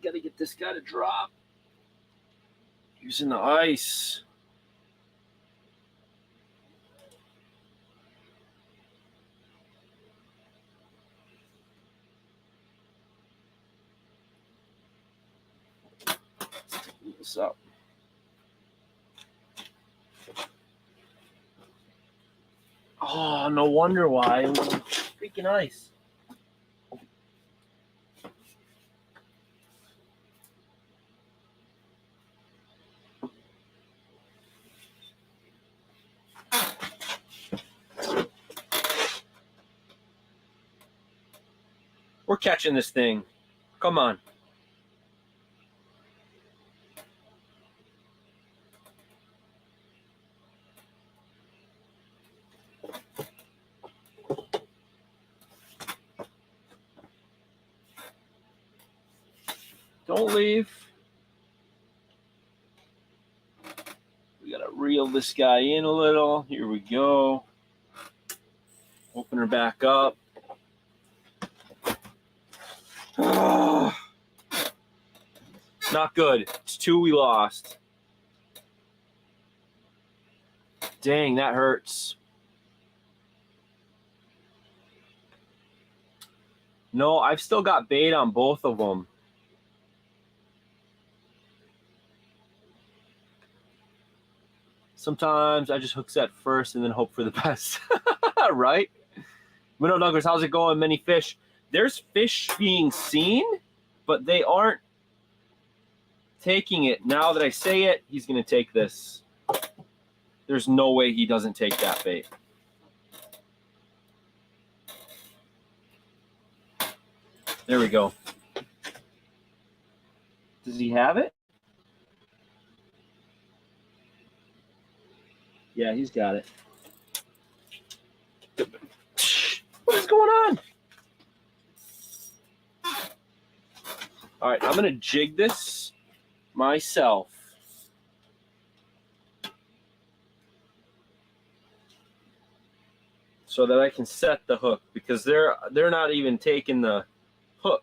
Gotta get this guy to drop. Using the ice. This up. Oh, no wonder why. It was freaking ice. We're catching this thing. Come on. Don't leave. We gotta reel this guy in a little. Here we go. Open her back up. Oh, not good. It's 2 we lost. Dang, that hurts. No, I've still got bait on both of them. Sometimes I just hook set first and then hope for the best. Right? Minnow Duggars, how's it going? Many fish. There's fish being seen, but they aren't taking it. Now that I say it, he's going to take this. There's no way he doesn't take that bait. There we go. Does he have it? Yeah, he's got it. going on? All right, I'm going to jig this myself. So that I can set the hook, because they're not even taking the hook.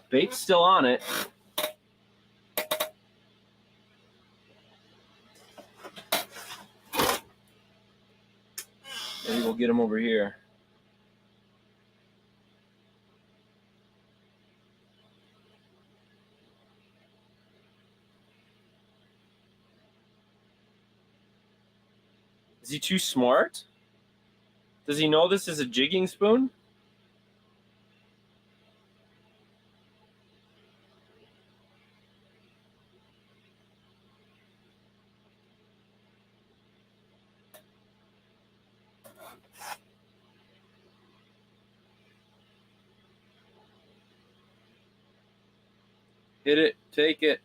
Bait's still on it. Maybe we'll get him over here. Is he too smart? Does he know this is a jigging spoon? Hit it, take it.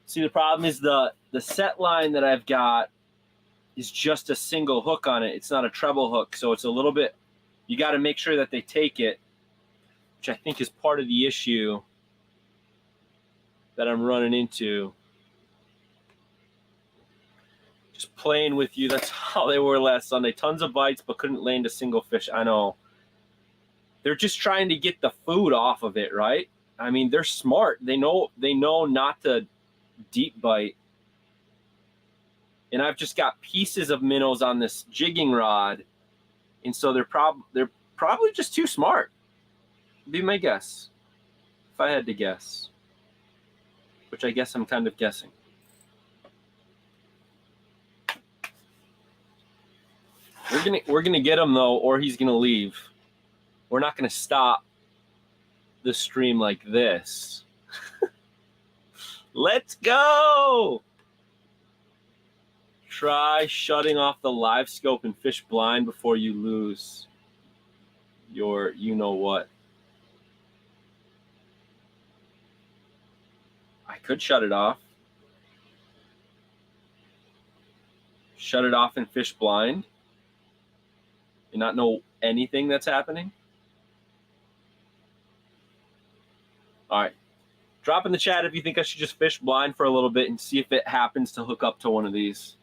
See, the problem is the set line that I've got is just a single hook on it. It's not a treble hook, so it's a little bit, you got to make sure that they take it, which I think is part of the issue that I'm running into. Just playing with you, that's how they were last Sunday. Tons of bites, but couldn't land a single fish. I know. They're just trying to get the food off of it, right? I mean, they're smart. They know not to deep bite. And I've just got pieces of minnows on this jigging rod, and so they're probably just too smart. Be my guess, if I had to guess, which I guess I'm kind of guessing. We're gonna get him though, or he's gonna leave. We're not gonna stop the stream like this. Let's go. Try shutting off the live scope and fish blind before you lose your you know what. I could shut it off. Shut it off and fish blind and not know anything that's happening. All right. Drop in the chat if you think I should just fish blind for a little bit and see if it happens to hook up to one of these.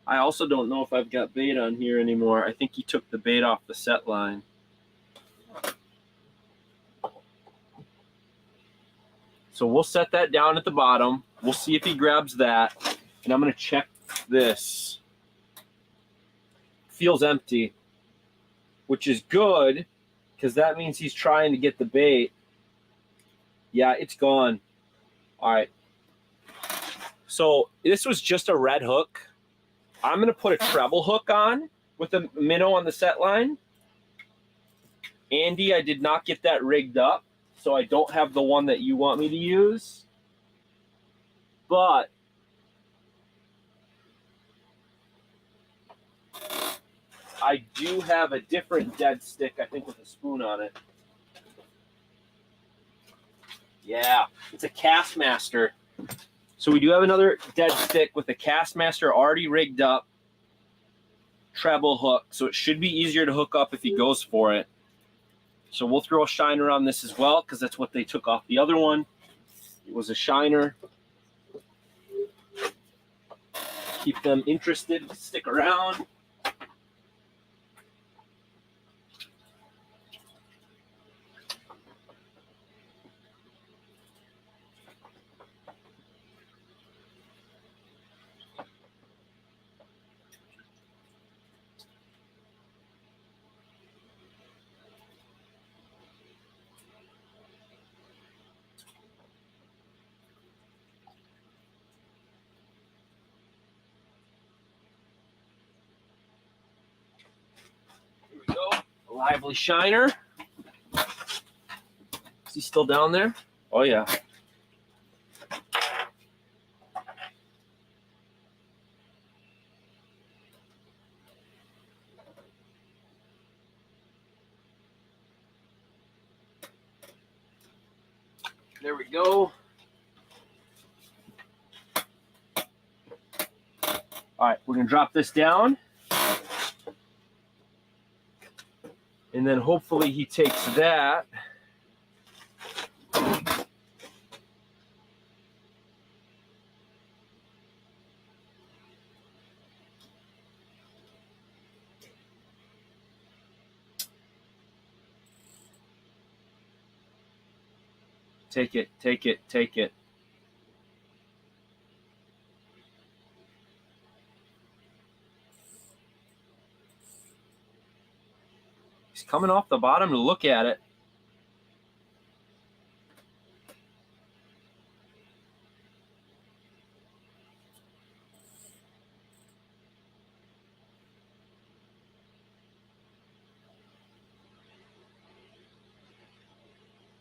I also don't know if I've got bait on here anymore. I think he took the bait off the set line. So we'll set that down at the bottom. We'll see if he grabs that. And I'm going to check this. Feels empty, which is good because that means he's trying to get the bait. Yeah, it's gone. All right. So this was just a red hook. I'm going to put a treble hook on with a minnow on the set line. Andy, I did not get that rigged up, so I don't have the one that you want me to use. But I do have a different dead stick, I think, with a spoon on it. Yeah, it's a Castmaster. So we do have another dead stick with a Castmaster already rigged up, treble hook, so it should be easier to hook up if he goes for it. So we'll throw a shiner on this as well because that's what they took off the other one. It was a shiner. Keep them interested, stick around. A lively shiner. Is he still down there? Oh, yeah. There we go. All right, we're gonna drop this down. And then hopefully he takes that. Take it, take it, take it. He's coming off the bottom to look at it.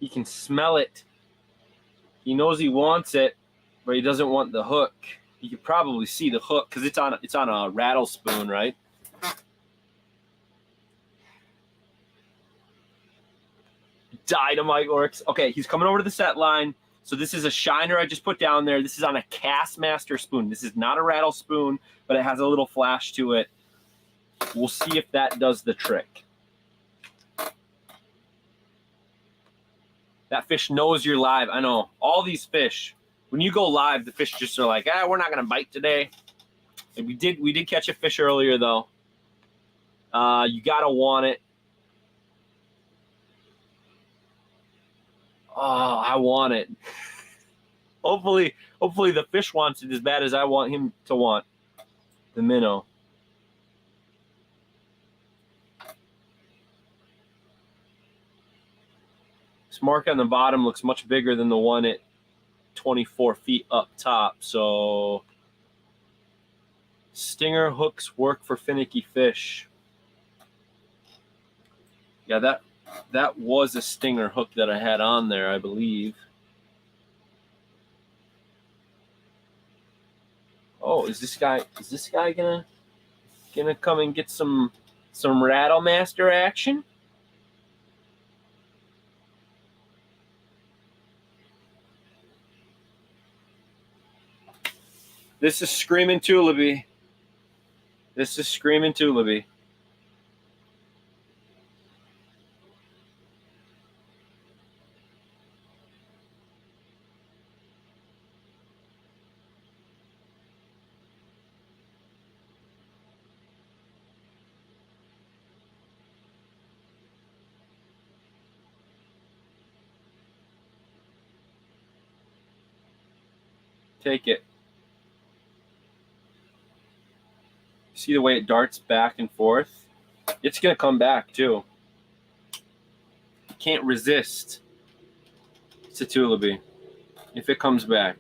He can smell it. He knows he wants it, but he doesn't want the hook. You can probably see the hook because it's on a rattle spoon, right? Dynamite works. Okay, he's coming over to the set line. So this is a shiner I just put down there. This is on a Castmaster spoon. This is not a rattle spoon, but it has a little flash to it. We'll see if that does the trick. That fish knows you're live. I know. All these fish, when you go live, the fish just are like, we're not going to bite today. And we did catch a fish earlier, though. You got to want it. Oh, I want it. Hopefully the fish wants it as bad as I want him to want the minnow. This mark on the bottom looks much bigger than the one at 24 feet up top. So stinger hooks work for finicky fish. Yeah, that was a stinger hook that I had on there, I believe. Oh, is this guy gonna come and get some Rattle Master action? This is Screaming Tullaby. This is Screaming Tullaby. Take it. See the way it darts back and forth? It's going to come back, too. You can't resist. It's a Tullaby if it comes back.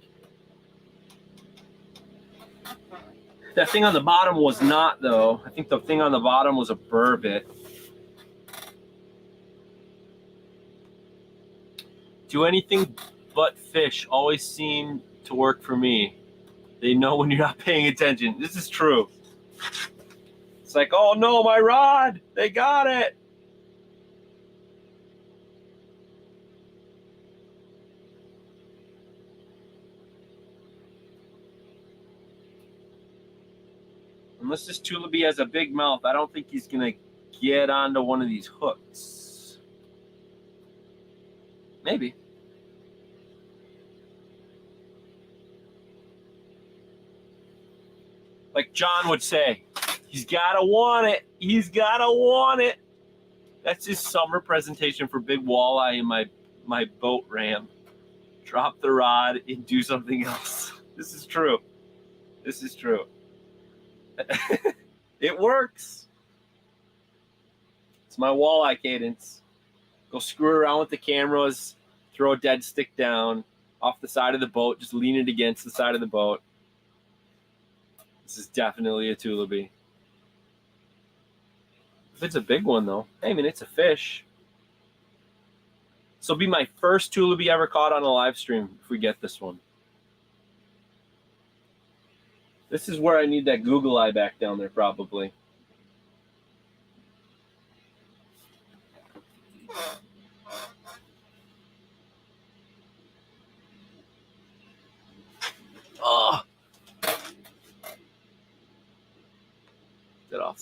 That thing on the bottom was not, though. I think the thing on the bottom was a burbot. Do anything but fish always seem to work for me. They know when you're not paying attention. This is true. It's like, oh no, my rod! They got it! Unless this Tullaby has a big mouth, I don't think he's going to get onto one of these hooks. Maybe. Like John would say, he's got to want it. He's got to want it. That's his summer presentation for big walleye in my boat ram. Drop the rod and do something else. This is true. This is true. It works. It's my walleye cadence. Go screw around with the cameras, throw a dead stick down off the side of the boat, just lean it against the side of the boat. This is definitely a Tullaby. If it's a big one, though, hey, man, it's a fish. This will be my first Tullaby ever caught on a live stream if we get this one. This is where I need that Google eye back down there, probably.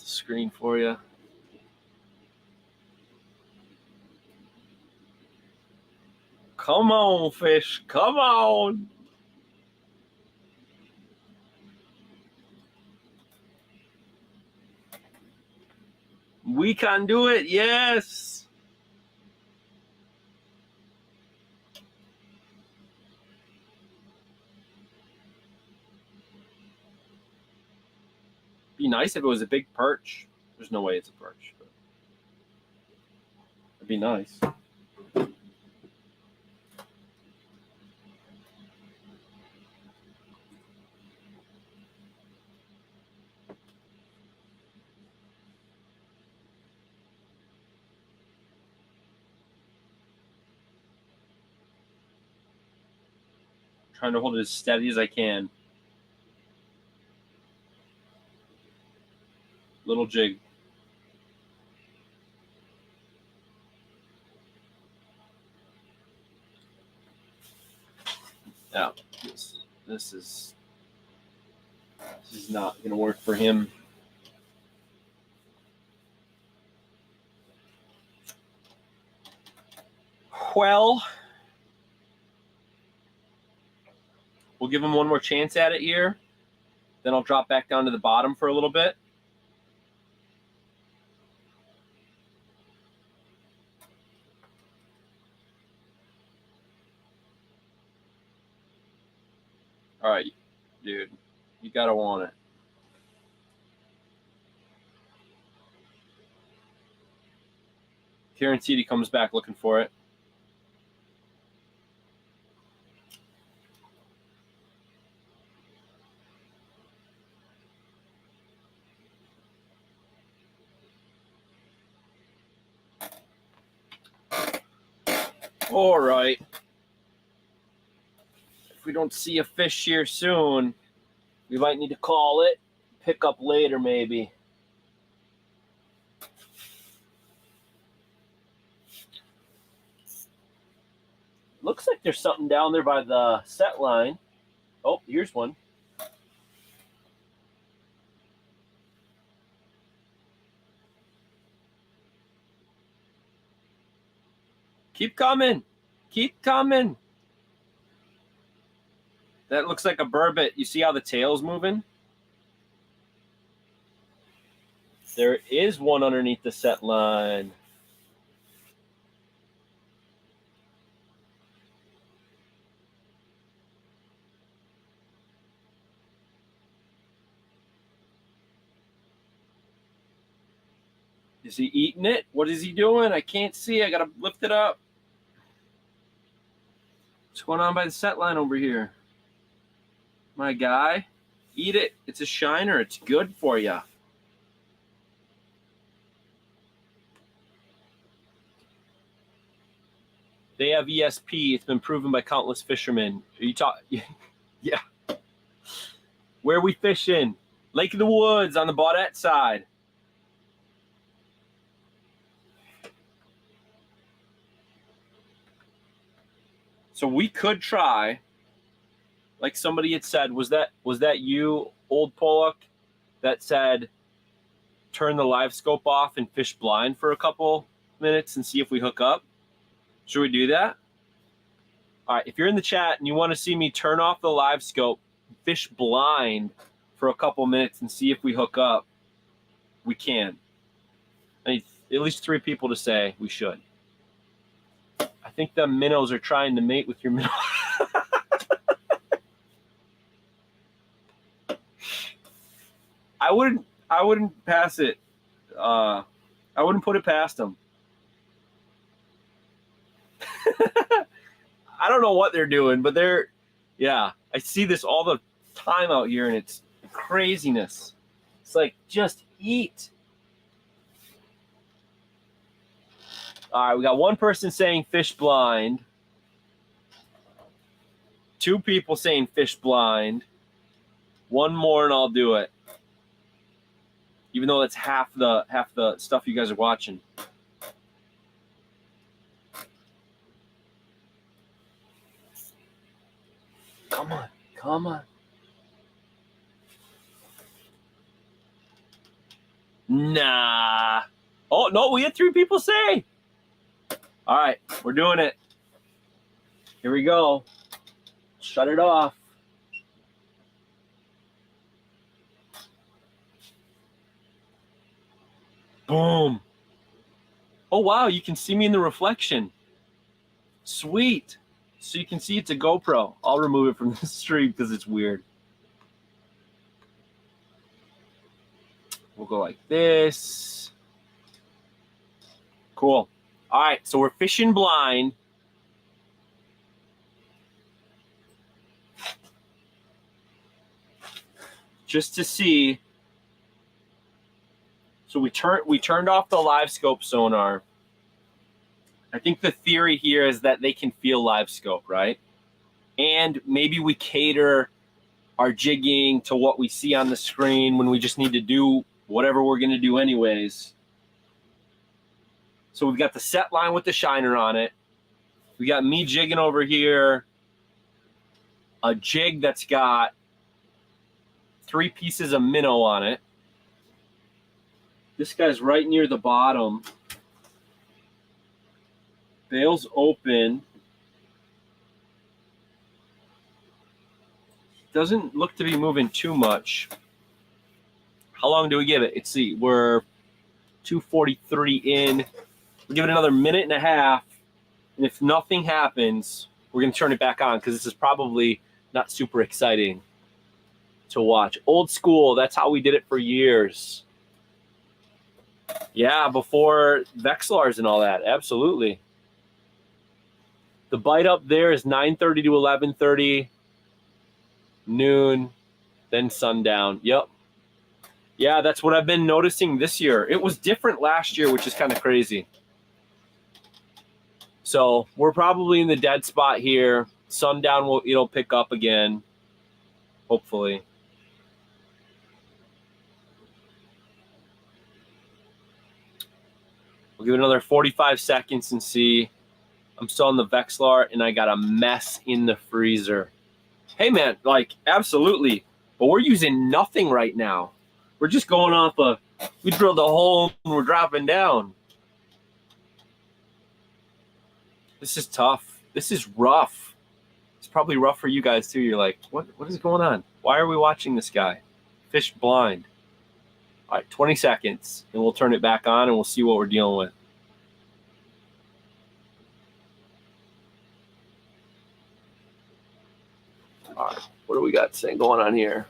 the screen for you. Come on, fish. Come on. We can do it. Yes. Be nice if it was a big perch. There's no way it's a perch. But it'd be nice. Trying to hold it as steady as I can. Little jig. Yeah, this is not going to work for him. Well, we'll give him one more chance at it here. Then I'll drop back down to the bottom for a little bit. All right, dude, you got to want it. Guaranteed he comes back looking for it. All right. If we don't see a fish here soon, we might need to call it. Pick up later, maybe. Looks like there's something down there by the set line. Oh, here's one. Keep coming. Keep coming. That looks like a burbot. You see how the tail's moving? There is one underneath the set line. Is he eating it? What is he doing? I can't see. I got to lift it up. What's going on by the set line over here? My guy, eat it. It's a shiner. It's good for you. They have ESP. It's been proven by countless fishermen. Are you talking? Yeah. Where are we fishing? Lake of the Woods on the Baudette side. So we could try, like somebody had said, was that you, Old Pollock, that said turn the live scope off and fish blind for a couple minutes and see if we hook up? Should we do that? All right, if you're in the chat and you want to see me turn off the live scope, fish blind for a couple minutes and see if we hook up, we can. I need at least 3 people to say we should. I think the minnows are trying to mate with your minnow. I wouldn't pass it. I wouldn't put it past them. I don't know what they're doing, but I see this all the time out here, and it's craziness. It's like, just eat. All right, we got one person saying fish blind. 2 people saying fish blind. 1 more and I'll do it. Even though that's half the stuff you guys are watching. Come on, come on. Nah. Oh, no, we had 3 people say. All right, we're doing it. Here we go. Shut it off. Boom. Oh, wow, you can see me in the reflection. Sweet. So you can see it's a GoPro. I'll remove it from the stream because it's weird. We'll go like this. Cool. All right, so we're fishing blind. Just to see. So we turned off the live scope sonar. I think the theory here is that they can feel live scope, right? And maybe we cater our jigging to what we see on the screen when we just need to do whatever we're going to do anyways. So we've got the set line with the shiner on it. We got me jigging over here. A jig that's got 3 pieces of minnow on it. This guy's right near the bottom. Bail's open. Doesn't look to be moving too much. How long do we give it? Let's see. We're 2:43 in. We'll give it another minute and a half. And if nothing happens, we're going to turn it back on because this is probably not super exciting to watch. Old school. That's how we did it for years. Yeah, before Vexilars and all that. Absolutely. The bite up there is 9:30 to 11:30, noon, then sundown. Yep. Yeah, that's what I've been noticing this year. It was different last year, which is kind of crazy. So we're probably in the dead spot here. Sundown, it'll pick up again, hopefully. We'll give it another 45 seconds and see. I'm still on the Vexilar, and I got a mess in the freezer. Hey, man, like, absolutely. But we're using nothing right now. We're just going off we drilled a hole and we're dropping down. This is tough. This is rough. It's probably rough for you guys, too. You're like, what is going on? Why are we watching this guy? Fish blind. All right, 20 seconds, and we'll turn it back on, and we'll see what we're dealing with. All right, what do we got going on here?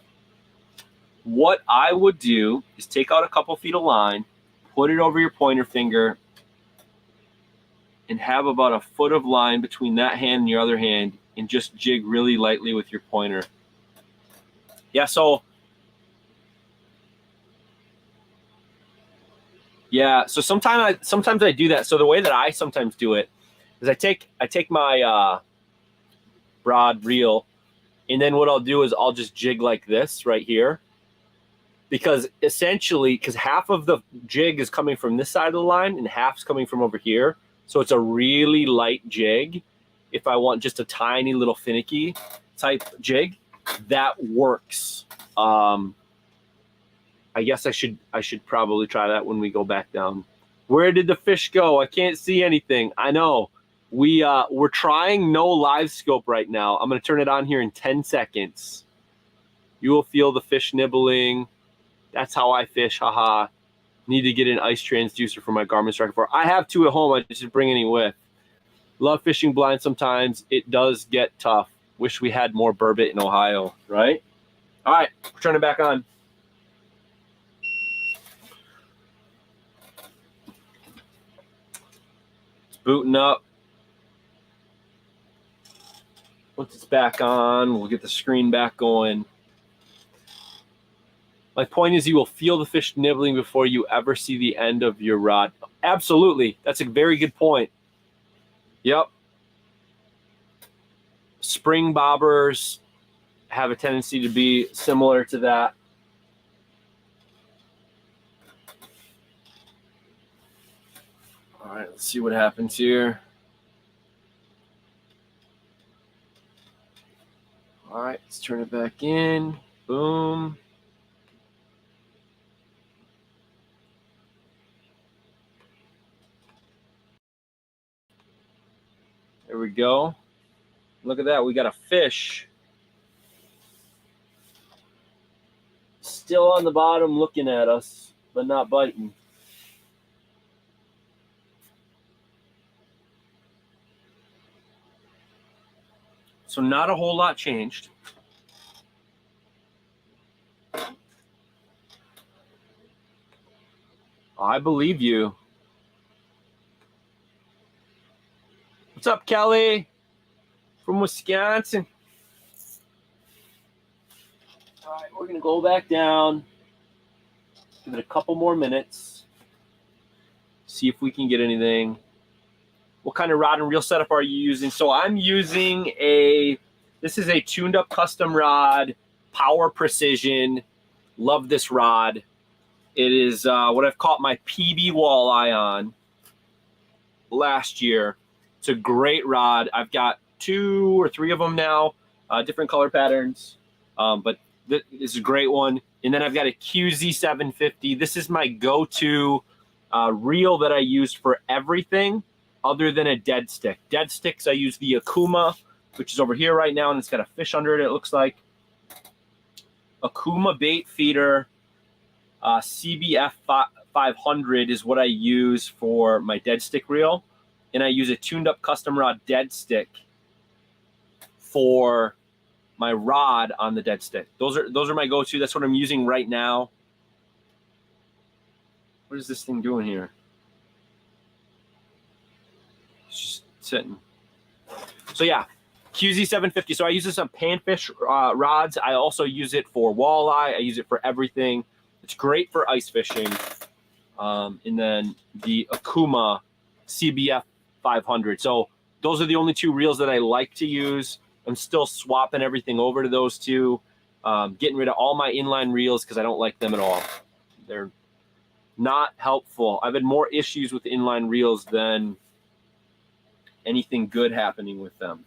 What I would do is take out a couple feet of line, put it over your pointer finger, and have about a foot of line between that hand and your other hand, and just jig really lightly with your pointer. Yeah, so sometimes I do that. So the way that I sometimes do it is I take my rod reel, and then what I'll do is I'll just jig like this right here, because half of the jig is coming from this side of the line and half's coming from over here. So it's a really light jig. If I want just a tiny little finicky type jig, that works. I guess I should probably try that when we go back down. Where did the fish go? I can't see anything. I know. We're trying no live scope right now. I'm going to turn it on here in 10 seconds. You will feel the fish nibbling. That's how I fish. Haha. Need to get an ice transducer for my Garmin Striker 4. I have 2 at home. I just didn't bring any with. Love fishing blind sometimes. It does get tough. Wish we had more burbot in Ohio, right? All right. We're turning it back on. It's booting up. Once it's back on, we'll get the screen back going. My point is you will feel the fish nibbling before you ever see the end of your rod. Absolutely. That's a very good point. Yep. Spring bobbers have a tendency to be similar to that. All right, let's see what happens here. All right, let's turn it back in. Boom. There we go. Look at that. We got a fish. Still on the bottom looking at us, but not biting. So not a whole lot changed. I believe you. What's up, Kelly? From Wisconsin. All right, we're going to go back down. Give it a couple more minutes. See if we can get anything. What kind of rod and reel setup are you using? So I'm using this is a tuned up custom rod, Power Precision. Love this rod. It is what I've caught my PB walleye on last year. It's a great rod. I've got 2 or 3 of them now, different color patterns, but this is a great one. And then I've got a QZ 750. This is my go-to reel that I use for everything other than a dead stick. Dead sticks, I use the Akuma, which is over here right now, and it's got a fish under it, it looks like. Akuma bait feeder, CBF 500 is what I use for my dead stick reel. And I use a tuned up custom rod dead stick for my rod on the dead stick. Those are my go-to. That's what I'm using right now. What is this thing doing here? It's just sitting. So yeah, QZ 750. So I use this on panfish rods. I also use it for walleye. I use it for everything. It's great for ice fishing. And then the Akuma CBF 500. So those are the only 2 reels that I like to use. I'm still swapping everything over to those 2. Getting rid of all my inline reels because I don't like them at all. They're not helpful. I've had more issues with inline reels than anything good happening with them.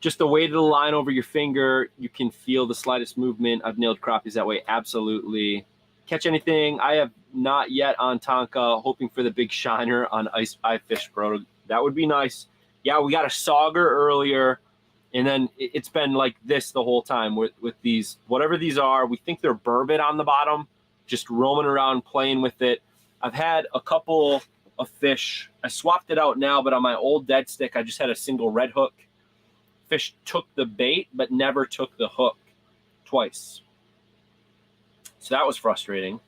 Just the weight of the line over your finger, you can feel the slightest movement. I've nailed crappies that way, absolutely. Catch anything? I have not yet on Tonka, hoping for the big shiner on Ice Fish Pro. That would be nice. Yeah, we got a sauger earlier, and then it's been like this the whole time with these, whatever these are. We think they're burbot on the bottom, just roaming around playing with it. I've had a couple of fish. I swapped it out now, but on my old dead stick, I just had a single red hook. Fish took the bait, but never took the hook twice. So that was frustrating.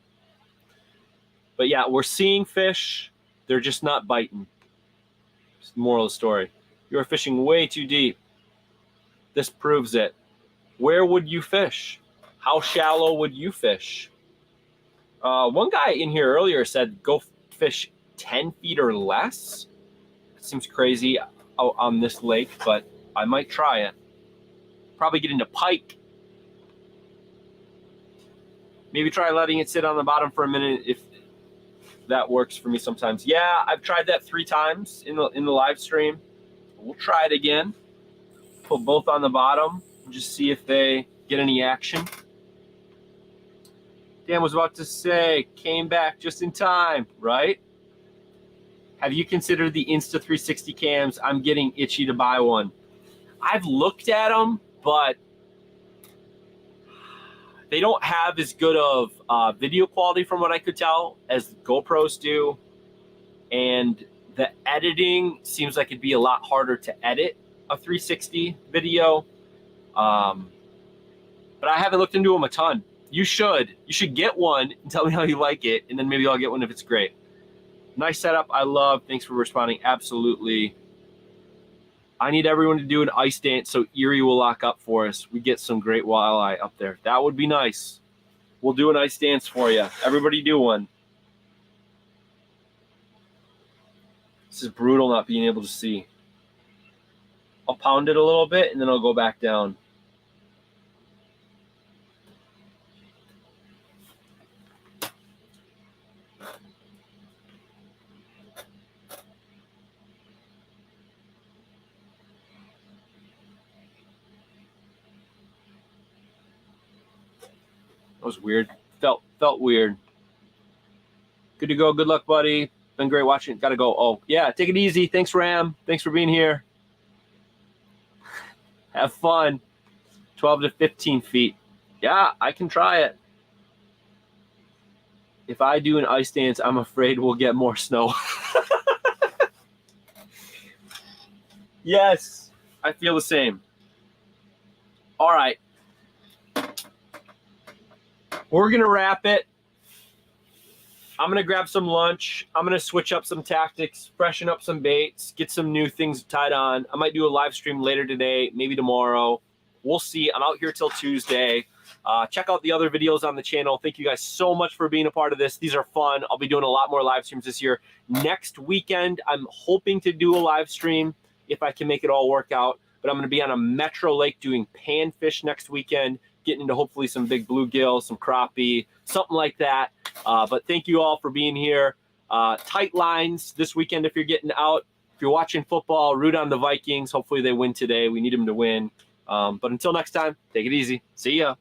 But yeah, we're seeing fish. They're just not biting. It's the moral of the story. You're fishing way too deep. This proves it. Where would you fish? How shallow would you fish? One guy in here earlier said go fish 10 feet or less. It seems crazy out on this lake, but I might try it. Probably get into pike. Maybe try letting it sit on the bottom for a minute if that works for me sometimes. Yeah, I've tried that 3 times in the live stream. We'll try it again. Put both on the bottom and just see if they get any action. Dan was about to say, came back just in time, right? Have you considered the Insta360 cams? I'm getting itchy to buy one. I've looked at them, but they don't have as good of video quality from what I could tell as GoPros do. And the editing seems like it'd be a lot harder to edit a 360 video. But I haven't looked into them a ton. You should get one and tell me how you like it, and then maybe I'll get one if it's great. Nice setup, I love. Thanks for responding. Absolutely. I need everyone to do an ice dance so Erie will lock up for us. We get some great walleye up there. That would be nice. We'll do an ice dance for you. Everybody do one. This is brutal not being able to see. I'll pound it a little bit and then I'll go back down. That was weird. Felt weird. Good to go. Good luck, buddy. Been great watching. Got to go. Oh, yeah. Take it easy. Thanks, Ram. Thanks for being here. Have fun. 12 to 15 feet. Yeah, I can try it. If I do an ice dance, I'm afraid we'll get more snow. Yes, I feel the same. All right. We're going to wrap it. I'm going to grab some lunch. I'm going to switch up some tactics, freshen up some baits, get some new things tied on. I might do a live stream later today, maybe tomorrow. We'll see. I'm out here till Tuesday. Check out the other videos on the channel. Thank you guys so much for being a part of this. These are fun. I'll be doing a lot more live streams this year. Next weekend, I'm hoping to do a live stream if I can make it all work out. But I'm going to be on a metro lake doing panfish next weekend, getting into hopefully some big bluegill, some crappie, something like that. But thank you all for being here. Tight lines this weekend if you're getting out. If you're watching football, root on the Vikings. Hopefully they win today. We need them to win. But until next time, take it easy. See ya.